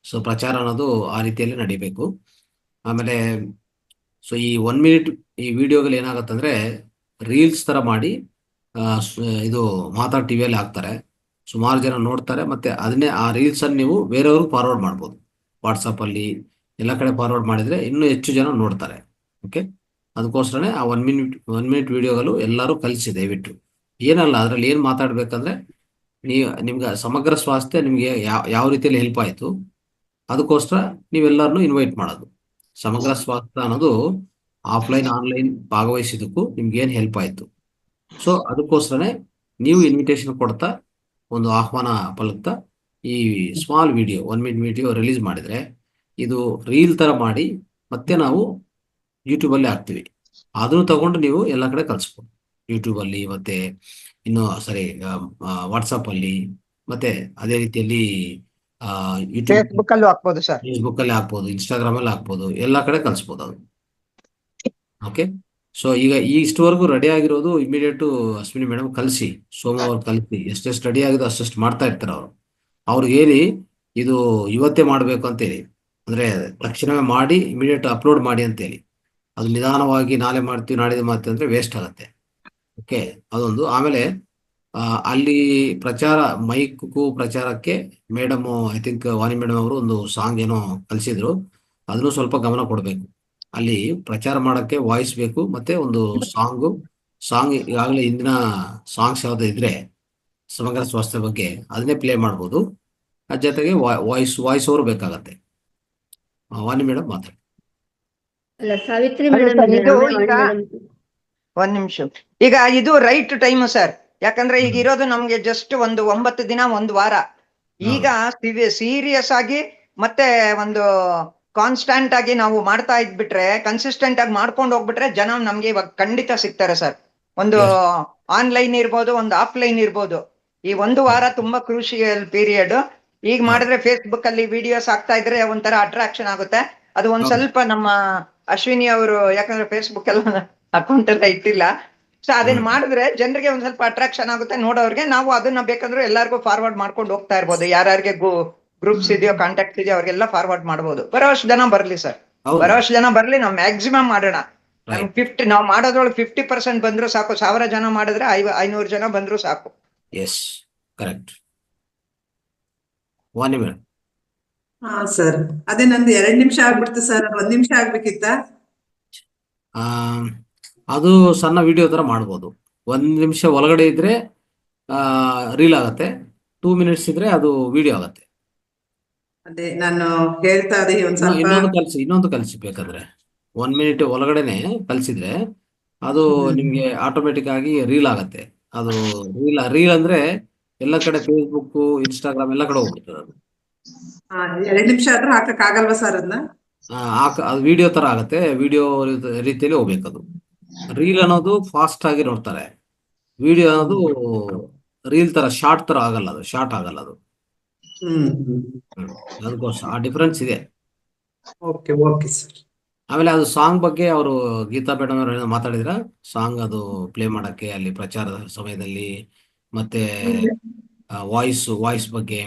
ಸೊ ಪ್ರಚಾರ ಅನ್ನೋದು ಆ ರೀತಿಯಲ್ಲಿ ನಡಿಬೇಕು. ಆಮೇಲೆ ಸೊ ಈ 1 ಮಿನಿಟ್ ಈ ವಿಡಿಯೋಗಳು ಏನಾಗತ್ತಂದ್ರೆ ರೀಲ್ಸ್ ತರ ಮಾಡಿ ಇದು ಮಾತಾಡ್ ಟಿವಿಯಲ್ಲಿ ಹಾಕ್ತಾರೆ. ಸುಮಾರು ಜನ ನೋಡ್ತಾರೆ, ಮತ್ತೆ ಅದನ್ನೇ ಆ ರೀಲ್ಸ್ ಅನ್ನು ನೀವು ಬೇರೆಯವ್ರಿಗೆ ಫಾರ್ವರ್ಡ್ ಮಾಡ್ಬೋದು. ವಾಟ್ಸಪ್ ಅಲ್ಲಿ ಎಲ್ಲ ಕಡೆ ಫಾರ್ವರ್ಡ್ ಮಾಡಿದ್ರೆ ಇನ್ನೂ ಹೆಚ್ಚು ಜನ ನೋಡ್ತಾರೆ. ಓಕೆ, ಅದಕ್ಕೋಸ್ಕರನೇ ಆ 1 ಮಿನಿಟ್ ವಿಡಿಯೋಗಳು ಎಲ್ಲರೂ ಕಲಿಸಿ ದಯವಿಟ್ಟು. ಏನಲ್ಲ ಅದರಲ್ಲಿ ಏನು ಮಾತಾಡ್ಬೇಕಂದ್ರೆ ನಿಮ್ಗೆ ಸಮಗ್ರ ಸ್ವಾಸ್ಥ್ಯ ನಿಮ್ಗೆ ಯಾವ ರೀತಿಯಲ್ಲಿ ಹೆಲ್ಪ್ ಆಯ್ತು, ಅದಕ್ಕೋಸ್ಕರ ನೀವೆಲ್ಲರನ್ನೂ ಇನ್ವೈಟ್ ಮಾಡೋದು. ಸಮಗ್ರ ಸ್ವಾಸ್ಥ್ಯ ಅನ್ನೋದು ಆಫ್ಲೈನ್ ಆನ್ಲೈನ್ ಭಾಗವಹಿಸಿದಕ್ಕೂ ನಿಮ್ಗೆ ಏನು ಹೆಲ್ಪ್ ಆಯ್ತು. ಸೊ ಅದಕ್ಕೋಸ್ಕರನೇ ನೀವು ಇನ್ವಿಟೇಷನ್ ಕೊಡ್ತಾ ಒಂದು ಆಹ್ವಾನ ಪಲಕ್ತಾ ಈ small video 1 minute video release ಮಾಡಿದ್ರೆ ಇದು ರೀಲ್ ತರ ಮಾಡಿ ಮತ್ತೆ ನಾವು ಯೂಟ್ಯೂಬಲ್ಲಿ ಹಾಕ್ತೀವಿ. ಅದನ್ನು ತಗೊಂಡು ನೀವು ಎಲ್ಲ ಕಡೆ ಕಳಿಸ್ಬೋದು. ಯೂಟ್ಯೂಬಲ್ಲಿ ಮತ್ತೆ ವಾಟ್ಸಪ್ ಅಲ್ಲಿ, ಮತ್ತೆ ಅದೇ ರೀತಿಯಲ್ಲಿ ಯೂಟ್ಯೂಬ್ ಫೇಸ್ಬುಕ್ ಅಲ್ಲೂ ಹಾಕ್ಬೋದು ಸರ್. ಫೇಸ್ಬುಕ್ ಅಲ್ಲಿ ಹಾಕ್ಬೋದು, ಇನ್ಸ್ಟಾಗ್ರಾಮ್ ಅಲ್ಲಿ ಹಾಕ್ಬೋದು, ಎಲ್ಲ ಕಡೆ ಕಳಿಸ್ಬೋದು ಅದು. ಓಕೆ, ಸೊ ಈಗ ಇಷ್ಟವರೆಗೂ ರೆಡಿ ಆಗಿರೋದು ಇಮಿಡಿಯೇಟ್ ಅಶ್ವಿನಿ ಮೇಡಮ್ ಕಲಿಸಿ, ಸೋಮವಾರ ಕಲಿಸಿ. ಎಷ್ಟೆಷ್ಟು ರೆಡಿ ಆಗಿದೋ ಅಷ್ಟು ಮಾಡ್ತಾ ಇರ್ತಾರೆ ಅವರು. ಅವ್ರಿಗೆ ಹೇಳಿ ಇದು ಇವತ್ತೇ ಮಾಡಬೇಕು ಅಂತೇಳಿ, ಅಂದ್ರೆ ತಕ್ಷಣವೇ ಮಾಡಿ ಇಮಿಡಿಯೇಟ್ ಅಪ್ಲೋಡ್ ಮಾಡಿ ಅಂತೇಳಿ. ಅದು ನಿಧಾನವಾಗಿ ನಾಳೆ ಮಾಡ್ತೀವಿ ನಾಡಿದ್ದು ಮಾಡ್ತೀವಿ ಅಂದ್ರೆ ವೇಸ್ಟ್ ಆಗುತ್ತೆ. ಓಕೆ, ಅದೊಂದು. ಆಮೇಲೆ ಅಲ್ಲಿ ಮೈಕ್ಗೂ ಪ್ರಚಾರಕ್ಕೆ madam, I think Vani madam ಅವರು ಒಂದು ಸಾಂಗ್ ಏನೋ ಕಲಿಸಿದ್ರು, ಅದನ್ನು ಸ್ವಲ್ಪ ಗಮನ ಕೊಡಬೇಕು. ಅಲ್ಲಿ ಪ್ರಚಾರ ಮಾಡಕ್ಕೆ ವಾಯ್ಸ್ ಬೇಕು, ಮತ್ತೆ ಒಂದು ಸಾಂಗ್ ಈಗಾಗಲೇ ಇಂದಿನ ಸಾಂಗ್ಸ್ ಯಾವ್ದು ಇದ್ರೆ ಸಮಗ್ರ ಸ್ವಾಸ್ಥ್ಯ ಬಗ್ಗೆ ಅದನ್ನೇ ಪ್ಲೇ ಮಾಡ್ಬೋದು. ಅದ್ರ ಜೊತೆಗೆ ವಾಯ್ಸ್ ಓವರ್ ಬೇಕಾಗತ್ತೆ. ವಾಣಿ ಮೇಡಮ್ ಮಾತಾಡಿ. ಅಲ್ಲ, ಸಾವಿತ್ರಿ ಅಲ್ಲ ಮೇಡಮ್ ಸರ್, ಇದು ಇದ್ದಾರೆ, ಈಗ ವಾಣಿ ಮೇಡಮ್. ಒಂದ್ ನಿಮಿಷ. ಈಗ ಇದು ರೈಟ್ ಟೈಮ್ ಸರ್, ಯಾಕಂದ್ರೆ ಈಗ ಇರೋದು ನಮ್ಗೆ ಜಸ್ಟ್ 9 ದಿನ 1 ವಾರ. ಈಗ ಸೀರಿಯಸ್ ಆಗಿ ಮತ್ತೆ ಒಂದು ಕಾನ್ಸ್ಟಂಟ್ ಆಗಿ ನಾವು ಮಾಡ್ತಾ ಇದ್ಬಿಟ್ರೆ, ಕನ್ಸಿಸ್ಟೆಂಟ್ ಆಗಿ ಮಾಡ್ಕೊಂಡು ಹೋಗ್ಬಿಟ್ರೆ ಜನ ನಮ್ಗೆ ಇವಾಗ ಖಂಡಿತ ಸಿಗ್ತಾರೆ ಸರ್. ಒಂದು ಆನ್ಲೈನ್ ಇರ್ಬೋದು, ಒಂದು ಆಫ್ಲೈನ್ ಇರ್ಬೋದು. ಈ 1 ವಾರ ತುಂಬಾ ಕ್ರೂಷಿಯಲ್ ಪೀರಿಯಡ್. ಈಗ ಮಾಡಿದ್ರೆ ಫೇಸ್ಬುಕ್ ಅಲ್ಲಿ ವಿಡಿಯೋಸ್ ಹಾಕ್ತಾ ಇದ್ರೆ ಒಂಥರ ಅಟ್ರಾಕ್ಷನ್ ಆಗುತ್ತೆ. ಅದು ಒಂದ್ ಸ್ವಲ್ಪ ನಮ್ಮ ಅಶ್ವಿನಿ ಅವರು, ಯಾಕಂದ್ರೆ ಫೇಸ್ಬುಕ್ ಎಲ್ಲ ಅಕೌಂಟ್ ಎಲ್ಲ ಇಟ್ಟಿಲ್ಲ, ಸೊ ಅದನ್ನ ಮಾಡಿದ್ರೆ ಜನರಿಗೆ ಒಂದ್ ಸ್ವಲ್ಪ ಅಟ್ರಾಕ್ಷನ್ ಆಗುತ್ತೆ ನೋಡೋರ್ಗೆ. ನಾವು ಅದನ್ನ ಬೇಕಂದ್ರೆ ಎಲ್ಲಾರ್ಗು ಫಾರ್ವರ್ಡ್ ಮಾಡ್ಕೊಂಡು ಹೋಗ್ತಾ ಇರ್ಬೋದು. ಯಾರ್ಯಾರಿಗೆ ಗ್ರೂಪ್ಸ್ ಇದೆಯೋ, ಕಾಂಟ್ಯಾಕ್ಟ್ ಇದೆಯೋ ಅವ್ರಿಗೆಲ್ಲ ಫಾರ್ವರ್ಡ್ ಮಾಡ್ಬೋದು. ಬರೋಷ್ಟು ಜನ ಬರ್ಲಿ ಸರ್, ಬರೋಷ್ಟು ಜನ ಬರ್ಲಿ. ನಾವು ಮ್ಯಾಕ್ಸಿಮಮ್ ಮಾಡೋಣ. ನಮ್ಗೆ ನಾವು ಮಾಡೋದ್ರೊಳಗೆ 50% ಬಂದ್ರು ಸಾಕು. 1000 ಜನ ಮಾಡಿದ್ರೆ 500 ಜನ ಬಂದ್ರು ಸಾಕು. Yes, correct. ವಾಣಿ ಮೇಡಮ್. ಹಾ ಸರ್, ಅದೇ ನಂದು 2 ನಿಮಿಷ ಆಗ್ಬಿಡ್ತು ಸರ್, 1 ನಿಮಿಷ ಆಗ್ಬೇಕಿತ್ತ? ಅದು ಸಣ್ಣ ವಿಡಿಯೋ ತರ ಮಾಡ್ಬೋದು. 1 ನಿಮಿಷ ಒಳಗಡೆ ಇದ್ರೆ ರೀಲ್ ಆಗತ್ತೆ, 2 ಮಿನಿಟ್ಸ್ ಇದ್ರೆ ಅದು ವಿಡಿಯೋ ಆಗತ್ತೆ. ಅದೇ ನಾನು ಹೇಳ್ತಾ ಇದ್ದೆ ಒಂದ್ ಸ್ವಲ್ಪ. ಇನ್ನೊಂದು ಕಲಿಸಿ ಬೇಕಾದ್ರೆ 1 ಮಿನಿಟ್ ಒಳಗಡೆನೆ ಕಲಿಸಿದ್ರೆ ಅದು ನಿಮ್ಗೆ ಆಟೋಮೆಟಿಕ್ ಆಗಿ ರೀಲ್ ಆಗತ್ತೆ. ಅದು ರೀಲ್ ಅಂದ್ರೆ ಎಲ್ಲ ಕಡೆ ಫೇಸ್ಬುಕ್, ಇನ್ಸ್ಟಾಗ್ರಾಮ್ ಎಲ್ಲ ಕಡೆ ಹೋಗ್ಬಿಡ್ತದೆ ಅದು. 2 ನಿಮಿಷ ಆದ್ರೂ ಹಾಕಕ್ ಆಗಲ್ವಾ ಸರ್ ಅದನ್ನ? ಅದು ವಿಡಿಯೋ ತರ ಆಗತ್ತೆ, ವಿಡಿಯೋ ರೀತಿಯಲ್ಲಿ ಹೋಗ್ಬೇಕದು. ರೀಲ್ ಅನ್ನೋದು ಫಾಸ್ಟ್ ಆಗಿ ನೋಡ್ತಾರೆ, ವಿಡಿಯೋ ಅನ್ನೋದು ರೀಲ್ ತರ ಶಾರ್ಟ್ ತರ ಆಗಲ್ಲ, ಅದು ಶಾರ್ಟ್ ಆಗಲ್ಲ ಅದು. ಅದಕ್ಕೋಸ್ಕರ ಆ ಡಿಫರೆನ್ಸ್ ಇದೆ. Okay okay sir. ಆಮೇಲೆ ಅದು ಸಾಂಗ್ ಬಗ್ಗೆ ಅವರು ಗೀತಾ ಮೇಡಮ್ ಅವರು ಮಾತಾಡಿದ್ರ, ಸಾಂಗ್ ಅದು ಪ್ಲೇ ಮಾಡಕ್ಕೆ ಅಲ್ಲಿ ಪ್ರಚಾರದ ಸಮಯದಲ್ಲಿ, ಮತ್ತೆ ವಾಯ್ಸ್ ಬಗ್ಗೆ.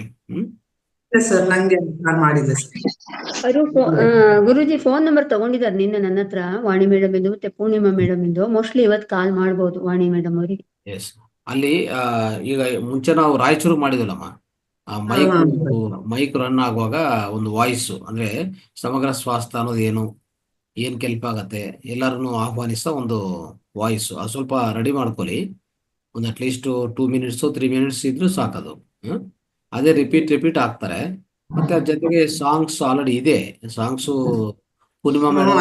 ಸರ್ ನಂಗೆ ಮಾಡಿಲ್ಲ ಸರ್. ಅವರು ಗುರುಜಿ ಫೋನ್ ನಂಬರ್ ತಗೊಂಡಿದ್ದಾರೆ ನಿನ್ನೆ ನನ್ನ ಹತ್ರ, ವಾಣಿ ಮೇಡಮ್ ಇಂದು ಮತ್ತೆ ಪೂರ್ಣಿಮಾ ಮೇಡಮ್ ಇಂದು. ಮೋಸ್ಟ್ಲಿ ಇವತ್ತು ಕಾಲ್ ಮಾಡ್ಬೋದು ವಾಣಿ ಮೇಡಮ್ ಅವರಿಗೆ. ಎಸ್, ಅಲ್ಲಿ ಈಗ ಮುಂಚೆ ನಾವು ರಾಯಚೂರು ಮಾಡಿದ್ವಲ್ಲಮ್ಮ, ಮೈಕ್ ರನ್ ಆಗುವಾಗ ಒಂದು ವಾಯ್ಸ್ ಅಂದ್ರೆ ಸಮಗ್ರ ಸ್ವಾಸ್ಥ್ಯ ಅನ್ನೋದು ಏನ್ ಕೆಲ್ಪ್ ಆಗತ್ತೆ, ಎಲ್ಲರನ್ನು ಆಹ್ವಾನಿಸ್ತಾ ಒಂದು ವಾಯ್ಸ್. ಅದು ಸ್ವಲ್ಪ ರೆಡಿ ಮಾಡ್ಕೊಳ್ಳಿ. ಒಂದು ಅಟ್ಲೀಸ್ಟ್ 2 ಮಿನಿಟ್ಸ್ 3 ಮಿನಿಟ್ಸ್ ಇದ್ರೂ ಸಾಕದು. ಅದೇ ರಿಪೀಟ್ ಆಗ್ತಾರೆ. ಮತ್ತೆ ಅದ್ರ ಜೊತೆಗೆ ಸಾಂಗ್ಸ್ ಆಲ್ರೆಡಿ ಇದೆ. ಸಾಂಗ್ಸು ಪೂರ್ಣಿಮಾ ಮೇಡಮ್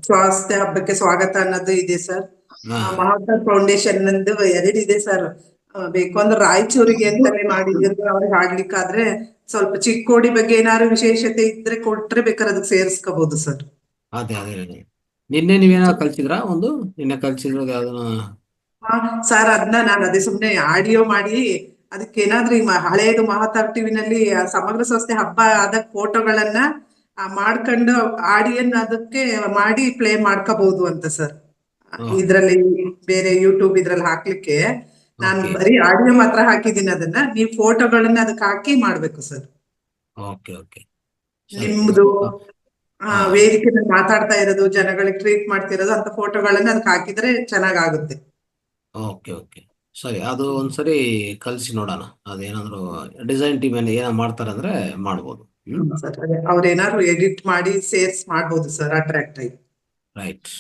ಸ್ವಾಸ್ಥ್ಯ ಹಬ್ಬಕ್ಕೆ ಸ್ವಾಗತ ಅನ್ನೋದು ಇದೆ ಸರ್. ಮಹಾವತಾರ್ ಫೌಂಡೇಶನ್ ನಂದು 2 ಇದೆ ಸರ್. ಬೇಕು ಅಂದ್ರೆ ರಾಯಚೂರಿಗೆ ಅಂತಾನೆ ಮಾಡಿದ್ರು, ಅವ್ರಿಗೆ ಆಗ್ಲಿಕ್ಕಾದ್ರೆ ಸ್ವಲ್ಪ ಚಿಕ್ಕೋಡಿ ಬಗ್ಗೆ ಏನಾದ್ರು ವಿಶೇಷತೆ ಇದ್ರೆ ಕೊಟ್ರೆ ಬೇಕಾದ್ರೆ ಅದಕ್ಕೆ ಸೇರಿಸ್ಕೋಬಹುದು ಸರ್. ಅದೇ ನಿನ್ನೆ ನೀವೇನ ಕಲ್ಸಿದ್ರಾ? ನಿನ್ನೆ ಕಲ್ಸಿದ್ರದ್ದು ಯಾವ್ದನ್ನ? ಸರ್ ಅದನ್ನ ನಾನು ಅದೇ ಸುಮ್ನೆ ಆಡಿಯೋ ಮಾಡಿ ಅದಕ್ಕೆ ಏನಾದ್ರೂ ಹಳೇದು ಮಹಾವತಾರ್ ಟಿವಿನಲ್ಲಿ ಸಮಗ್ರ ಸ್ವಾಸ್ಥ್ಯ ಹಬ್ಬ ಆದ ಫೋಟೋಗಳನ್ನ ಮಾಡ್ಕೊಂಡು ಆಡಿಯನ್ ಅದಕ್ಕೆ ಮಾಡಿ ಪ್ಲೇ ಮಾಡ್ಕೋಬಹುದು ಅಂತ ಸರ್. ಇದ್ರಲ್ಲಿ ಬೇರೆ ಯೂಟ್ಯೂಬ್ ಇದ್ರಲ್ಲಿ ಹಾಕ್ಲಿಕ್ಕೆ ನಾನು ಬರೀ ಆಡಿಯೋ ಮಾತ್ರ ಹಾಕಿದ್ದೀನಿ. ಅದನ್ನ ನೀವು ಫೋಟೋಗಳನ್ನ ಅದಕ್ಕೆ ಹಾಕಿ ಮಾಡ್ಬೇಕು ಸರ್. ಓಕೆ. ನಿಮ್ದು ವೇದಿಕೆಯಲ್ಲಿ ಮಾತಾಡ್ತಾ ಇರೋದು, ಜನಗಳಿಗೆ ಟ್ರೀಟ್ ಮಾಡ್ತಿರೋದು ಅಂತ ಫೋಟೋಗಳನ್ನ ಅದಕ್ಕೆ ಹಾಕಿದ್ರೆ ಚೆನ್ನಾಗಾಗುತ್ತೆ. ಓಕೆ ಓಕೆ ಸರಿ, ಅದು ಒಂದ್ಸರಿ ಕಳಿಸಿ ನೋಡೋಣ. ಅದೇನಾದ್ರು ಡಿಸೈನ್ ಟೀಮ್ ಏನ ಮಾಡ್ತಾರೆ ಅಂದ್ರೆ ಮಾಡ್ಬೋದು. ಸರ್ ಅದೇ ಅವ್ರೇನಾದ್ರು ಎಡಿಟ್ ಮಾಡಿ ಸೇರ್ಸ್ ಮಾಡ್ಬೋದು ಸರ್, ಅಟ್ರಾಕ್ಟ್ ಆಗಿ. ರೈಟ್.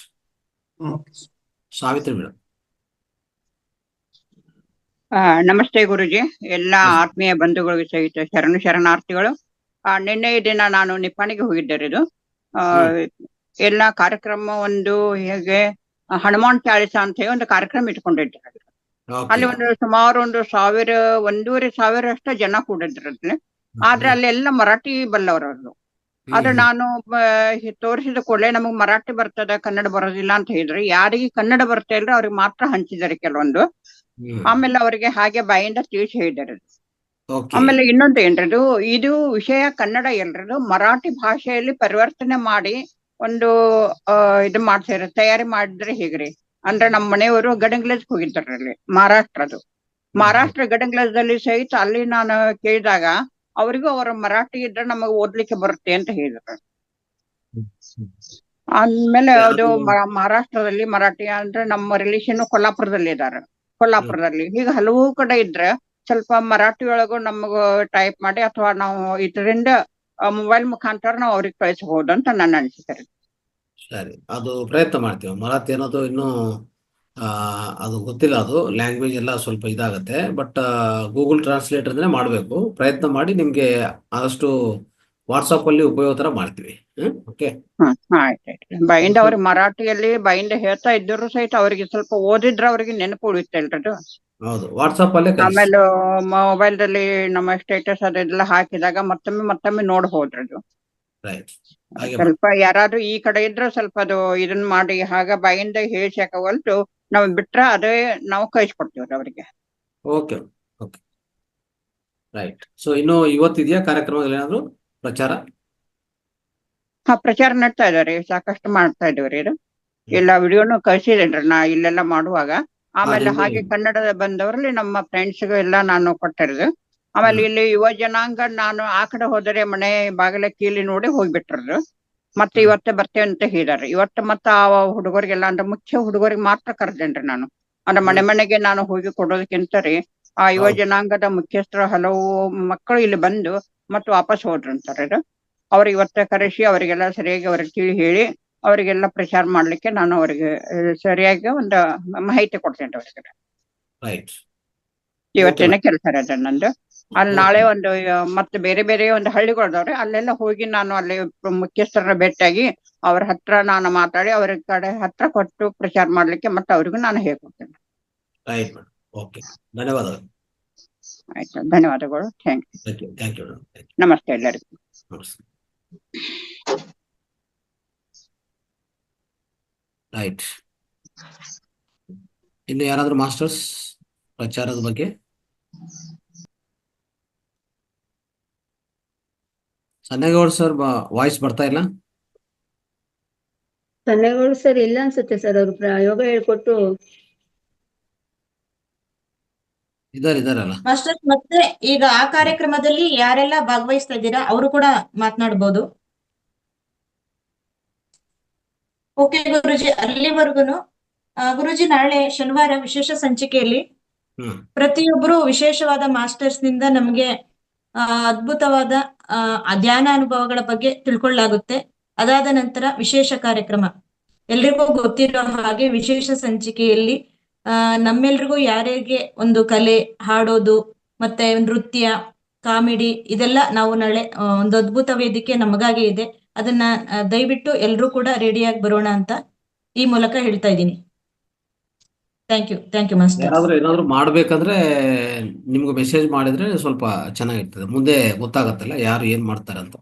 ಸಾವಿತ್ರಿ ಮೇಡಮ್. ನಮಸ್ತೆ ಗುರುಜಿ, ಎಲ್ಲ ಆತ್ಮೀಯ ಬಂಧುಗಳಿಗೆ ಸಹಿತ ಶರಣಾರ್ಥಿಗಳು. ನಿನ್ನೆ ದಿನ ನಾನು ನಿಪ್ಪಾಣಿಗೆ ಹೋಗಿದ್ದೆ. ಎಲ್ಲ ಕಾರ್ಯಕ್ರಮ ಒಂದು ಹೇಗೆ ಹನುಮಾನ್ ಚಾಳಿಸ ಅಂತ ಹೇಳಿ ಒಂದು ಕಾರ್ಯಕ್ರಮ ಇಟ್ಕೊಂಡಿದ್ದಾರೆ. ಅಲ್ಲಿ ಸುಮಾರು 1,500 ಅಷ್ಟು ಜನ ಕೂಡಿದ್ರಲ್ಲಿ. ಆದ್ರೆ ಅಲ್ಲೆಲ್ಲ ಮರಾಠಿ ಬಲ್ಲವರದ್ದು. ಆದ್ರೆ ನಾನು ತೋರಿಸಿದ ಕೂಡಲೇ ನಮಗ್ ಮರಾಠಿ ಬರ್ತದ, ಕನ್ನಡ ಬರೋದಿಲ್ಲ ಅಂತ ಹೇಳಿದ್ರೆ, ಯಾರಿಗೆ ಕನ್ನಡ ಬರ್ತಾ ಇಲ್ರಿ ಅವ್ರಿಗೆ ಮಾತ್ರ ಹಂಚಿದ್ದಾರೆ ಕೆಲವೊಂದು. ಆಮೇಲೆ ಅವರಿಗೆ ಹಾಗೆ ಬಾಯಿಂದ ತಿಳಿಸಿ ಹೇಳಿದ್ದಾರೆ. ಆಮೇಲೆ ಇನ್ನೊಂದು ಏನ್ರದು, ಇದು ವಿಷಯ ಕನ್ನಡ ಎಲ್ರದು ಮರಾಠಿ ಭಾಷೆಯಲ್ಲಿ ಪರಿವರ್ತನೆ ಮಾಡಿ ಒಂದು ಇದು ಮಾಡ್ತಾರೆ, ತಯಾರಿ ಮಾಡಿದ್ರೆ ಹೇಗ್ರಿ ಅಂದ್ರೆ, ನಮ್ಮ ಮನೆಯವರು ಗಡಂಗ್ಲೇಜ್ ಹೋಗಿದ್ದಾರಲ್ಲಿ, ಮಹಾರಾಷ್ಟ್ರ ಗಡಂಗ್ಲೇಜಲ್ಲಿ ಸಹಿತ ಅಲ್ಲಿ ನಾನು ಕೇಳಿದಾಗ ಅವರಿಗೂ ಅವರ ಮರಾಠಿ ಇದ್ರೆ ನಮಗೆ ಓದ್ಲಿಕ್ಕೆ ಬರುತ್ತೆ ಅಂತ ಹೇಳಿದ್ರು. ಆಮೇಲೆ ಅದು ಮಹಾರಾಷ್ಟ್ರದಲ್ಲಿ ಮರಾಠಿ ಅಂದ್ರೆ ನಮ್ಮ ರಿಲೇಷನ್ ಕೊಲ್ಲಾಪುರದಲ್ಲಿ ಇದ್ದಾರೆ. ಹೀಗೆ ಹಲವು ಕಡೆ ಇದ್ರೆ ಸ್ವಲ್ಪ ಮರಾಠಿ ಒಳಗು ನಮಗ ಟೈಪ್ ಮಾಡಿ ಅಥವಾ ನಾವು ಇದರಿಂದ ಮೊಬೈಲ್ ಮುಖಾಂತರ ನಾವು ಅವ್ರಿಗೆ ಕಳಿಸಬಹುದು ಅಂತ ನನ್ನ ಅನಿಸಿಕೆ. ಸರಿ, ಅದು ಪ್ರಯತ್ನ ಮಾಡ್ತೀವಿ. ಮರಾಠಿ ಅನ್ನೋದು ಇನ್ನೂ ಅದು ಗೊತ್ತಿಲ್ಲ, ಅದು ಲ್ಯಾಂಗ್ವೇಜ್ ಎಲ್ಲ ಸ್ವಲ್ಪ ಇದಾಗತ್ತೆ. ಬಟ್ ಗೂಗಲ್ ಟ್ರಾನ್ಸ್ಲೇಟರ್ ಅಂದ್ರೆ ಮಾಡಬೇಕು, ಪ್ರಯತ್ನ ಮಾಡಿ ನಿಮ್ಗೆ ಆದಷ್ಟು ವಾಟ್ಸಪ್ ಅಲ್ಲಿ ಉಪಯೋಗ ತರ ಮಾಡ್ತೀವಿ. ಓಕೆ, ಆಯ್ತಾಯ್ತು. ಬೈಂಡ್ ಅವ್ರಿಗೆ ಮರಾಠಿಯಲ್ಲಿ ಬೈಂಡ್ ಹೇಳ್ತಾ ಇದ್ರು ಸಹಿತ ಅವ್ರಿಗೆ ಸ್ವಲ್ಪ ಓದಿದ್ರೆ ಅವ್ರಿಗೆ ನೆನಪು ಉಳಿತಲ್ರದು. ಹೌದು, ವಾಟ್ಸಪ್ ಅಲ್ಲೇ. ಆಮೇಲೆ ಮೊಬೈಲ್ ದಲ್ಲಿ ನಮ್ಮ ಸ್ಟೇಟಸ್ ಅದೆಲ್ಲ ಹಾಕಿದಾಗ ಮತ್ತೊಮ್ಮೆ ನೋಡ್ಬೋದ್ರದು. ಸ್ವಲ್ಪ ಯಾರಾದ್ರೂ ಈ ಕಡೆ ಇದ್ರೆ ಸ್ವಲ್ಪ ಅದು ಇದನ್ನ ಮಾಡಿ ಹಾಗ ಬಾಯಿಂದ ಹೇಳ್ಸಕವಲ್ತು ನಾವ್ ಬಿಟ್ರ ಅದೇ ನಾವು ಕಳಿಸ್ಕೊಡ್ತೀವ್ರಿ ಅವರಿಗೆ. Okay okay right. ಸೊ ಇನ್ನು ಇವತ್ತಿದೆಯಾ ಕಾರ್ಯಕ್ರಮದಲ್ಲಿ ಏನಾದ್ರು ಪ್ರಚಾರ? ಪ್ರಚಾರ ನಡ್ತಾ ಇದಾರೆ, ಸಾಕಷ್ಟು ಮಾಡ್ತಾ ಇದೀವ್ರಿ. ಇದು ಎಲ್ಲ ವಿಡಿಯೋನು ಕಳ್ಸಿದೇನ್ರಿ ನಾ ಇಲ್ಲೆಲ್ಲ ಮಾಡುವಾಗ. ಆಮೇಲೆ ಹಾಗೆ ಕನ್ನಡದ ಬಂದವರಲ್ಲಿ ನಮ್ಮ ಫ್ರೆಂಡ್ಸ್ಗೂ ಎಲ್ಲ ನಾನು ಕೊಟ್ಟಿರೋದು. ಆಮೇಲೆ ಇಲ್ಲಿ ಯುವ ಜನಾಂಗ ನಾನು ಆ ಕಡೆ ಹೋದರೆ ಮನೆ ಬಾಗಿಲ ಕೀಲಿ ನೋಡಿ ಹೋಗ್ಬಿಟ್ರದು. ಮತ್ತೆ ಇವತ್ತೇ ಬರ್ತೇವೆ ಅಂತ ಹೇಳಿದಾರೆ. ಇವತ್ತು ಮತ್ತ ಆ ಹುಡುಗರಿಗೆಲ್ಲ ಅಂದ್ರೆ ಮುಖ್ಯ ಹುಡುಗರಿಗೆ ಮಾತ್ರ ಕರೆದೇನ್ರಿ ನಾನು. ಅಂದ್ರೆ ಮನೆಗೆ ನಾನು ಹೋಗಿ ಕೊಡೋದಕ್ಕಿಂತ ರೀ ಆ ಯುವ ಜನಾಂಗದ ಮುಖ್ಯಸ್ಥರು ಹಲವು ಮಕ್ಕಳು ಇಲ್ಲಿ ಬಂದು ಮತ್ತೆ ವಾಪಸ್ ಹೋದ್ರಂತಾರೆ. ಅವ್ರಿಗೆ ಇವತ್ತೇ ಕರೆಸಿ ಅವರಿಗೆಲ್ಲ ಸರಿಯಾಗಿ ಅವ್ರಿಗೆ ತಿಳಿ ಹೇಳಿ ಅವರಿಗೆಲ್ಲ ಪ್ರಚಾರ ಮಾಡ್ಲಿಕ್ಕೆ ನಾನು ಅವರಿಗೆ ಸರಿಯಾಗಿ ಒಂದು ಮಾಹಿತಿ ಕೊಡ್ತೇನೆ ಅವರಿಗೆ. ಇವತ್ತೇನೆ ಕೆಲಸ ಇದೆ ನಂದು. ಅಲ್ಲಿ ನಾಳೆ ಒಂದು ಮತ್ತೆ ಬೇರೆ ಬೇರೆ ಒಂದು ಹಳ್ಳಿಗಳದವ್ರೆ ಅಲ್ಲೆಲ್ಲ ಹೋಗಿ ನಾನು ಅಲ್ಲಿ ಮುಖ್ಯಸ್ಥರನ್ನ ಭೇಟಿಯಾಗಿ ಅವ್ರ ಹತ್ರ ನಾನು ಮಾತಾಡಿ ಅವ್ರ ಕಡೆ ಹತ್ರ ಕೊಟ್ಟು ಪ್ರಚಾರ ಮಾಡ್ಲಿಕ್ಕೆ ಮತ್ತೆ ಅವ್ರಿಗೂ ನಾನು ಹೇಳ್ಕೊಡ್ತೇನೆ. ಧನ್ಯವಾದಗಳು. ಆಯ್ತು, ಧನ್ಯವಾದಗಳು. Thank you. ನಮಸ್ತೆ ಎಲ್ಲರಿಗೂ. ರೈಟ್. ಇನ್ನು ಯಾರಾದ್ರೂ ಮಾಸ್ಟರ್ಸ್ ಪ್ರಚಾರದ ಬಗ್ಗೆ? ಸನ್ನೇಗೌಡ ಸರ್ ವಾಯ್ಸ್ ಬರ್ತಾ ಇಲ್ಲ. ಸನ್ನೇಗೌಡ ಸರ್ ಇಲ್ಲ ಅನ್ಸುತ್ತೆ ಸರ್, ಅವರು ಯೋಗ ಹೇಳ್ಕೊಟ್ಟು ಇದಾರಲ್ಲ ಮಾಸ್ಟರ್ಸ್. ಮತ್ತೆ ಈಗ ಆ ಕಾರ್ಯಕ್ರಮದಲ್ಲಿ ಯಾರೆಲ್ಲ ಭಾಗವಹಿಸ್ತಾ ಇದ್ದೀರಾ ಅವರು ಕೂಡ ಮಾತನಾಡ್ಬೋದು. ಓಕೆ ಗುರುಜಿ, ಅಲ್ಲಿವರೆಗೂ ಗುರುಜಿ ನಾಳೆ ಶನಿವಾರ ವಿಶೇಷ ಸಂಚಿಕೆಯಲ್ಲಿ ಪ್ರತಿಯೊಬ್ಬರು ವಿಶೇಷವಾದ ಮಾಸ್ಟರ್ಸ್ ನಿಂದ ನಮ್ಗೆ ಅದ್ಭುತವಾದ ಧ್ಯಾನ ಅನುಭವಗಳ ಬಗ್ಗೆ ತಿಳ್ಕೊಳ್ಳಾಗುತ್ತೆ. ಅದಾದ ನಂತರ ವಿಶೇಷ ಕಾರ್ಯಕ್ರಮ. ಎಲ್ರಿಗೂ ಗೊತ್ತಿರೋ ಹಾಗೆ ವಿಶೇಷ ಸಂಚಿಕೆಯಲ್ಲಿ ನಮ್ಮೆಲ್ರಿಗೂ ಯಾರಿಗೆ ಒಂದು ಕಲೆ, ಹಾಡೋದು ಮತ್ತೆ ನೃತ್ಯ, ಕಾಮಿಡಿ ಇದೆಲ್ಲ ನಾವು ನಾಳೆ ಒಂದು ಅದ್ಭುತ ವೇದಿಕೆ ನಮಗಾಗೆ ಇದೆ. ಅದನ್ನ ದಯವಿಟ್ಟು ಎಲ್ರೂ ಕೂಡ ರೆಡಿಯಾಗಿ ಬರೋಣ ಅಂತ ಈ ಮೂಲಕ ಹೇಳ್ತಾ ಇದ್ದೀನಿ. Thank you master. ಏನಾದ್ರು ಮಾಡ್ಬೇಕಂದ್ರೆ ನಿಮ್ಗೆ ಮೆಸೇಜ್ ಮಾಡಿದ್ರೆ ಸ್ವಲ್ಪ ಚೆನ್ನಾಗಿರ್ತದೆ, ಮುಂದೆ ಗೊತ್ತಾಗತ್ತಲ್ಲ ಯಾರು ಏನ್ ಮಾಡ್ತಾರೆ ಅಂತ.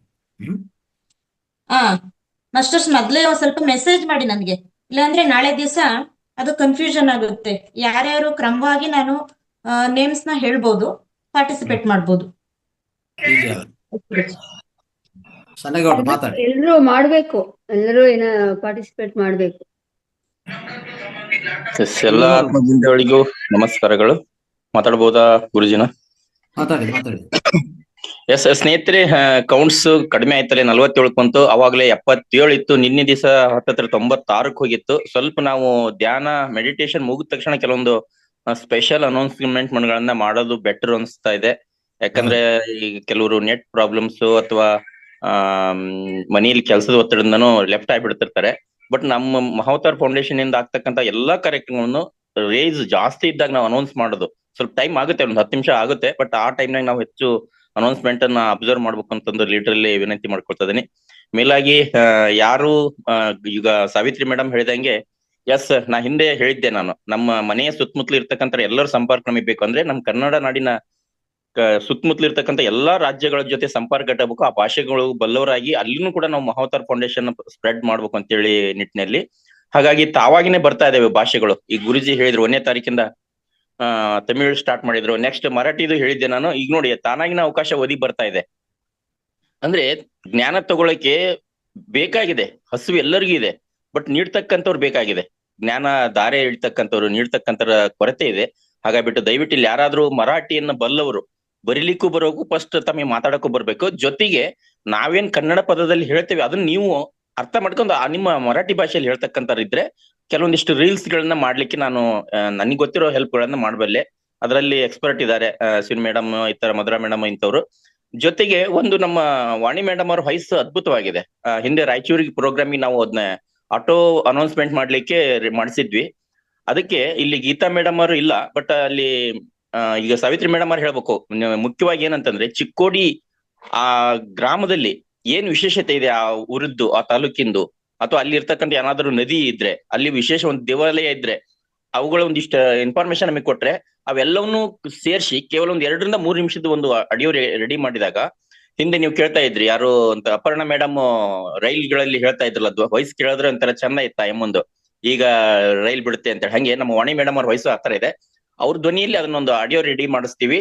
ಮಾಸ್ಟರ್ಸ್ ಮೊದ್ಲೇ ಸ್ವಲ್ಪ ಮೆಸೇಜ್ ಮಾಡಿ ನನ್ಗೆ, ಇಲ್ಲಾಂದ್ರೆ ನಾಳೆ ದಿವಸ ಅದು ಕನ್ಫ್ಯೂಷನ್ ಆಗುತ್ತೆ. ಯಾರ್ಯಾರು ಕ್ರಮವಾಗಿ ನಾನು ನೇಮ್ಸ್ ನ ಹೇಳ್ಬೋದು, ಪಾರ್ಟಿಸಿಪೇಟ್ ಮಾಡ್ಬೋದು. ಎಲ್ರು ಮಾಡ್ಬೇಕು, ಎಲ್ಲರೂ ಪಾರ್ಟಿಸಿಪೇಟ್ ಮಾಡ್ಬೇಕು. ಎಲ್ಲ ಆತ್ಮಬಂಧುಗಳಿಗೂ ನಮಸ್ಕಾರಗಳು. ಮಾತಾಡ್ಬೋದಾ ಗುರುಜಿನ? ಮಾತಾಡಿ. ಎಸ್ ಸ್ನೇಹಿತರೆ, ಕೌಂಟ್ಸ್ ಕಡಿಮೆ ಆಯ್ತಲ್ಲ, 47 ಬಂತು. ಅವಾಗ್ಲೇ 77 ಇತ್ತು. ನಿನ್ನೆ ದಿವಸ ಹತ್ತತ್ರ 96ಕ್ಕೆ ಹೋಗಿತ್ತು. ಸ್ವಲ್ಪ ನಾವು ಧ್ಯಾನ ಮೆಡಿಟೇಷನ್ ಮುಗಿದ ತಕ್ಷಣ ಕೆಲವೊಂದು ಸ್ಪೆಷಲ್ ಅನೌನ್ಸ್ಮೆಂಟ್ ಗಳನ್ನ ಮಾಡೋದು ಬೆಟರ್ ಅನಿಸ್ತಾ ಇದೆ. ಯಾಕಂದ್ರೆ ಈಗ ಕೆಲವರು ನೆಟ್ ಪ್ರಾಬ್ಲಮ್ಸ್ ಅಥವಾ ಮನೆಯಲ್ಲಿ ಕೆಲಸದ ಒತ್ತಡದಿಂದನೂ ಲೆಫ್ಟ್ ಆಗಿಬಿಡ್ತಿರ್ತಾರೆ. ಬಟ್ ನಮ್ಮ ಮಹಾವತಾರ್ ಫೌಂಡೇಶನ್ ಇಂದ ಆಗ್ತಕ್ಕಂತ ಎಲ್ಲಾ ಕಾರ್ಯಕ್ರಮವನ್ನು ರೇಸ್ ಜಾಸ್ತಿ ಇದ್ದಾಗ ನಾವು ಅನೌನ್ಸ್ ಮಾಡೋದು ಸ್ವಲ್ಪ ಟೈಮ್ ಆಗುತ್ತೆ, ಒಂದು 10 ನಿಮಿಷ ಆಗುತ್ತೆ. ಬಟ್ ಆ ಟೈಮ್ನಾಗ ನಾವು ಹೆಚ್ಚು ಅನೌನ್ಸ್ಮೆಂಟ್ ಅನ್ನ ಅಬ್ಸರ್ವ್ ಮಾಡ್ಬೇಕು ಅಂತಂದು ಲೀಡರಲ್ಲಿ ವಿನಂತಿ ಮಾಡ್ಕೊಳ್ತಾ ಇದೀನಿ. ಮೇಲಾಗಿ ಯಾರು ಈಗ ಸಾವಿತ್ರಿ ಮೇಡಮ್ ಹೇಳಿದಂಗೆ, ಎಸ್ ನಾ ಹಿಂದೆ ಹೇಳಿದ್ದೆ, ನಾನು ನಮ್ಮ ಮನೆಯ ಸುತ್ತಮುತ್ತಲು ಇರ್ತಕ್ಕಂಥ ಎಲ್ಲರ ಸಂಪರ್ಕ ನಮಗೆ ಬೇಕು. ಅಂದ್ರೆ ನಮ್ಮ ಕನ್ನಡ ನಾಡಿನ ಸುತ್ತಮುತ್ತಲು ಇರ್ತಕ್ಕಂಥ ಎಲ್ಲಾ ರಾಜ್ಯಗಳ ಜೊತೆ ಸಂಪರ್ಕ ಕಟ್ಟಬೇಕು. ಆ ಭಾಷೆಗಳು ಬಲ್ಲವರಾಗಿ ಅಲ್ಲಿನೂ ಕೂಡ ನಾವು ಮಹಾವತಾರ್ ಫೌಂಡೇಶನ್ ಸ್ಪ್ರೆಡ್ ಮಾಡ್ಬೇಕು ಅಂತೇಳಿ ನಿಟ್ಟಿನಲ್ಲಿ. ಹಾಗಾಗಿ ತಾವಾಗಿನೇ ಬರ್ತಾ ಇದಾವೆ ಭಾಷೆಗಳು. ಈ ಗುರುಜಿ ಹೇಳಿದ್ರು 1ನೇ ತಾರೀಕಿಂದ ತಮಿಳ್ ಸ್ಟಾರ್ಟ್ ಮಾಡಿದ್ರು. ನೆಕ್ಸ್ಟ್ ಮರಾಠಿದು ಹೇಳಿದ್ದೆ ನಾನು. ಈಗ ನೋಡಿ ತಾನಾಗಿನ ಅವಕಾಶ ಒದಗಿ ಬರ್ತಾ ಇದೆ. ಅಂದ್ರೆ ಜ್ಞಾನ ತಗೊಳಕ್ಕೆ ಬೇಕಾಗಿದೆ, ಹಸಿವು ಎಲ್ಲರಿಗೂ ಇದೆ. ಬಟ್ ನೀಡ್ತಕ್ಕಂಥವ್ರು ಬೇಕಾಗಿದೆ. ಜ್ಞಾನ ದಾರೆ ಇಡ್ತಕ್ಕಂಥವ್ರು ನೀಡ್ತಕ್ಕಂಥ ಕೊರತೆ ಇದೆ. ಹಾಗಾಗ್ಬಿಟ್ಟು ದಯವಿಟ್ಟು ಇಲ್ಲಿ ಯಾರಾದ್ರೂ ಮರಾಠಿಯನ್ನ ಬಲ್ಲವರು ಬರೀಲಿಕ್ಕೂ ಬರೋಕು ಫಸ್ಟ್ ತಮಗೆ ಮಾತಾಡಕ್ಕೂ ಬರ್ಬೇಕು. ಜೊತೆಗೆ ನಾವೇನ್ ಕನ್ನಡ ಪದದಲ್ಲಿ ಹೇಳ್ತೇವೆ ಅದನ್ನ ನೀವು ಅರ್ಥ ಮಾಡ್ಕೊಂಡು ನಿಮ್ಮ ಮರಾಠಿ ಭಾಷೆಯಲ್ಲಿ ಹೇಳ್ತಕ್ಕಂಥವ್ರು ಇದ್ರೆ ಕೆಲವೊಂದಿಷ್ಟು ರೀಲ್ಸ್ ಗಳನ್ನ ಮಾಡ್ಲಿಕ್ಕೆ ನಾನು ನನಗೆ ಗೊತ್ತಿರೋ ಹೆಲ್ಪ್ ಗಳನ್ನ ಮಾಡಬಲ್ಲೆ. ಅದರಲ್ಲಿ ಎಕ್ಸ್ಪರ್ಟ್ ಇದ್ದಾರೆ, ಅಶ್ವಿನಿ ಮೇಡಮ್, ಇತರ ಮಧುರಾ ಮೇಡಮ್ ಇಂಥವ್ರು. ಜೊತೆಗೆ ಒಂದು ನಮ್ಮ ವಾಣಿ ಮೇಡಮ್ ಅವ್ರ ವಯಸ್ಸು ಅದ್ಭುತವಾಗಿದೆ. ಹಿಂದೆ ರಾಯಚೂರಿಗೆ ಪ್ರೋಗ್ರಾಮಿಗೆ ನಾವು ಅದನ್ನ ಆಟೋ ಅನೌನ್ಸ್ಮೆಂಟ್ ಮಾಡ್ಲಿಕ್ಕೆ ಮಾಡಿಸಿದ್ವಿ. ಅದಕ್ಕೆ ಇಲ್ಲಿ ಗೀತಾ ಮೇಡಮ್ ಅವರು ಇಲ್ಲ, ಬಟ್ ಅಲ್ಲಿ ಈಗ ಸಾವಿತ್ರಿ ಮೇಡಮ್ ಅವ್ರು ಹೇಳ್ಬೇಕು. ಮುಖ್ಯವಾಗಿ ಏನಂತಂದ್ರೆ ಚಿಕ್ಕೋಡಿ ಆ ಗ್ರಾಮದಲ್ಲಿ ಏನ್ ವಿಶೇಷತೆ ಇದೆ, ಆ ಊರದ್ದು, ಆ ತಾಲೂಕಿಂದು, ಅಥವಾ ಅಲ್ಲಿ ಇರ್ತಕ್ಕಂಥ ಏನಾದ್ರು ನದಿ ಇದ್ರೆ, ಅಲ್ಲಿ ವಿಶೇಷ ಒಂದು ದೇವಾಲಯ ಇದ್ರೆ, ಅವುಗಳ ಒಂದಿಷ್ಟ ಇನ್ಫಾರ್ಮೇಶನ್ ನಮಗೆ ಕೊಟ್ರೆ ಅವೆಲ್ಲವನ್ನೂ ಸೇರಿಸಿ ಕೇವಲ ಒಂದು 2 ರಿಂದ 3 ನಿಮಿಷದ ಒಂದು ಆಡಿಯೋ ರೆಡಿ ಮಾಡಿದಾಗ, ಹಿಂದೆ ನೀವು ಕೇಳ್ತಾ ಇದ್ರಿ ಯಾರು ಅಂತ ಅಪರ್ಣ ಮೇಡಮ್ ರೈಲ್ಗಳಲ್ಲಿ ಹೇಳ್ತಾ ಇದ್ರಲ್ಲ, ವಯಸ್ಸು ಕೇಳಿದ್ರೆ ಒಂಥರ ಚಂದ ಇತ್ತ ಎಮ್ಮೊಂದು, ಈಗ ರೈಲ್ ಬಿಡುತ್ತೆ ಅಂತ ಹೇಳಿ. ಹಂಗೆ ನಮ್ಮ ವಾಣಿ ಮೇಡಮ್ ಅವ್ರ ವಯಸ್ಸು ಆತರ ಇದೆ. ಅವ್ರ ಧ್ವನಿಯಲ್ಲಿ ಅದನ್ನೊಂದು ಆಡಿಯೋ ರೆಡಿ ಮಾಡಿಸ್ತೀವಿ,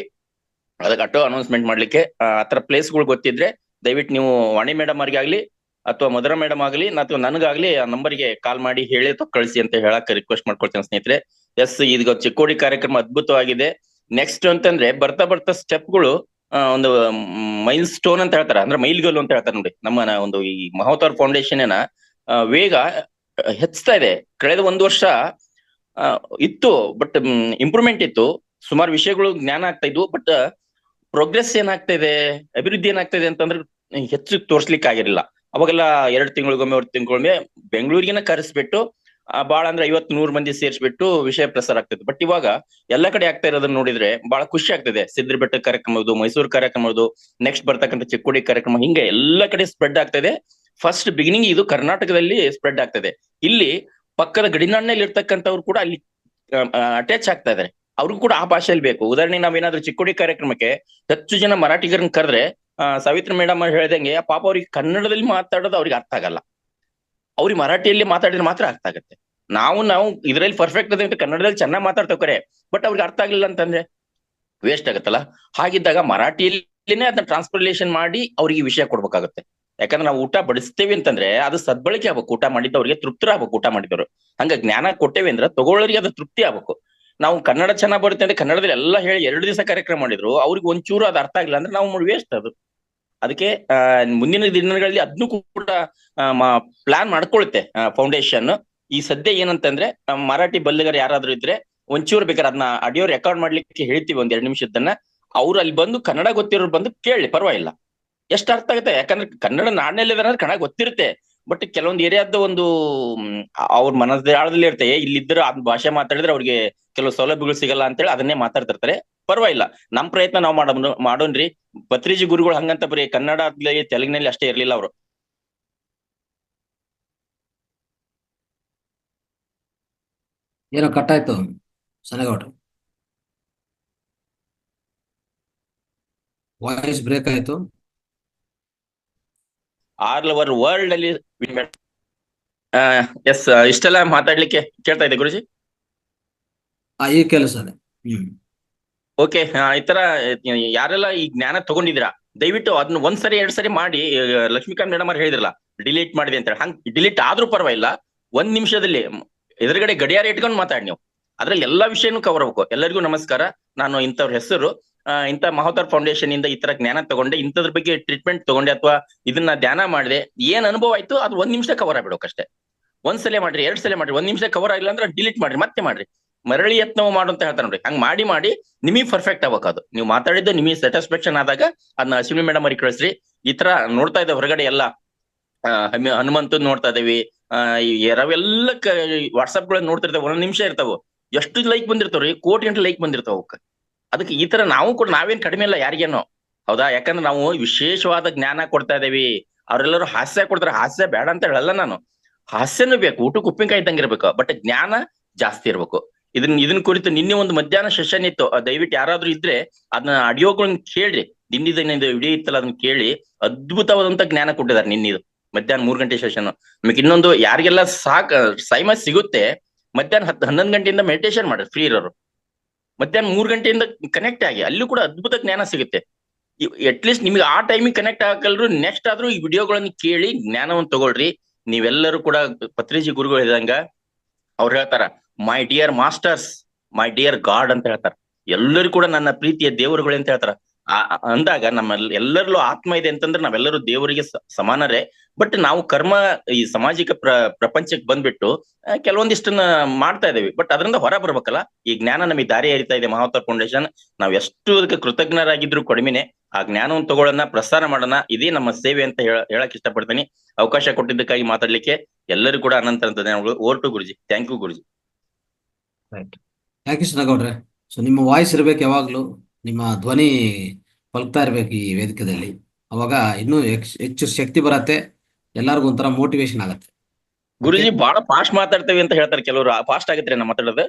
ಅದಕ್ಕೆ ಆಟೋ ಅನೌನ್ಸ್ಮೆಂಟ್ ಮಾಡ್ಲಿಕ್ಕೆ. ಆತರ ಪ್ಲೇಸ್ಗಳು ಗೊತ್ತಿದ್ರೆ ದಯವಿಟ್ಟು ನೀವು ವಾಣಿ ಮೇಡಮ್ ಅವ್ರಿಗಾಗ್ಲಿ ಅಥವಾ ಮಧುರಾ ಮೇಡಮ್ ಆಗ್ಲಿ ಅಥವಾ ನನಗಾಗ್ಲಿ ಆ ನಂಬರ್ಗೆ ಕಾಲ್ ಮಾಡಿ ಹೇಳಿ ಕಳಿಸಿ ಅಂತ ಹೇಳಕ್ ರಿಕ್ವೆಸ್ಟ್ ಮಾಡ್ಕೊಳ್ತೇನೆ ಸ್ನೇಹಿತರೆ. ಎಸ್, ಈಗ ಚಿಕ್ಕೋಡಿ ಕಾರ್ಯಕ್ರಮ ಅದ್ಭುತವಾಗಿದೆ. ನೆಕ್ಸ್ಟ್ ಅಂತಂದ್ರೆ ಬರ್ತಾ ಬರ್ತಾ ಸ್ಟೆಪ್ಗಳು ಒಂದು ಮೈಲ್ ಸ್ಟೋನ್ ಅಂತ ಹೇಳ್ತಾರೆ, ಅಂದ್ರೆ ಮೈಲ್ಗಲ್ಲು ಅಂತ ಹೇಳ್ತಾರೆ ನೋಡಿ. ನಮ್ಮ ಒಂದು ಈ ಮಹಾವತಾರ್ ಫೌಂಡೇಶನ್ ವೇಗ ಹೆಚ್ಚುತ್ತಾ ಇದೆ. ಕಳೆದ 1 ವರ್ಷ ಇತ್ತು, ಬಟ್ ಇಂಪ್ರೂವ್ಮೆಂಟ್ ಇತ್ತು. ಸುಮಾರು ವಿಷಯಗಳು ಜ್ಞಾನ ಆಗ್ತಾ ಇದ್ವು. ಬಟ್ ಪ್ರೋಗ್ರೆಸ್ ಏನಾಗ್ತಾ ಇದೆ, ಅಭಿವೃದ್ಧಿ ಏನಾಗ್ತಾ ಇದೆ ಅಂತಂದ್ರೆ ಹೆಚ್ಚು ತೋರ್ಸ್ಲಿಕ್ಕೆ ಆಗಿರಲಿಲ್ಲ. ಅವಾಗೆಲ್ಲ 2 ತಿಂಗಳಿಗೊಮ್ಮೆ 1 ತಿಂಗಳಿಗೊಮ್ಮೆ ಬೆಂಗಳೂರಿಗೆನ ಕರೆಸ್ಬಿಟ್ಟು ಬಾಳ ಅಂದ್ರೆ 50-100 ಮಂದಿ ಸೇರಿಸ್ಬಿಟ್ಟು ವಿಷಯ ಪ್ರಸಾರ ಆಗ್ತದೆ. ಬಟ್ ಇವಾಗ ಎಲ್ಲಾ ಕಡೆ ಆಗ್ತಾ ಇರೋದನ್ನ ನೋಡಿದ್ರೆ ಬಹಳ ಖುಷಿ ಆಗ್ತದೆ. ಸಿದ್ಧರ ಬೆಟ್ಟ ಕಾರ್ಯಕ್ರಮ, ಮೈಸೂರು ಕಾರ್ಯಕ್ರಮ, ನೆಕ್ಸ್ಟ್ ಬರ್ತಕ್ಕಂಥ ಚಿಕ್ಕೋಡಿ ಕಾರ್ಯಕ್ರಮ, ಹಿಂಗೆ ಎಲ್ಲಾ ಕಡೆ ಸ್ಪ್ರೆಡ್ ಆಗ್ತದೆ. ಫಸ್ಟ್ ಬಿಗಿನಿಂಗ್ ಇದು ಕರ್ನಾಟಕದಲ್ಲಿ ಸ್ಪ್ರೆಡ್ ಆಗ್ತದೆ. ಇಲ್ಲಿ ಪಕ್ಕದ ಗಡಿನಾಡಿನಲ್ಲಿ ಇರ್ತಕ್ಕಂಥವ್ರು ಕೂಡ ಅಲ್ಲಿ ಅಟ್ಯಾಚ್ ಆಗ್ತಾ ಇದಾರೆ. ಅವ್ರಿಗೂ ಕೂಡ ಆ ಭಾಷೆಯಲ್ಲಿ ಬೇಕು. ಉದಾಹರಣೆಗೆ ನಾವೇನಾದ್ರೂ ಚಿಕ್ಕೋಡಿ ಕಾರ್ಯಕ್ರಮಕ್ಕೆ ಹೆಚ್ಚು ಜನ ಮರಾಠಿಗರನ್ನ ಕರೆದ್ರೆ, ಸಾವಿತ್ರಿ ಮೇಡಮ್ ಅವ್ರು ಹೇಳ್ದಂಗೆ ಪಾಪ ಅವ್ರಿಗೆ ಕನ್ನಡದಲ್ಲಿ ಮಾತಾಡೋದು ಅವ್ರಿಗೆ ಅರ್ಥ ಆಗಲ್ಲ. ಅವ್ರಿಗೆ ಮರಾಠಿಯಲ್ಲಿ ಮಾತಾಡಿದ್ರೆ ಮಾತ್ರ ಅರ್ಥ ಆಗುತ್ತೆ. ನಾವು ಇದ್ರಲ್ಲಿ ಪರ್ಫೆಕ್ಟ್ ಅದೇ ಕನ್ನಡದಲ್ಲಿ ಚೆನ್ನಾಗಿ ಮಾತಾಡ್ತೇವೆ ಕರೆ, ಬಟ್ ಅವ್ರಿಗೆ ಅರ್ಥ ಆಗ್ಲಿಲ್ಲ ಅಂತಂದ್ರೆ ವೇಸ್ಟ್ ಆಗತ್ತಲ್ಲ. ಹಾಗಿದ್ದಾಗ ಮರಾಠಿಯಲ್ಲಿನೇ ಅದನ್ನ ಟ್ರಾನ್ಸ್ಲೇಷನ್ ಮಾಡಿ ಅವ್ರಿಗೆ ವಿಷಯ ಕೊಡ್ಬೇಕಾಗುತ್ತೆ. ಯಾಕಂದ್ರೆ ನಾವು ಊಟ ಬಡಿಸ್ತೇವೆ ಅಂತಂದ್ರೆ ಅದು ಸದ್ಬಳಕೆ ಆಗ್ಬೇಕು. ಊಟ ಮಾಡಿದ್ದವ್ರಿಗೆ ತೃಪ್ತರಾಗಬೇಕು. ಊಟ ಮಾಡಿದವರು ಹಂಗ ಜ್ಞಾನ ಕೊಟ್ಟೇವೆ ಅಂದ್ರೆ ತಗೊಳ್ಳೋರಿಗೆ ಅದು ತೃಪ್ತಿ ಆಗ್ಬೇಕು. ನಾವು ಕನ್ನಡ ಚೆನ್ನಾಗ್ ಬರುತ್ತೆ ಅಂದ್ರೆ ಕನ್ನಡದಲ್ಲಿ ಎಲ್ಲ ಹೇಳಿ 2 ದಿವಸ ಕಾರ್ಯಕ್ರಮ ಮಾಡಿದ್ರು, ಅವ್ರಿಗೆ ಒಂಚೂರು ಅದು ಅರ್ಥ ಆಗಿಲ್ಲ ಅಂದ್ರೆ ನಾವು ವೇಸ್ಟ್ ಅದು. ಅದಕ್ಕೆ ಮುಂದಿನ ದಿನಗಳಲ್ಲಿ ಅದನ್ನು ಕೂಡ ಪ್ಲಾನ್ ಮಾಡ್ಕೊಳುತ್ತೆ ಫೌಂಡೇಶನ್. ಈ ಸದ್ಯ ಏನಂತಂದ್ರೆ ಮರಾಠಿ ಬಲ್ಲಿಗರು ಯಾರಾದ್ರೂ ಇದ್ರೆ ಒಂಚೂರು ಬೇಕಾದ್ರೆ ಅದನ್ನ ಆಡಿಯೋ ರೆಕಾರ್ಡ್ ಮಾಡ್ಲಿಕ್ಕೆ ಹೇಳ್ತೀವಿ, 1-2 ನಿಮಿಷದನ್ನ. ಅವ್ರು ಅಲ್ಲಿ ಬಂದು ಕನ್ನಡ ಗೊತ್ತಿರೋರು ಬಂದು ಕೇಳಿ, ಪರವಾಗಿಲ್ಲ. ಎಷ್ಟು ಅರ್ಥ ಆಗುತ್ತೆ, ಯಾಕಂದ್ರೆ ಕನ್ನಡ ನಾಡಿನಲ್ಲಿ ಅಂದ್ರೆ ಕನ್ನಡ ಗೊತ್ತಿರುತ್ತೆ. ಬಟ್ ಕೆಲವೊಂದು ಏರಿಯಾದ ಒಂದು ಅವ್ರ ಮನಸ್ಸಲ್ಲಿ ಇರ್ತೇ, ಇಲ್ಲಿದ್ರೆ ಅದ್ ಭಾಷೆ ಮಾತಾಡಿದ್ರೆ ಅವ್ರಿಗೆ ಕೆಲವು ಸೌಲಭ್ಯಗಳು ಸಿಗಲ್ಲ ಅಂತೇಳಿ ಅದನ್ನೇ ಮಾತಾಡ್ತಿರ್ತಾರೆ. ಪರವಾಗಿಲ್ಲ, ನಮ್ ಪ್ರಯತ್ನ ನಾವು ಮಾಡೋಣ್ರಿ. ಪತ್ರಿಜಿ ಗುರುಗಳು ಹಂಗಂತ ಬರೀ ಕನ್ನಡ ತೆಲುಗಿನಲ್ಲಿ ಅಷ್ಟೇ ಇರ್ಲಿಲ್ಲ. ಅವರು ಏನೋ ಕಟ್ಟಾಯ್ತು ಸನಗೌಡ್ರು, ವಾಯ್ಸ್ ಬ್ರೇಕ್ ಆಯ್ತು. ಆಲ್ ಓವರ್ ವರ್ಲ್ಡ್ ಅಲ್ಲಿ ಎಸ್ ಇಷ್ಟೆಲ್ಲ ಮಾತಾಡ್ಲಿಕ್ಕೆ ಕೇಳ್ತಾ ಇದೆ ಗುರುಜಿ. ಈ ಕೆಲಸ ಓಕೆ. ಈ ತರ ಯಾರೆಲ್ಲ ಈ ಜ್ಞಾನ ತಗೊಂಡಿದ್ದೀರಾ ದಯವಿಟ್ಟು ಅದನ್ನ 1 ಸರಿ 2 ಸರಿ ಮಾಡಿ. ಲಕ್ಷ್ಮೀಕಾಂತ್ ಮೇಡಮ್ ಅವ್ರು ಹೇಳಿದ್ರಲ್ಲ ಡಿಲೀಟ್ ಮಾಡಿದೆ ಅಂತ ಹೇಳಿ, ಹಂಗ್ ಡಿಲೀಟ್ ಆದ್ರೂ ಪರವಾಗಿಲ್ಲ. 1 ನಿಮಿಷದಲ್ಲಿ ಎದುರುಗಡೆ ಗಡಿಯಾರ ಇಟ್ಕೊಂಡು ಮಾತಾಡಿ ನೀವು. ಅದ್ರಲ್ಲಿ ಎಲ್ಲಾ ವಿಷಯನೂ ಕವರ್ ಆಗ್ಬೇಕು. ಎಲ್ಲರಿಗೂ ನಮಸ್ಕಾರ. ನಾನು ಇಂಥವ್ರ ಹೆಸರು ಇಂಥ ಮಹೋದರ್ ಫೌಂಡೇಶನ್ ಇಂದ ಈ ತರ ಜ್ಞಾನ ತಗೊಂಡೆ, ಇಂಥದ್ರ ಬಗ್ಗೆ ಟ್ರೀಟ್ಮೆಂಟ್ ತಗೊಂಡೆ ಅಥವಾ ಇದನ್ನ ಧ್ಯಾನ ಮಾಡಿದೆ, ಏನ್ ಅನುಭವ ಆಯ್ತು ಅದು 1 ನಿಮಿಷ ಕವರ್ ಆಗ್ಬಿಡೋಕಷ್ಟೇ. ಒಂದ್ಸಲ ಮಾಡ್ರಿ, 2 ಸಲ ಮಾಡ್ರಿ, 1 ನಿಮಿಷ ಕವರ್ ಆಗಿಲ್ಲ ಅಂದ್ರೆ ಡಿಲೀಟ್ ಮಾಡ್ರಿ, ಮತ್ತೆ ಮಾಡ್ರಿ, ಮರಳಿ ಯತ್ನವು ಮಾಡು ಅಂತ ಹೇಳ್ತಾರೆ ನೋಡ್ರಿ. ಹಂಗ್ ಮಾಡಿ ನಿಮಗೆ ಪರ್ಫೆಕ್ಟ್ ಆಗ್ಬೇಕು. ನೀವು ಮಾತಾಡಿದ್ದು ನಿಮಗೆ ಸ್ಯಾಟಿಸ್ಫ್ಯಾಕ್ಷನ್ ಆದಾಗ ಅದನ್ನ ಅಶ್ವಿನಿ ಮೇಡಮ್ ಅವ್ರಿಗೆ ಕಳಿಸ್ರಿ. ಈ ತರ ನೋಡ್ತಾ ಇದ್ದ ಹೊರಗಡೆ ಎಲ್ಲ ಹನುಮಂತದ್ ನೋಡ್ತಾ ಇದೀವಿ, ಯಾವೆಲ್ಲ ವಾಟ್ಸ್ಆಪ್ ಗಳನ್ನ ನೋಡ್ತಿರ್ತಾವ, 1 ನಿಮಿಷ ಇರ್ತಾವ, ಎಷ್ಟು ಲೈಕ್ ಬಂದಿರ್ತಾವ್ರಿ, ಕೋಟಿ ಗಂಟೆ ಲೈಕ್ ಬಂದಿರ್ತಾವ ಅವಕ್ಕ. ಅದಕ್ಕೆ ಈ ತರ ನಾವು ಕೂಡ ನಾವೇನ್ ಕಡಿಮೆ ಇಲ್ಲ ಯಾರಿಗೇನೋ, ಹೌದಾ? ಯಾಕಂದ್ರೆ ನಾವು ವಿಶೇಷವಾದ ಜ್ಞಾನ ಕೊಡ್ತಾ ಇದೇವಿ. ಅವರೆಲ್ಲರೂ ಹಾಸ್ಯ ಕೊಡ್ತಾರೆ, ಹಾಸ್ಯ ಬೇಡ ಅಂತ ಹೇಳಲ್ಲ ನಾನು, ಹಾಸ್ಯನೂ ಬೇಕು, ಊಟಕ್ಕೆ ಉಪ್ಪಿನಕಾಯಿ ಇದ್ದಂಗೆ ಇರ್ಬೇಕು, ಬಟ್ ಜ್ಞಾನ ಜಾಸ್ತಿ ಇರ್ಬೇಕು. ಇದನ್ನ ಕುರಿತು ನಿನ್ನೆ ಒಂದು ಮಧ್ಯಾಹ್ನ ಸೆಷನ್ ಇತ್ತು, ದಯವಿಟ್ಟು ಯಾರಾದ್ರೂ ಇದ್ರೆ ಅದನ್ನ ಆಡಿಯೋಗಳನ್ನ ಕೇಳ್ರಿ. ನಿನ್ನಿದು ವಿಡಿಯೋ ಇತ್ತಲ್ಲ, ಅದನ್ನ ಕೇಳಿ, ಅದ್ಭುತವಾದಂತ ಜ್ಞಾನ ಕೊಟ್ಟಿದ್ದಾರೆ ನಿನ್ನಿದು ಮಧ್ಯಾಹ್ನ 3 ಗಂಟೆ ಸೆಷನ್. ನಮಗೆ ಇನ್ನೊಂದು ಯಾರಿಗೆಲ್ಲ ಸಮಯ ಸಿಗುತ್ತೆ, ಮಧ್ಯಾಹ್ನ 11 ಗಂಟೆಯಿಂದ ಮೆಡಿಟೇಷನ್ ಮಾಡ್ರಿ, ಫ್ರೀ ಇರೋರು. ಮಧ್ಯಾಹ್ನ 3 ಗಂಟೆಯಿಂದ ಕನೆಕ್ಟ್ ಆಗಿ, ಅಲ್ಲೂ ಕೂಡ ಅದ್ಭುತ ಜ್ಞಾನ ಸಿಗುತ್ತೆ. ಅಟ್ಲೀಸ್ಟ್ ನಿಮ್ಗೆ ಆ ಟೈಮಿಗೆ ಕನೆಕ್ಟ್ ಆಗಲ್ರು, ನೆಕ್ಸ್ಟ್ ಆದ್ರೂ ಈ ವಿಡಿಯೋಗಳನ್ನ ಕೇಳಿ ಜ್ಞಾನವನ್ನು ತಗೊಳ್ರಿ. ನೀವೆಲ್ಲರೂ ಕೂಡ ಪತ್ರಿಜಿ ಗುರುಗಳು ಹೇಳಿದಂಗ ಅವ್ರು ಹೇಳ್ತಾರ, my dear masters, my dear god ಅಂತ ಹೇಳ್ತಾರ. ಎಲ್ಲರೂ ಕೂಡ ನನ್ನ ಪ್ರೀತಿಯ ದೇವರುಗಳು ಅಂತ ಹೇಳ್ತಾರ. ಅಂದಾಗ ನಮ್ಮ ಎಲ್ಲರಲ್ಲೂ ಆತ್ಮ ಇದೆ ಅಂತಂದ್ರೆ ನಾವೆಲ್ಲರೂ ದೇವರಿಗೆ ಸಮಾನರೇ. ಬಟ್ ನಾವು ಕರ್ಮ ಈ ಸಾಮಾಜಿಕ ಪ್ರಪಂಚಕ್ಕೆ ಬಂದ್ಬಿಟ್ಟು ಕೆಲವೊಂದಿಷ್ಟನ್ನ ಮಾಡ್ತಾ ಇದೇವಿ. ಬಟ್ ಅದರಿಂದ ಹೊರ ಬರ್ಬೇಕಲ್ಲ. ಈ ಜ್ಞಾನ ನಮಗೆ ದಾರಿ ಹರಿತಾ ಇದೆ ಮಹಾವತಾರ್ ಫೌಂಡೇಶನ್. ನಾವ್ ಎಷ್ಟು ಅದಕ್ಕೆ ಕೃತಜ್ಞರಾಗಿದ್ರು ಕಡಿಮೆನೆ. ಆ ಜ್ಞಾನವನ್ನು ತಗೊಳ್ಳೋಣ, ಪ್ರಸಾರ ಮಾಡೋಣ, ಇದೇ ನಮ್ಮ ಸೇವೆ ಅಂತ ಹೇಳಕ್ ಇಷ್ಟಪಡ್ತೀನಿ. ಅವಕಾಶ ಕೊಟ್ಟಿದ್ದಕ್ಕಾಗಿ ಮಾತಾಡ್ಲಿಕ್ಕೆ ಎಲ್ಲರೂ ಕೂಡ ಅನಂತ ಧನ್ಯವಾದಗಳು. Over to Guruji. Thank you Guruji. Right, thank you ಸುನಗೌಡ್ರೆ. ಸೊ ನಿಮ್ಮ ವಾಯ್ಸ್ ಇರ್ಬೇಕು ಯಾವಾಗ್ಲೂ, ನಿಮ್ಮ ಧ್ವನಿ ಪಲ್ಕ್ತಾ ಇರ್ಬೇಕು ಈ ವೇದಿಕೆಯಲ್ಲಿ. ಅವಾಗ ಇನ್ನೂ ಹೆಚ್ಚು ಶಕ್ತಿ ಬರತ್ತೆ, ಎಲ್ಲರಿಗೂ ಒಂಥರ ಮೋಟಿವೇಶನ್ ಆಗತ್ತೆ. ಗುರುಜಿ ಬಹಳ ಫಾಸ್ಟ್ ಮಾತಾಡ್ತೇವೆ ಅಂತ ಹೇಳ್ತಾರೆ ಕೆಲವರು. ಫಾಸ್ಟ್ ಆಗತ್ತೆ ನಾ ಮಾತಾಡೋದು?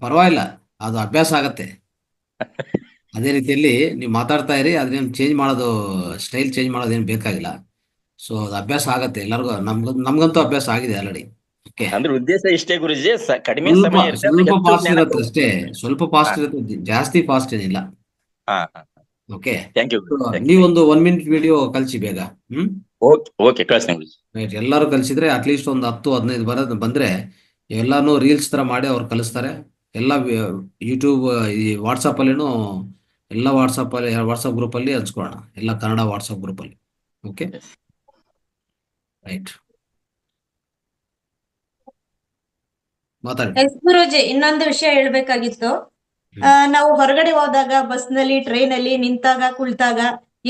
ಪರವಾಗಿಲ್ಲ, ಅದು ಅಭ್ಯಾಸ ಆಗತ್ತೆ. ಅದೇ ರೀತಿಯಲ್ಲಿ ನೀವು ಮಾತಾಡ್ತಾ ಇರಿ, ಅದೇನು ಚೇಂಜ್ ಮಾಡೋದು, ಸ್ಟೈಲ್ ಚೇಂಜ್ ಮಾಡೋದೇನು ಬೇಕಾಗಿಲ್ಲ. ಸೊ ಅದು ಅಭ್ಯಾಸ ಆಗತ್ತೆ ಎಲ್ಲರಿಗೂ. ನಮ್ಗಂತೂ ಅಭ್ಯಾಸ ಆಗಿದೆ ಆಲ್ರೆಡಿ. ಅಂದ್ರೆ ಉದ್ದೇಶ ಇಷ್ಟೇ ಗುರುಜಿ, ಕಡಿಮೆ ಸಮಯ ಸ್ವಲ್ಪ ಫಾಸ್ಟ್ ಇರುತ್ತೆ ಅಷ್ಟೇ, ಸ್ವಲ್ಪ ಫಾಸ್ಟ್ ಇರುತ್ತೆ, ಜಾಸ್ತಿ ಫಾಸ್ಟ್ ಏನಿಲ್ಲ. ಓಕೆ, ನೀವೊಂದು 1 ಮಿನಿಟ್ ವಿಡಿಯೋ ಕಳ್ಸಿ ಬೇಗ. ಓಕೆ, ಕಳ್ಸ್ತೀನಿ. ರೈಟ್, ಎಲ್ಲರೂ ಕಲಿಸಿದ್ರೆ ಅಟ್ಲೀಸ್ಟ್ ಒಂದು 10-15 ಬಂದ್ರೆ ಎಲ್ಲಾನು ರೀಲ್ಸ್ ತರ ಮಾಡಿ ಅವ್ರು ಕಲಿಸ್ತಾರೆ. ಎಲ್ಲ ಯೂಟ್ಯೂಬ್, ಈ ವಾಟ್ಸಪ್ ಅಲ್ಲಿನೂ ಎಲ್ಲ ವಾಟ್ಸಪ್ ಗ್ರೂಪ್ ಅಲ್ಲಿ ಹಂಚ್ಕೊಳ್ಳೋಣ, ಎಲ್ಲ ಕನ್ನಡ ವಾಟ್ಸಪ್ ಗ್ರೂಪ್ ಅಲ್ಲಿ. ಓಕೆ, ರೈಟ್, ಮಾತಾಡಿ. ಎಸ್ ಗುರೂಜಿ, ಇನ್ನೊಂದು ವಿಷಯ ಹೇಳ್ಬೇಕಾಗಿತ್ತು. ನಾವು ಹೊರಗಡೆ ಹೋದಾಗ ಬಸ್ ನಲ್ಲಿ, ಟ್ರೈನ್ ಅಲ್ಲಿ ನಿಂತಾಗ, ಕುಳಿತಾಗ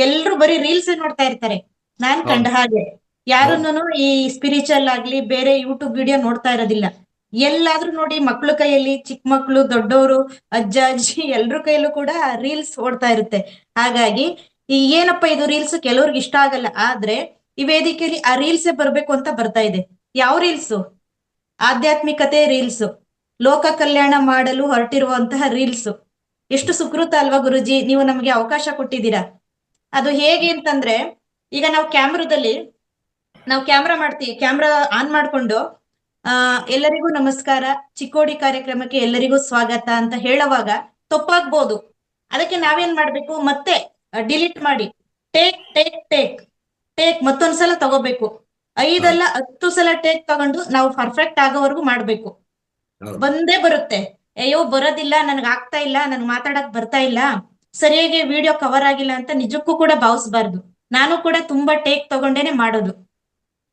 ಎಲ್ರು ಬರೀ ರೀಲ್ಸ್ ನೋಡ್ತಾ ಇರ್ತಾರೆ. ನಾನ್ ಕಂಡ ಹಾಗೆ ಯಾರನ್ನು ಈ ಸ್ಪಿರಿಚುವಲ್ ಆಗ್ಲಿ ಬೇರೆ ಯೂಟ್ಯೂಬ್ ವಿಡಿಯೋ ನೋಡ್ತಾ ಇರೋದಿಲ್ಲ. ಎಲ್ಲಾದ್ರೂ ನೋಡಿ ಮಕ್ಳು ಕೈಯಲ್ಲಿ, ಚಿಕ್ಕ ಮಕ್ಳು, ದೊಡ್ಡವರು, ಅಜ್ಜ ಅಜ್ಜಿ ಎಲ್ರ ಕೈಯಲ್ಲೂ ಕೂಡ ರೀಲ್ಸ್ ಓಡ್ತಾ ಇರುತ್ತೆ. ಹಾಗಾಗಿ ಈ ಏನಪ್ಪ ಇದು ರೀಲ್ಸ್ ಕೆಲವ್ರಿಗೆ ಇಷ್ಟ ಆಗಲ್ಲ, ಆದ್ರೆ ಈ ವೇದಿಕೆಯಲ್ಲಿ ಆ ರೀಲ್ಸೇ ಬರ್ಬೇಕು ಅಂತ ಬರ್ತಾ ಇದೆ. ಯಾವ ರೀಲ್ಸು? ಆಧ್ಯಾತ್ಮಿಕತೆ ರೀಲ್ಸ್, ಲೋಕ ಕಲ್ಯಾಣ ಮಾಡಲು ಹೊರಟಿರುವಂತಹ ರೀಲ್ಸ್. ಎಷ್ಟು ಸುಕೃತ ಅಲ್ವಾ ಗುರುಜಿ, ನೀವು ನಮಗೆ ಅವಕಾಶ ಕೊಟ್ಟಿದ್ದೀರಾ. ಅದು ಹೇಗೆ ಅಂತಂದ್ರೆ, ಈಗ ನಾವು ಕ್ಯಾಮ್ರಾ ಮಾಡ್ತೀವಿ, ಕ್ಯಾಮ್ರಾ ಆನ್ ಮಾಡ್ಕೊಂಡು ಎಲ್ಲರಿಗೂ ನಮಸ್ಕಾರ, ಚಿಕ್ಕೋಡಿ ಕಾರ್ಯಕ್ರಮಕ್ಕೆ ಎಲ್ಲರಿಗೂ ಸ್ವಾಗತ ಅಂತ ಹೇಳುವಾಗ ತಪ್ಪಾಗ್ಬೋದು. ಅದಕ್ಕೆ ನಾವೇನ್ ಮಾಡ್ಬೇಕು, ಮತ್ತೆ ಡಿಲೀಟ್ ಮಾಡಿ ಟೇಕ್ ಟೇಕ್ ಟೇಕ್ ಟೇಕ್ ಮತ್ತೊಂದ್ಸಲ ತಗೋಬೇಕು. 5 ಅಲ್ಲ 10 ಸಲ ಟೇಕ್ ತಗೊಂಡು ನಾವು ಪರ್ಫೆಕ್ಟ್ ಆಗೋವರೆಗೂ ಮಾಡ್ಬೇಕು. ಬಂದೇ ಬರುತ್ತೆ. ಅಯ್ಯೋ ಬರೋದಿಲ್ಲ, ನನ್ಗೆ ಆಗ್ತಾ ಇಲ್ಲ, ನನ್ಗೆ ಮಾತಾಡಕ್ ಬರ್ತಾ ಇಲ್ಲ, ಸರಿಯಾಗಿ ವಿಡಿಯೋ ಕವರ್ ಆಗಿಲ್ಲ ಅಂತ ನಿಜಕ್ಕೂ ಕೂಡ ಭಾವಿಸ್ಬಾರ್ದು. ನಾನು ಕೂಡ ತುಂಬಾ ಟೇಕ್ ತಗೊಂಡೇನೆ ಮಾಡೋದು.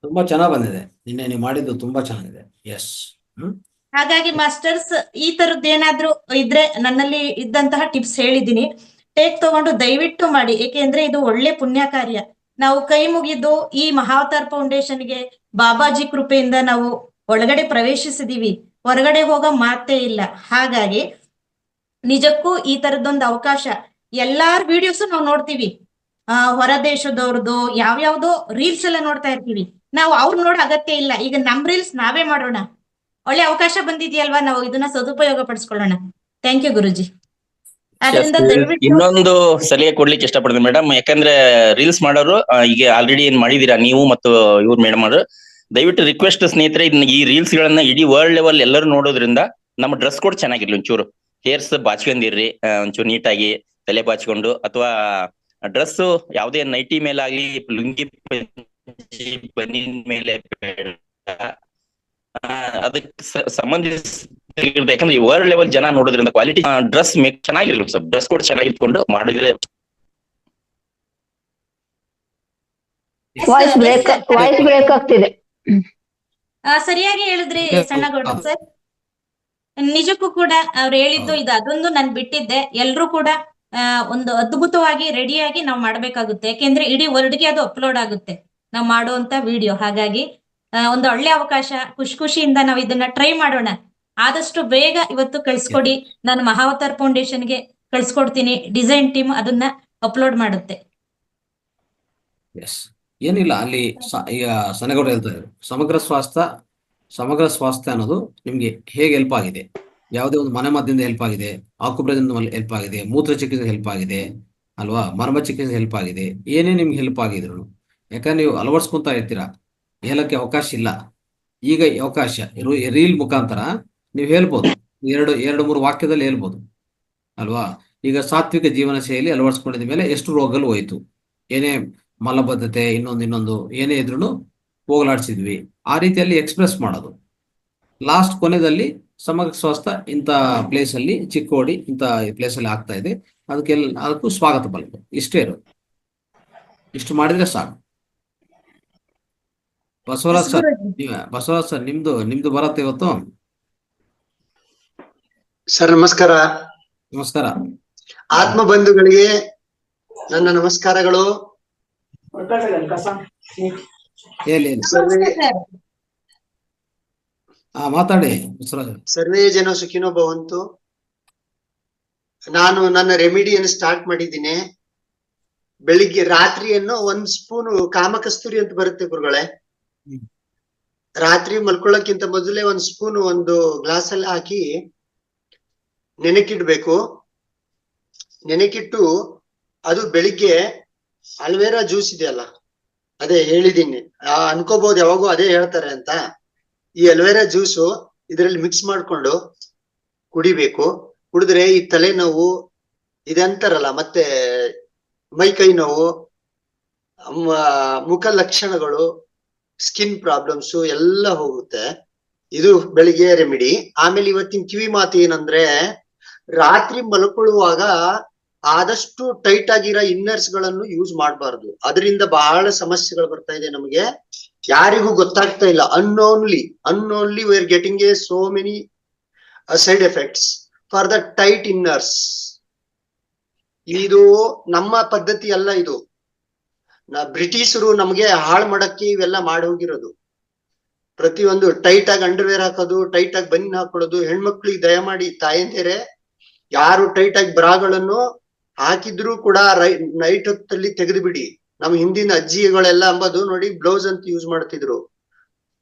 ತುಂಬಾ ಚೆನ್ನಾಗ್ ಬಂದಿದೆ, ನಿನ್ನೆ ನೀವು ಮಾಡಿದ್ದು ತುಂಬಾ ಚೆನ್ನಾಗಿದೆ. ಎಸ್, ಹಾಗಾಗಿ ಮಾಸ್ಟರ್ಸ್, ಈ ತರದ್ದು ಏನಾದ್ರೂ ಇದ್ರೆ ನನ್ನಲ್ಲಿ ಇದ್ದಂತಹ ಟಿಪ್ಸ್ ಹೇಳಿದ್ದೀನಿ. ಟೇಕ್ ತಗೊಂಡು ದಯವಿಟ್ಟು ಮಾಡಿ, ಏಕೆಂದ್ರೆ ಇದು ಒಳ್ಳೆ ಪುಣ್ಯ ಕಾರ್ಯ. ನಾವು ಕೈ ಮುಗಿದು ಈ ಮಹಾವತಾರ್ ಫೌಂಡೇಶನ್ಗೆ ಬಾಬಾಜಿ ಕೃಪೆಯಿಂದ ನಾವು ಒಳಗಡೆ ಪ್ರವೇಶಿಸಿದೀವಿ, ಹೊರಗಡೆ ಹೋಗೋ ಮಾತೇ ಇಲ್ಲ. ಹಾಗಾಗಿ ನಿಜಕ್ಕೂ ಈ ತರದೊಂದು ಅವಕಾಶ, ಎಲ್ಲಾರ ವಿಡಿಯೋಸ್ ನಾವು ನೋಡ್ತೀವಿ, ಹೊರ ದೇಶದವ್ರದ್ದು ಯಾವ್ಯಾವ್ದೋ ರೀಲ್ಸ್ ಎಲ್ಲ ನೋಡ್ತಾ ಇರ್ತೀವಿ. ನಾವು ಅವ್ರು ನೋಡೋ ಅಗತ್ಯ ಇಲ್ಲ. ಈಗ ನಮ್ ರೀಲ್ಸ್ ನಾವೇ ಮಾಡೋಣ. ಒಳ್ಳೆ ಅವಕಾಶ ಬಂದಿದ್ಯಲ್ವಾ, ನಾವು ಇದನ್ನ ಸದುಪಯೋಗ ಪಡಿಸ್ಕೊಳ್ಳೋಣ. ಥ್ಯಾಂಕ್ ಯು ಗುರುಜಿ. ಅದರಿಂದ ದಯವಿಟ್ಟು ಇನ್ನೊಂದು ಸಲಹೆ ಕೊಡ್ಲಿಕ್ಕೆ ಇಷ್ಟಪಡ್ತೀನಿ ಮೇಡಮ್. ಯಾಕಂದ್ರೆ ರೀಲ್ಸ್ ಮಾಡೋರು ಈಗ ಆಲ್ರೆಡಿ ಏನ್ ಮಾಡಿದೀರಾ ನೀವು ಮತ್ತು ಇವ್ರು ಮೇಡಮ್ ಅವರು, ದಯವಿಟ್ಟು ರಿಕ್ವೆಸ್ಟ್ ಸ್ನೇಹಿತರೆ, ಈ ರೀಲ್ಸ್ ಗಳನ್ನ ಇಡೀ ವರ್ಲ್ಡ್ ಲೆವೆಲ್ ಎಲ್ಲರೂ ನೋಡೋದ್ರಿಂದ ನಮ್ಮ ಡ್ರೆಸ್ ಕೋಡ್ ಚೆನ್ನಾಗಿರ್ಲಿ. ಒಂಚೂರು ಹೇರ್ಸ್ ಬಾಚ್ಕೊಂಡಿರ್ರಿ, ಒಂಚೂರು ನೀಟಾಗಿ ತಲೆ ಬಾಚ್ಕೊಂಡು, ಅಥವಾ ಡ್ರೆಸ್ ಯಾವುದೇ ನೈಟಿ ಮೇಲಾಗ್ಲಿ, ಲುಂಗಿ ಬನಿನ್ ಮೇಲೆ ಅದಕ್ಕೆ ಯಾಕಂದ್ರೆ ಈ ವರ್ಲ್ಡ್ ಲೆವೆಲ್ ಜನ ನೋಡೋದ್ರಿಂದ ಕ್ವಾಲಿಟಿ ಡ್ರೆಸ್ ಮೇಕ್ ಚೆನ್ನಾಗಿರ್ಬೇಕು ಸರ್, ಡ್ರೆಸ್ ಕೋಡ್ ಚೆನ್ನಾಗಿ ಇಟ್ಕೊಂಡು ಮಾಡಿದ್ರೆ. ವಾಯ್ಸ್ ಬ್ರೇಕ್ ಆಗ್ತಿದೆ. ಸರಿಯಾಗಿ ಹೇಳಿದ್ರಿ ಸಣ್ಣಗೌಡ ಸರ್. ನಿಜಕ್ಕೂ ಕೂಡ ಅವ್ರು ಹೇಳಿದ್ದು ಇದು, ಅದೊಂದು ನಾನು ಬಿಟ್ಟಿದ್ದೆ. ಎಲ್ರು ಕೂಡ ಒಂದು ಅದ್ಭುತವಾಗಿ ರೆಡಿಯಾಗಿ ನಾವು ಮಾಡ್ಬೇಕಾಗುತ್ತೆ. ಯಾಕೆಂದ್ರೆ ಇಡೀ ವರ್ಲ್ಡ್ಗೆ ಅದು ಅಪ್ಲೋಡ್ ಆಗುತ್ತೆ ನಾವು ಮಾಡುವಂತ ವಿಡಿಯೋ. ಹಾಗಾಗಿ ಒಂದು ಒಳ್ಳೆ ಅವಕಾಶ, ಖುಷಿಯಿಂದ ನಾವು ಇದನ್ನ ಟ್ರೈ ಮಾಡೋಣ. ಆದಷ್ಟು ಬೇಗ ಇವತ್ತು ಕಳ್ಸ್ಕೊಡಿ. ನಾನು ಮಹಾವತಾರ್ ಫೌಂಡೇಶನ್ಗೆ ಕಳ್ಸ್ಕೊಡ್ತೀನಿ. ಡಿಸೈನ್ ಟೀಮ್ ಅದನ್ನ ಅಪ್ಲೋಡ್ ಮಾಡುತ್ತೆ. ಎಸ್, ಏನಿಲ್ಲ ಅಲ್ಲಿ ಈಗ ಸನಗೌಡ ಹೇಳ್ತಾರೆ, ಸಮಗ್ರ ಸ್ವಾಸ್ಥ್ಯ ಅನ್ನೋದು ನಿಮ್ಗೆ ಹೇಗೆ ಹೆಲ್ಪ್ ಆಗಿದೆ, ಯಾವುದೇ ಒಂದು ಮನೆಮದ್ದಿಂದ ಹೆಲ್ಪ್ ಆಗಿದೆ, ಆಕುಪ್ರದಿಂದ ಹೆಲ್ಪ್ ಆಗಿದೆ, ಮೂತ್ರ ಚಿಕಿತ್ಸೆ ಹೆಲ್ಪ್ ಆಗಿದೆ ಅಲ್ವಾ, ಮರ್ಮ ಚಿಕಿತ್ಸೆ ಹೆಲ್ಪ್ ಆಗಿದೆ, ಏನೇ ನಿಮ್ಗೆ ಹೆಲ್ಪ್ ಆಗಿದ್ರು. ಯಾಕಂದ್ರೆ ನೀವು ಅಳವಡಿಸ್ಕೊಂತ ಇರ್ತೀರಾ, ಹೇಳಕ್ಕೆ ಅವಕಾಶ ಇಲ್ಲ. ಈಗ ಈ ಅವಕಾಶ ರೀಲ್ ಮುಖಾಂತರ ನೀವು ಹೇಳ್ಬೋದು, ಎರಡು ಮೂರು ವಾಕ್ಯದಲ್ಲಿ ಹೇಳ್ಬೋದು ಅಲ್ವಾ. ಈಗ ಸಾತ್ವಿಕ ಜೀವನ ಶೈಲಿ ಅಳವಡಿಸ್ಕೊಂಡಿದ ಮೇಲೆ ಎಷ್ಟು ರೋಗಗಳು ಹೋಯ್ತು, ಏನೇ ಮಲಬದ್ಧತೆ ಇನ್ನೊಂದು ಏನೇ ಇದ್ರೂ ಹೋಗಲಾಡಿಸಿದ್ವಿ, ಆ ರೀತಿಯಲ್ಲಿ ಎಕ್ಸ್ಪ್ರೆಸ್ ಮಾಡೋದು. ಲಾಸ್ಟ್ ಕೊನೆಯಲ್ಲಿ ಸಮಗ್ರ ಸ್ವಾಸ್ಥ್ಯ ಇಂಥ ಪ್ಲೇಸಲ್ಲಿ, ಚಿಕ್ಕೋಡಿ ಇಂಥ ಪ್ಲೇಸಲ್ಲಿ ಆಗ್ತಾ ಇದೆ, ಅದಕ್ಕೂ ಸ್ವಾಗತ ಬಲಬೇಕು. ಇಷ್ಟೇ ಇರೋದು, ಇಷ್ಟು ಮಾಡಿದ್ರೆ ಸಾಕು. ಬಸವರಾಜ್ ಸರ್ ನಿಮ್ದು ಬರತ್ತೆ ಇವತ್ತು. ಸರ್ ನಮಸ್ಕಾರ. ನಮಸ್ಕಾರ. ಆತ್ಮ ಬಂಧುಗಳಿಗೆ ನನ್ನ ನಮಸ್ಕಾರಗಳು. ಮಾತಾಡಿ. ಸರ್ವೇ ಜನ ಸುಖಿನೋ ಭವಂತು. ನಾನು ನನ್ನ ರೆಮಿಡಿಯನ್ನು ಸ್ಟಾರ್ಟ್ ಮಾಡಿದ್ದೀನಿ. ಬೆಳಿಗ್ಗೆ ರಾತ್ರಿಯನ್ನು 1 ಸ್ಪೂನ್ ಕಾಮಕಸ್ತೂರಿ ಅಂತ ಬರುತ್ತೆ ಗುರುಗಳೇ. ರಾತ್ರಿ ಮಲ್ಕೊಳ್ಳೋಕ್ಕಿಂತ ಮೊದಲೇ 1 ಸ್ಪೂನ್ ಒಂದು ಗ್ಲಾಸ್ ಅಲ್ಲಿ ಹಾಕಿ ನೆನಕಿಡ್ಬೇಕು. ನೆನಕಿಟ್ಟು ಅದು ಬೆಳಿಗ್ಗೆ ಅಲ್ವೇರಾ ಜ್ಯೂಸ್ ಇದೆಯಲ್ಲ, ಅದೇ ಹೇಳಿದೀನಿ, ಅನ್ಕೋಬಹುದು ಯಾವಾಗೂ ಅದೇ ಹೇಳ್ತಾರೆ ಅಂತ. ಈ ಅಲ್ವೇರಾ ಜ್ಯೂಸು ಇದರಲ್ಲಿ ಮಿಕ್ಸ್ ಮಾಡ್ಕೊಂಡು ಕುಡಿಬೇಕು. ಕುಡಿದ್ರೆ ಈ ತಲೆನೋವು ಇದಂತಾರಲ್ಲ, ಮತ್ತೆ ಮೈ ಕೈ ನೋವು, ಮುಖ ಲಕ್ಷಣಗಳು, ಸ್ಕಿನ್ ಪ್ರಾಬ್ಲಮ್ಸ್ ಎಲ್ಲ ಹೋಗುತ್ತೆ. ಇದು ಬೆಳಿಗ್ಗೆ ರೆಮಿಡಿ. ಆಮೇಲೆ ಇವತ್ತಿನ ಕಿವಿ ಮಾತು ಏನಂದ್ರೆ, ರಾತ್ರಿ ಮಲ್ಕೊಳ್ಳುವಾಗ ಆದಷ್ಟು ಟೈಟ್ ಆಗಿರೋ ಇನ್ನರ್ಸ್ ಗಳನ್ನು ಯೂಸ್ ಮಾಡಬಾರ್ದು. ಅದರಿಂದ ಬಹಳ ಸಮಸ್ಯೆಗಳು ಬರ್ತಾ ಇದೆ ನಮಗೆ, ಯಾರಿಗೂ ಗೊತ್ತಾಗ್ತಾ ಇಲ್ಲ. unknownly we are getting so many side effects for the tight inners. ಇದು ನಮ್ಮ ಪದ್ಧತಿ ಅಲ್ಲ, ಇದು ಬ್ರಿಟಿಷರು ನಮಗೆ ಹಾಳು ಮಾಡಕ್ಕೆ ಇವೆಲ್ಲ ಮಾಡಿ ಹೋಗಿರೋದು. ಪ್ರತಿಯೊಂದು ಟೈಟ್ ಆಗಿ ಅಂಡರ್ವೇರ್ ಹಾಕೋದು, ಟೈಟ್ ಆಗಿ ಬನ್ನಿ ಹಾಕೊಳ್ಳೋದು. ಹೆಣ್ಮಕ್ಳಿಗೆ ದಯಮಾಡಿ ತಾಯಂದಿರೆ, ಯಾರು ಟೈಟ್ ಆಗಿ ಬ್ರಾಗಳನ್ನು ಹಾಕಿದ್ರು ಕೂಡ ನೈಟ್ ಹೊತ್ತಲ್ಲಿ ತೆಗೆದು ಬಿಡಿ. ನಮ್ ಹಿಂದಿನ ಅಜ್ಜಿಗಳೆಲ್ಲ ಅಂಬದು ನೋಡಿ, ಬ್ಲೌಸ್ ಅಂತ ಯೂಸ್ ಮಾಡ್ತಿದ್ರು.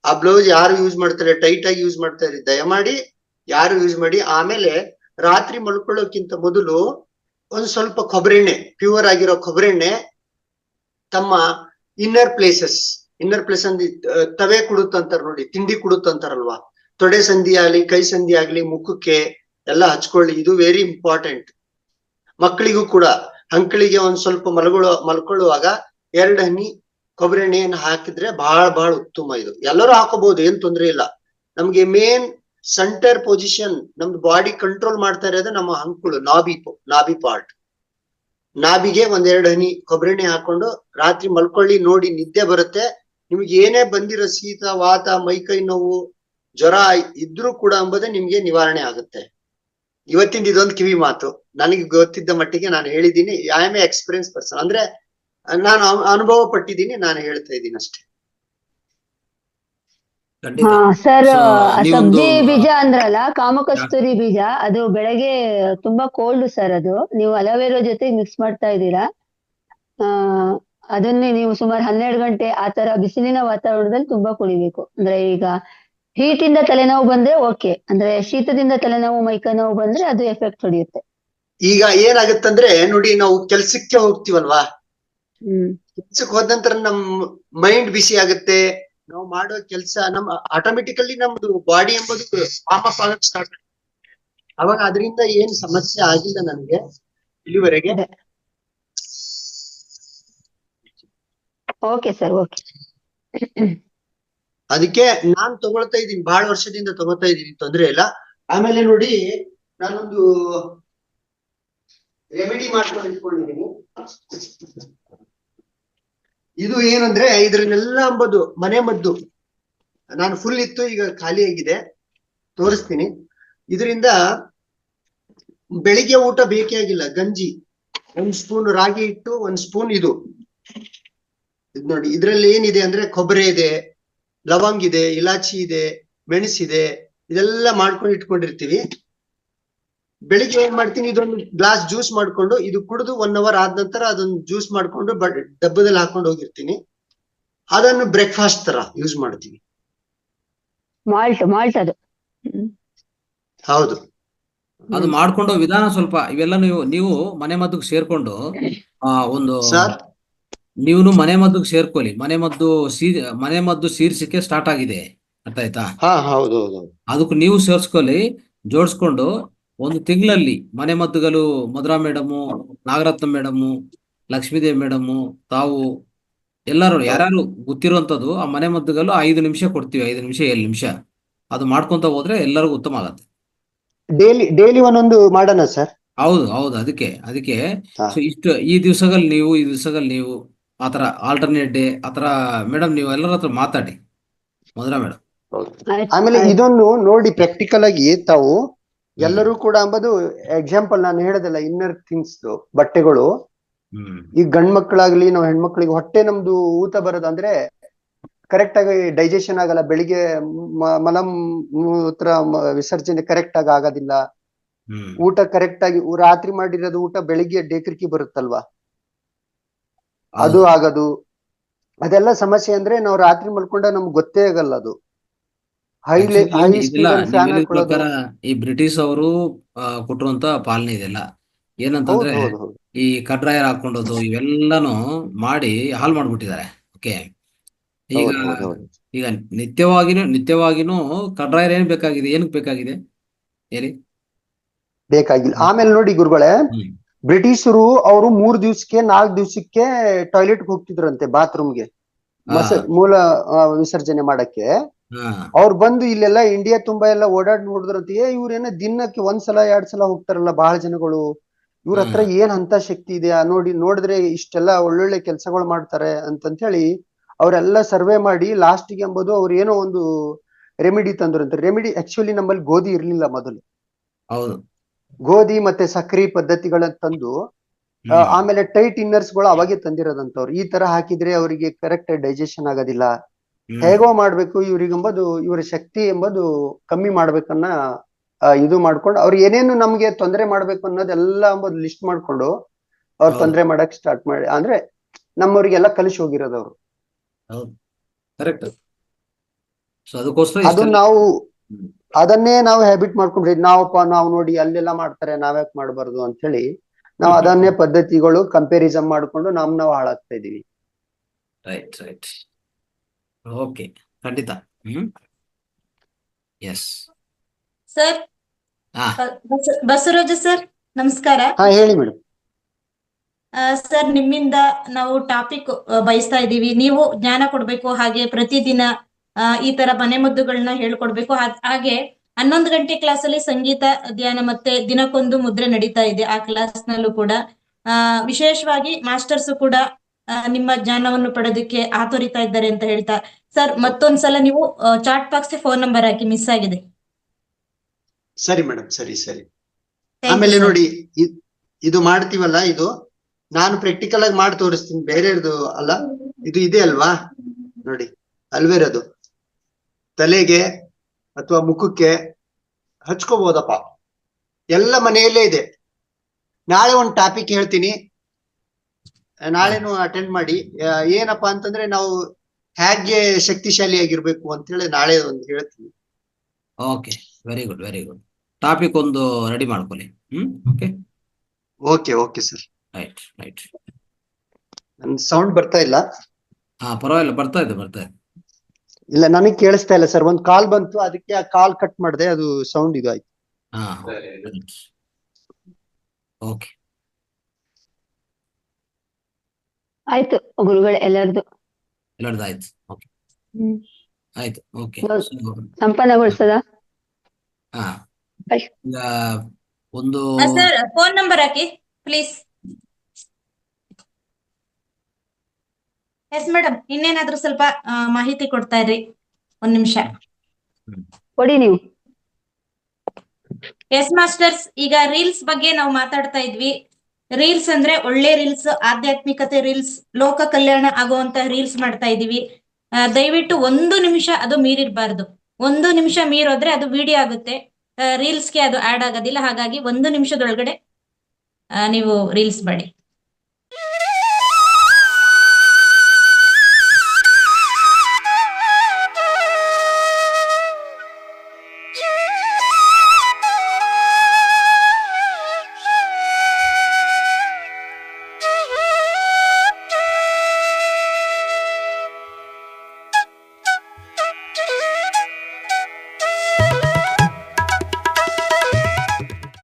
ಆ ಬ್ಲೌಸ್ ಯಾರು ಯೂಸ್ ಮಾಡ್ತಾರೆ, ಟೈಟ್ ಆಗಿ ಯೂಸ್ ಮಾಡ್ತಾ ಇರಿ, ದಯಮಾಡಿ ಯಾರು ಯೂಸ್ ಮಾಡಿ. ಆಮೇಲೆ ರಾತ್ರಿ ಮಲ್ಕೊಳ್ಳೋಕ್ಕಿಂತ ಮೊದಲು ಒಂದ್ ಸ್ವಲ್ಪ ಕೊಬ್ಬರೆಣ್ಣೆ, ಪ್ಯೂರ್ ಆಗಿರೋ ಕೊಬ್ಬರೆಣ್ಣೆ ತಮ್ಮ ಇನ್ನರ್ ಪ್ಲೇಸ್ ಅಂದ್ರೆ ತವೆ ಕುಡುತ್ತಂತಾರ ನೋಡಿ, ತಿಂಡಿ ಕುಡುತ್ತಂತಾರಲ್ವಾ, ತೊಡೆ ಸಂಧಿ ಆಗ್ಲಿ, ಕೈ ಸಂಧಿ ಆಗ್ಲಿ, ಮುಖಕ್ಕೆ ಎಲ್ಲ ಹಚ್ಕೊಳ್ಳಿ. ಇದು ವೆರಿ ಇಂಪಾರ್ಟೆಂಟ್. ಮಕ್ಕಳಿಗೂ ಕೂಡ ಅಂಕಳಿಗೆ ಒಂದ್ ಸ್ವಲ್ಪ ಮಲ್ಕೊಳ್ಳುವಾಗ 2 ಹನಿ ಕೊಬ್ಬರಿ ಎಣ್ಣೆಯನ್ನು ಹಾಕಿದ್ರೆ ಬಹಳ ಉತ್ತಮ. ಇದು ಎಲ್ಲರೂ ಹಾಕೋಬಹುದು, ಏನ್ ತೊಂದ್ರೆ ಇಲ್ಲ. ನಮ್ಗೆ ಮೇನ್ ಸೆಂಟರ್ ಪೊಸಿಷನ್, ನಮ್ದು ಬಾಡಿ ಕಂಟ್ರೋಲ್ ಮಾಡ್ತಾ ಇರೋದು ನಮ್ಮ ಅಂಕುಳು, ನಾಭಿ ಪಾರ್ಟ್. ನಾಭಿಗೆ 1-2 ಹನಿ ಕೊಬ್ಬರಿ ಎಣ್ಣೆ ಹಾಕೊಂಡು ರಾತ್ರಿ ಮಲ್ಕೊಳ್ಳಿ. ನೋಡಿ, ನಿದ್ದೆ ಬರುತ್ತೆ. ನಿಮ್ಗೆ ಏನೇ ಬಂದಿರೋ ಶೀತ, ವಾತ, ಮೈಕೈ ನೋವು, ಜ್ವರ ಇದ್ರೂ ಕೂಡ ಎಂಬುದೇ ನಿಮ್ಗೆ ನಿವಾರಣೆ ಆಗುತ್ತೆ. ಇವತ್ತಿಂದ ಇದೊಂದು ಕಿವಿ ಮಾತು, ನನಗೆ ಗೊತ್ತಿದ್ದ ಮಟ್ಟಿಗೆ ನಾನು ಹೇಳಿದ್ದೀನಿ. I am A experience person, ಅಂದ್ರೆ ನಾನು ಅನುಭವ ಪಟ್ಟಿದ್ದೀನಿ, ನಾನು ಹೇಳ್ತಾ ಇದ್ದೀನಿ ಅಷ್ಟೇ. ಸರ್, ಸಬ್ಜಿ ಬೀಜ ಅಂದ್ರಲ್ಲ, ಕಾಮಕಸ್ತೂರಿ ಬೀಜ, ಅದು ಬೆಳಗ್ಗೆ ತುಂಬಾ ಕೋಲ್ಡ್ ಸರ್. ಅದು ನೀವು ಅಲೋವೆರಾ ಜೊತೆ ಮಿಕ್ಸ್ ಮಾಡ್ತಾ ಇದ್ದೀರಾ. ಅದನ್ನೇ ನೀವು ಸುಮಾರು 12 ಗಂಟೆ ಆ ತರ ಬಿಸಿಲಿನ ವಾತಾವರಣದಲ್ಲಿ ತುಂಬಾ ಕುಡಿಬೇಕು. ಅಂದ್ರೆ ಈಗ ಹೀಟ್ ಇಂದ ತಲೆನೋವು ಬಂದ್ರೆ ಓಕೆ, ಅಂದ್ರೆ ಶೀತದಿಂದ ತಲೆನೋವು, ಮೈಕೈ ನೋವು ಬಂದ್ರೆ ಅದು ಎಫೆಕ್ಟ್ ಹೊಡೆಯುತ್ತೆ. ಈಗ ಏನಾಗುತ್ತಂದ್ರೆ ನೋಡಿ, ನಾವು ಕೆಲ್ಸಕ್ಕೆ ಹೋಗ್ತೀವಲ್ವಾ, ಕೆಲ್ಸಕ್ಕೆ ಹೋದ ನಂತರ ನಮ್ ಮೈಂಡ್ ಬಿಸಿ ಆಗುತ್ತೆ. ನಾವು ಮಾಡೋ ಕೆಲಸ ಆಟೋಮೆಟಿಕಲಿ ನಮ್ದು ಬಾಡಿ ಎಂಬುದು ವಾರ್ಮ್ ಅಪ್ ಆಗಕ್ ಸ್ಟಾರ್ಟ್ ಆಗುತ್ತೆ. ಅವಾಗ ಅದರಿಂದ ಏನ್ ಸಮಸ್ಯೆ ಆಗಿಲ್ಲ ನನ್ಗೆ ಇಲ್ಲಿವರೆಗೆ. Okay sir, okay. ಅದಕ್ಕೆ ನಾನ್ ತಗೊಳ್ತಾ ಇದ್ದೀನಿ, ಬಹಳ ವರ್ಷದಿಂದ ತಗೋತಾ ಇದ್ದೀನಿ, ತೊಂದ್ರೆ ಇಲ್ಲ. ಆಮೇಲೆ ನೋಡಿ ನಾನೊಂದು ರೆಮಿಡಿ ಮಾಡ್ಕೊಂಡು ಇಟ್ಕೊಂಡಿದ್ದೀನಿ. ಇದು ಏನಂದ್ರೆ ಇದ್ರನ್ನೆಲ್ಲ ಅಂಬದು ಮನೆ ಮದ್ದು. ನಾನು ಫುಲ್ ಇತ್ತು, ಈಗ ಖಾಲಿ ಆಗಿದೆ, ತೋರಿಸ್ತೀನಿ. ಇದರಿಂದ ಬೆಳಿಗ್ಗೆ ಊಟ ಬೇಕೇ ಆಗಿಲ್ಲ. ಗಂಜಿ 1 ಸ್ಪೂನ್ ರಾಗಿ ಹಿಟ್ಟು, 1 ಸ್ಪೂನ್ ಇದು ನೋಡಿ. ಇದ್ರಲ್ಲಿ ಏನಿದೆ ಅಂದ್ರೆ ಕೊಬ್ಬರಿ ಇದೆ, ಲವಂಗ್ ಇದೆ, ಇಲಾಚಿ ಇದೆ, ಮೆಣಸಿದೆ, ಇದೆಲ್ಲ ಮಾಡ್ಕೊಂಡು ಇಟ್ಕೊಂಡಿರ್ತೀವಿ. ಬೆಳಿಗ್ಗೆ ಏನ್ ಮಾಡ್ತೀನಿ, ಇದೊಂದು ಗ್ಲಾಸ್ ಜ್ಯೂಸ್ ಮಾಡ್ಕೊಂಡು ಇದು ಕುಡಿದು 1 ಅವರ್ ಆದ ನಂತರ ಅದನ್ನ ಜ್ಯೂಸ್ ಮಾಡ್ಕೊಂಡು ಡಬ್ಬದಲ್ಲಿ ಹಾಕೊಂಡು ಹೋಗಿರ್ತೀನಿ. ಅದನ್ನು ಬ್ರೇಕ್ಫಾಸ್ಟ್ ತರ ಯೂಸ್ ಮಾಡ್ತೀವಿ. ಮಾಲ್ಟ್ ಅದು. ಹೌದು, ಅದು ಮಾಡ್ಕೊಂಡು ವಿಧಾನ ಸ್ವಲ್ಪ ಇವೆಲ್ಲ ನೀವು ಮನೆ ಮದ್ದುಗೆ ಸೇರ್ಕೊಂಡು ಒಂದು ಸರ್. ನೀವು ಮನೆ ಮದ್ದುಗೆ ಸೇರ್ಕೊಳ್ಳಿ. ಮನೆ ಮದ್ದು ಶೀರ್ಷಿಕೆ ಸ್ಟಾರ್ಟ್ ಆಗಿದೆ, ಅರ್ಥ ಆಯ್ತಾ? ಹಾ, ಹೌದು ಹೌದು. ಅದಕ್ಕೂ ನೀವು ಸೇರ್ಸ್ಕೊಳ್ಳಿ, ಜೋಡಿಸ್ಕೊಂಡು 1 ತಿಂಗಳಲ್ಲಿ ಮನೆ ಮದ್ದುಗಳು Madhura madam, Nagaratna madam, Lakshmidevi madam, ತಾವು ಎಲ್ಲರೂ ಯಾರ್ಯಾರು ಗೊತ್ತಿರುವಂತದ್ದು ಆ ಮನೆ ಮದ್ದುಗಳು 5 ನಿಮಿಷ ಕೊಡ್ತೀವಿ. 5 ನಿಮಿಷ 7 ನಿಮಿಷ ಅದು ಮಾಡ್ಕೊಂತ ಹೋದ್ರೆ ಎಲ್ಲರಿಗೂ ಉತ್ತಮ ಆಗತ್ತೆ. ಡೈಲಿ ಒಂದೊಂದು ಮಾಡೋಣ ಸರ್. ಹೌದು ಹೌದು, ಅದಕ್ಕೆ ಸೊ ಈ ದಿವಸಗಳು ನೀವು ಆತರ ಆಲ್ಟರ್ನೇಟ್ ಡೇ ಆತರ ಮೇಡಮ್ ನೀವು ಎಲ್ಲರ ಹತ್ರ ಮಾತಾಡಿ, ಮಧುರಾ ಮೇಡಮ್. ಆಮೇಲೆ ಇದನ್ನು ನೋಡಿ ಪ್ರಾಕ್ಟಿಕಲ್ ಆಗಿ ತಾವು ಎಲ್ಲರೂ ಕೂಡ ಅಂಬದು ಎಕ್ಸಾಂಪಲ್ ನಾನು ಹೇಳೋದಲ್ಲ, ಇನ್ನರ್ ಥಿಂಗ್ಸ್ ಬಟ್ಟೆಗಳು. ಈ ಗಂಡ್ ಮಕ್ಕಳಾಗ್ಲಿ ನಾವು ಹೆಣ್ಮಕ್ಳಿಗೆ ಹೊಟ್ಟೆ ನಮ್ದು ಊತ ಬರೋದು ಅಂದ್ರೆ ಕರೆಕ್ಟ್ ಆಗಿ ಡೈಜೆಷನ್ ಆಗಲ್ಲ. ಬೆಳಿಗ್ಗೆ ಮಲಮೂತ್ರ ವಿಸರ್ಜನೆ ಕರೆಕ್ಟ್ ಆಗಿ ಆಗೋದಿಲ್ಲ. ಊಟ ಕರೆಕ್ಟ್ ಆಗಿ ರಾತ್ರಿ ಮಾಡಿರೋದು ಊಟ ಬೆಳಿಗ್ಗೆ ಡೇಕರಿಕೆ ಬರುತ್ತಲ್ವಾ, ಅದು ಆಗೋದು. ಅದೆಲ್ಲ ಸಮಸ್ಯೆ ಅಂದ್ರೆ ನಾವು ರಾತ್ರಿ ಮಲ್ಕೊಂಡ ನಮ್ಗೆ ಗೊತ್ತೇ ಆಗಲ್ಲ. ಅದು ಹೈ ಸ್ಪೀಡ್ ಫ್ಯಾನ್ ಹಾಕೊಳ್ಳೋದು. ಈ ಬ್ರಿಟಿಷ್ ಅವರು ಕೊಟ್ಟಿರುವಂತ ಪಾಲನೆ ಇದೆಲ್ಲ ಏನಂತಂದ್ರೆ ಈ ಕಡ್ರಾಯರ್ ಹಾಕೊಂಡೋದು ಇವೆಲ್ಲಾನು ಮಾಡಿ ಹಾಳು ಮಾಡ್ಬಿಟ್ಟಿದ್ದಾರೆ. ಓಕೆ, ಈಗ ನಿತ್ಯವಾಗಿನೂ ಕಡ್ರಾಯರ್ ಏನಕ್ಕೆ ಬೇಕಾಗಿದೆ ಹೇಳಿ? ಬೇಕಾಗಿಲ್ಲ. ಆಮೇಲೆ ನೋಡಿ ಗುರುಗಳೇ, ಬ್ರಿಟಿಷರು ಅವರು 3 ದಿವಸಕ್ಕೆ 4 ದಿವಸಕ್ಕೆ ಟಾಯ್ಲೆಟ್ ಹೋಗ್ತಿದ್ರಂತೆ, ಬಾತ್ರೂಮ್ಗೆ ಮೂಲ ವಿಸರ್ಜನೆ ಮಾಡಕ್ಕೆ. ಅವ್ರು ಬಂದು ಇಲ್ಲೆಲ್ಲ ಇಂಡಿಯಾ ತುಂಬಾ ಎಲ್ಲ ಓಡಾಡಿ ನೋಡಿದ್ರಂತೆ, ಇವ್ರೇನ ದಿನಕ್ಕೆ 1 ಸಲ 2 ಸಲ ಹೋಗ್ತಾರಲ್ಲ ಬಹಳ ಜನಗಳು, ಇವ್ರ ಹತ್ರ ಏನ್ ಅಂತ ಶಕ್ತಿ ಇದೆಯಾ ನೋಡಿದ್ರೆ ಇಷ್ಟೆಲ್ಲ ಒಳ್ಳೊಳ್ಳೆ ಕೆಲ್ಸಗಳು ಮಾಡ್ತಾರೆ ಅಂತ ಹೇಳಿ ಅವರೆಲ್ಲ ಸರ್ವೆ ಮಾಡಿ ಲಾಸ್ಟಿಗೆ ಎಂಬುದು ಅವ್ರು ಏನೋ ಒಂದು ರೆಮಿಡಿ ತಂದ್ರಂತೆ. ರೆಮಿಡಿ ಆಕ್ಚುಲಿ ನಮ್ಮಲ್ಲಿ ಗೋಧಿ ಇರ್ಲಿಲ್ಲ ಮೊದಲು. ಹೌದು, ಗೋಧಿ ಮತ್ತೆ ಸಕ್ರಿ ಪದ್ಧತಿಗಳನ್ನ ತಂದು ಆಮೇಲೆ ಟೈಟ್ ಇನ್ನರ್ಸ್ ಗಳು ಅವಾಗೆ ತಂದಿರೋದಂತವ್ರು. ಈ ತರ ಹಾಕಿದ್ರೆ ಅವರಿಗೆ ಕರೆಕ್ಟ್ ಡೈಜೆಷನ್ ಆಗೋದಿಲ್ಲ, ಹೇಗೋ ಮಾಡ್ಬೇಕು ಇವ್ರಿಗೆಂಬುದು, ಇವರ ಶಕ್ತಿ ಎಂಬುದು ಕಮ್ಮಿ ಮಾಡ್ಬೇಕನ್ನ ಇದು ಮಾಡ್ಕೊಂಡು ಅವ್ರು ಏನೇನು ನಮ್ಗೆ ತೊಂದರೆ ಮಾಡ್ಬೇಕು ಅನ್ನೋದೆಲ್ಲ ಎಂಬುದು ಲಿಸ್ಟ್ ಮಾಡ್ಕೊಂಡು ಅವ್ರು ತೊಂದರೆ ಮಾಡಕ್ ಸ್ಟಾರ್ಟ್ ಮಾಡಿ, ಅಂದ್ರೆ ನಮ್ಮವ್ರಿಗೆಲ್ಲ ಕಲಿಸಿ ಹೋಗಿರೋದವ್ರು. ಅದು ನಾವು ಅದನ್ನೇ ನಾವು ಹ್ಯಾಬಿಟ್ ಮಾಡ್ಕೊಂಡ್ರಿ. ನಾವು ನೋಡಿ ಅಲ್ಲೆಲ್ಲ ಮಾಡ್ತಾರೆ, ನಾವ್ಯಾಕೆ ಮಾಡ್ಬಾರ್ದು ಅಂತ ಹೇಳಿ ನಾವು ಅದನ್ನೇ ಪದ್ಧತಿಗಳು ಕಂಪ್ಯಾರಿಸನ್ ಮಾಡ್ಕೊಂಡು ನಾವು ಹಾಳಾಗ್ತಾ ಇದೀವಿ. ರೈಟ್. ಓಕೆ, ಖಂಡಿತ. Yes sir. ಬಸವರಾಜ ಸರ್, ನಮಸ್ಕಾರ. ಹೇಳಿ ಮೇಡಮ್. ಸರ್, ನಿಮ್ಮಿಂದ ನಾವು ಟಾಪಿಕ್ ಬಯಸ್ತಾ ಇದ್ದೀವಿ. ನೀವು ಜ್ಞಾನ ಕೊಡ್ಬೇಕು, ಹಾಗೆ ಪ್ರತಿದಿನ ಈ ತರ ಮನೆ ಮದ್ದುಗಳನ್ನ ಹೇಳ್ಕೊಡ್ಬೇಕು. ಹಾಗೆ 11 ಗಂಟೆ ಕ್ಲಾಸ್ ಅಲ್ಲಿ ಸಂಗೀತ ಧ್ಯಾನ ಮತ್ತೆ ದಿನಕ್ಕೊಂದು ಮುದ್ರೆ ನಡೀತಾ ಇದೆ. ಆ ಕ್ಲಾಸ್ ನಲ್ಲೂ ಕೂಡ ವಿಶೇಷವಾಗಿ ಮಾಸ್ಟರ್ಸ್ ಕೂಡ ನಿಮ್ಮ ಜ್ಞಾನವನ್ನು ಪಡೆದಕ್ಕೆ ಆತೋರಿತಾ ಇದ್ದಾರೆ ಅಂತ ಹೇಳ್ತಾ. ಸರ್, ಮತ್ತೊಂದ್ಸಲ ನೀವು ಚಾಟ್ ಬಾಕ್ಸ್ ಫೋನ್ ನಂಬರ್ ಹಾಕಿ, ಮಿಸ್ ಆಗಿದೆ. ಸರಿ ಮೇಡಮ್, ಸರಿ. ಆಮೇಲೆ ನೋಡಿ ಇದು ಮಾಡ್ತೀವಲ್ಲ, ಇದು ನಾನು ಪ್ರಾಕ್ಟಿಕಲ್ ಆಗಿ ಮಾಡಿ ತೋರಿಸ್ತೀನಿ, ಬೇರೆದು ಅಲ್ಲ. ಇದು ಇದೆ ಅಲ್ವಾ ನೋಡಿ, ಅಲ್ವೇರದು ತಲೆಗೆ ಅಥವಾ ಮುಖಕ್ಕೆ ಹಚ್ಕೋಬಹುದಪ್ಪ, ಎಲ್ಲ ಮನೆಯಲ್ಲೇ ಇದೆ. ನಾಳೆ ಒಂದು ಟಾಪಿಕ್ ಹೇಳ್ತೀನಿ, ನಾಳೆನು ಅಟೆಂಡ್ ಮಾಡಿ. ಏನಪ್ಪಾ ಅಂತಂದ್ರೆ ನಾವು ಹೇಗೆ ಶಕ್ತಿಶಾಲಿಯಾಗಿರ್ಬೇಕು ಅಂತ ಹೇಳಿ ನಾಳೆ ಒಂದು ಹೇಳ್ತೀನಿ. Okay, very good. ಟಾಪಿಕ್ ಒಂದು ರೆಡಿ ಮಾಡ್ಕೊಳ್ಳಿ. Okay sir. ರೈಟ್. ನನ್ ಸೌಂಡ್ ಬರ್ತಾ ಇಲ್ಲ? ಪರವಾಗಿಲ್ಲ, ಬರ್ತಾ ಇದೆ. ಇಲ್ಲ, ನನಗೆ ಕೇಳಿಸ್ತಾ ಇಲ್ಲ ಸರ್. ಒಂದು ಕಾಲ್ ಬಂತು, ಅದಕ್ಕೆ ಆ ಕಾಲ್ ಕಟ್ ಮಾಡಿದೆ, ಅದು ಸೌಂಡ್ ಇದು ಆಯ್ತು. ಓಕೆ, ಆಯ್ತು ಗುರುಗಳೇ, ಎಲ್ಲರದು ಆಯ್ತು. ಓಕೆ, ಆಯ್ತು. ಓಕೆ, ಸಂಪನ್ನಗೊಳಿಸದ. ಈಗ ಒಂದು ಸರ್ ಫೋನ್ ನಂಬರ್ ಹಾಕಿ ಪ್ಲೀಸ್. ಎಸ್ ಮೇಡಮ್, ಇನ್ನೇನಾದ್ರೂ ಸ್ವಲ್ಪ ಮಾಹಿತಿ ಕೊಡ್ತಾ ಇರ್ರಿ. 1 ನಿಮಿಷ ಕೊಡಿ ನೀವು. ಎಸ್ ಮಾಸ್ಟರ್ಸ್, ಈಗ ರೀಲ್ಸ್ ಬಗ್ಗೆ ನಾವು ಮಾತಾಡ್ತಾ ಇದ್ವಿ. ರೀಲ್ಸ್ ಅಂದ್ರೆ ಒಳ್ಳೆ ರೀಲ್ಸ್, ಆಧ್ಯಾತ್ಮಿಕತೆ ರೀಲ್ಸ್, ಲೋಕ ಕಲ್ಯಾಣ ಆಗುವಂತ ರೀಲ್ಸ್ ಮಾಡ್ತಾ ಇದೀವಿ. ದಯವಿಟ್ಟು 1 ನಿಮಿಷ ಅದು ಮೀರಿರಬಾರ್ದು. 1 ನಿಮಿಷ ಮೀರೋದ್ರೆ ಅದು ವಿಡಿಯೋ ಆಗುತ್ತೆ, ರೀಲ್ಸ್ಗೆ ಅದು ಆಡ್ ಆಗೋದಿಲ್ಲ. ಹಾಗಾಗಿ 1 ನಿಮಿಷದೊಳಗಡೆ ನೀವು ರೀಲ್ಸ್ ಮಾಡಿ.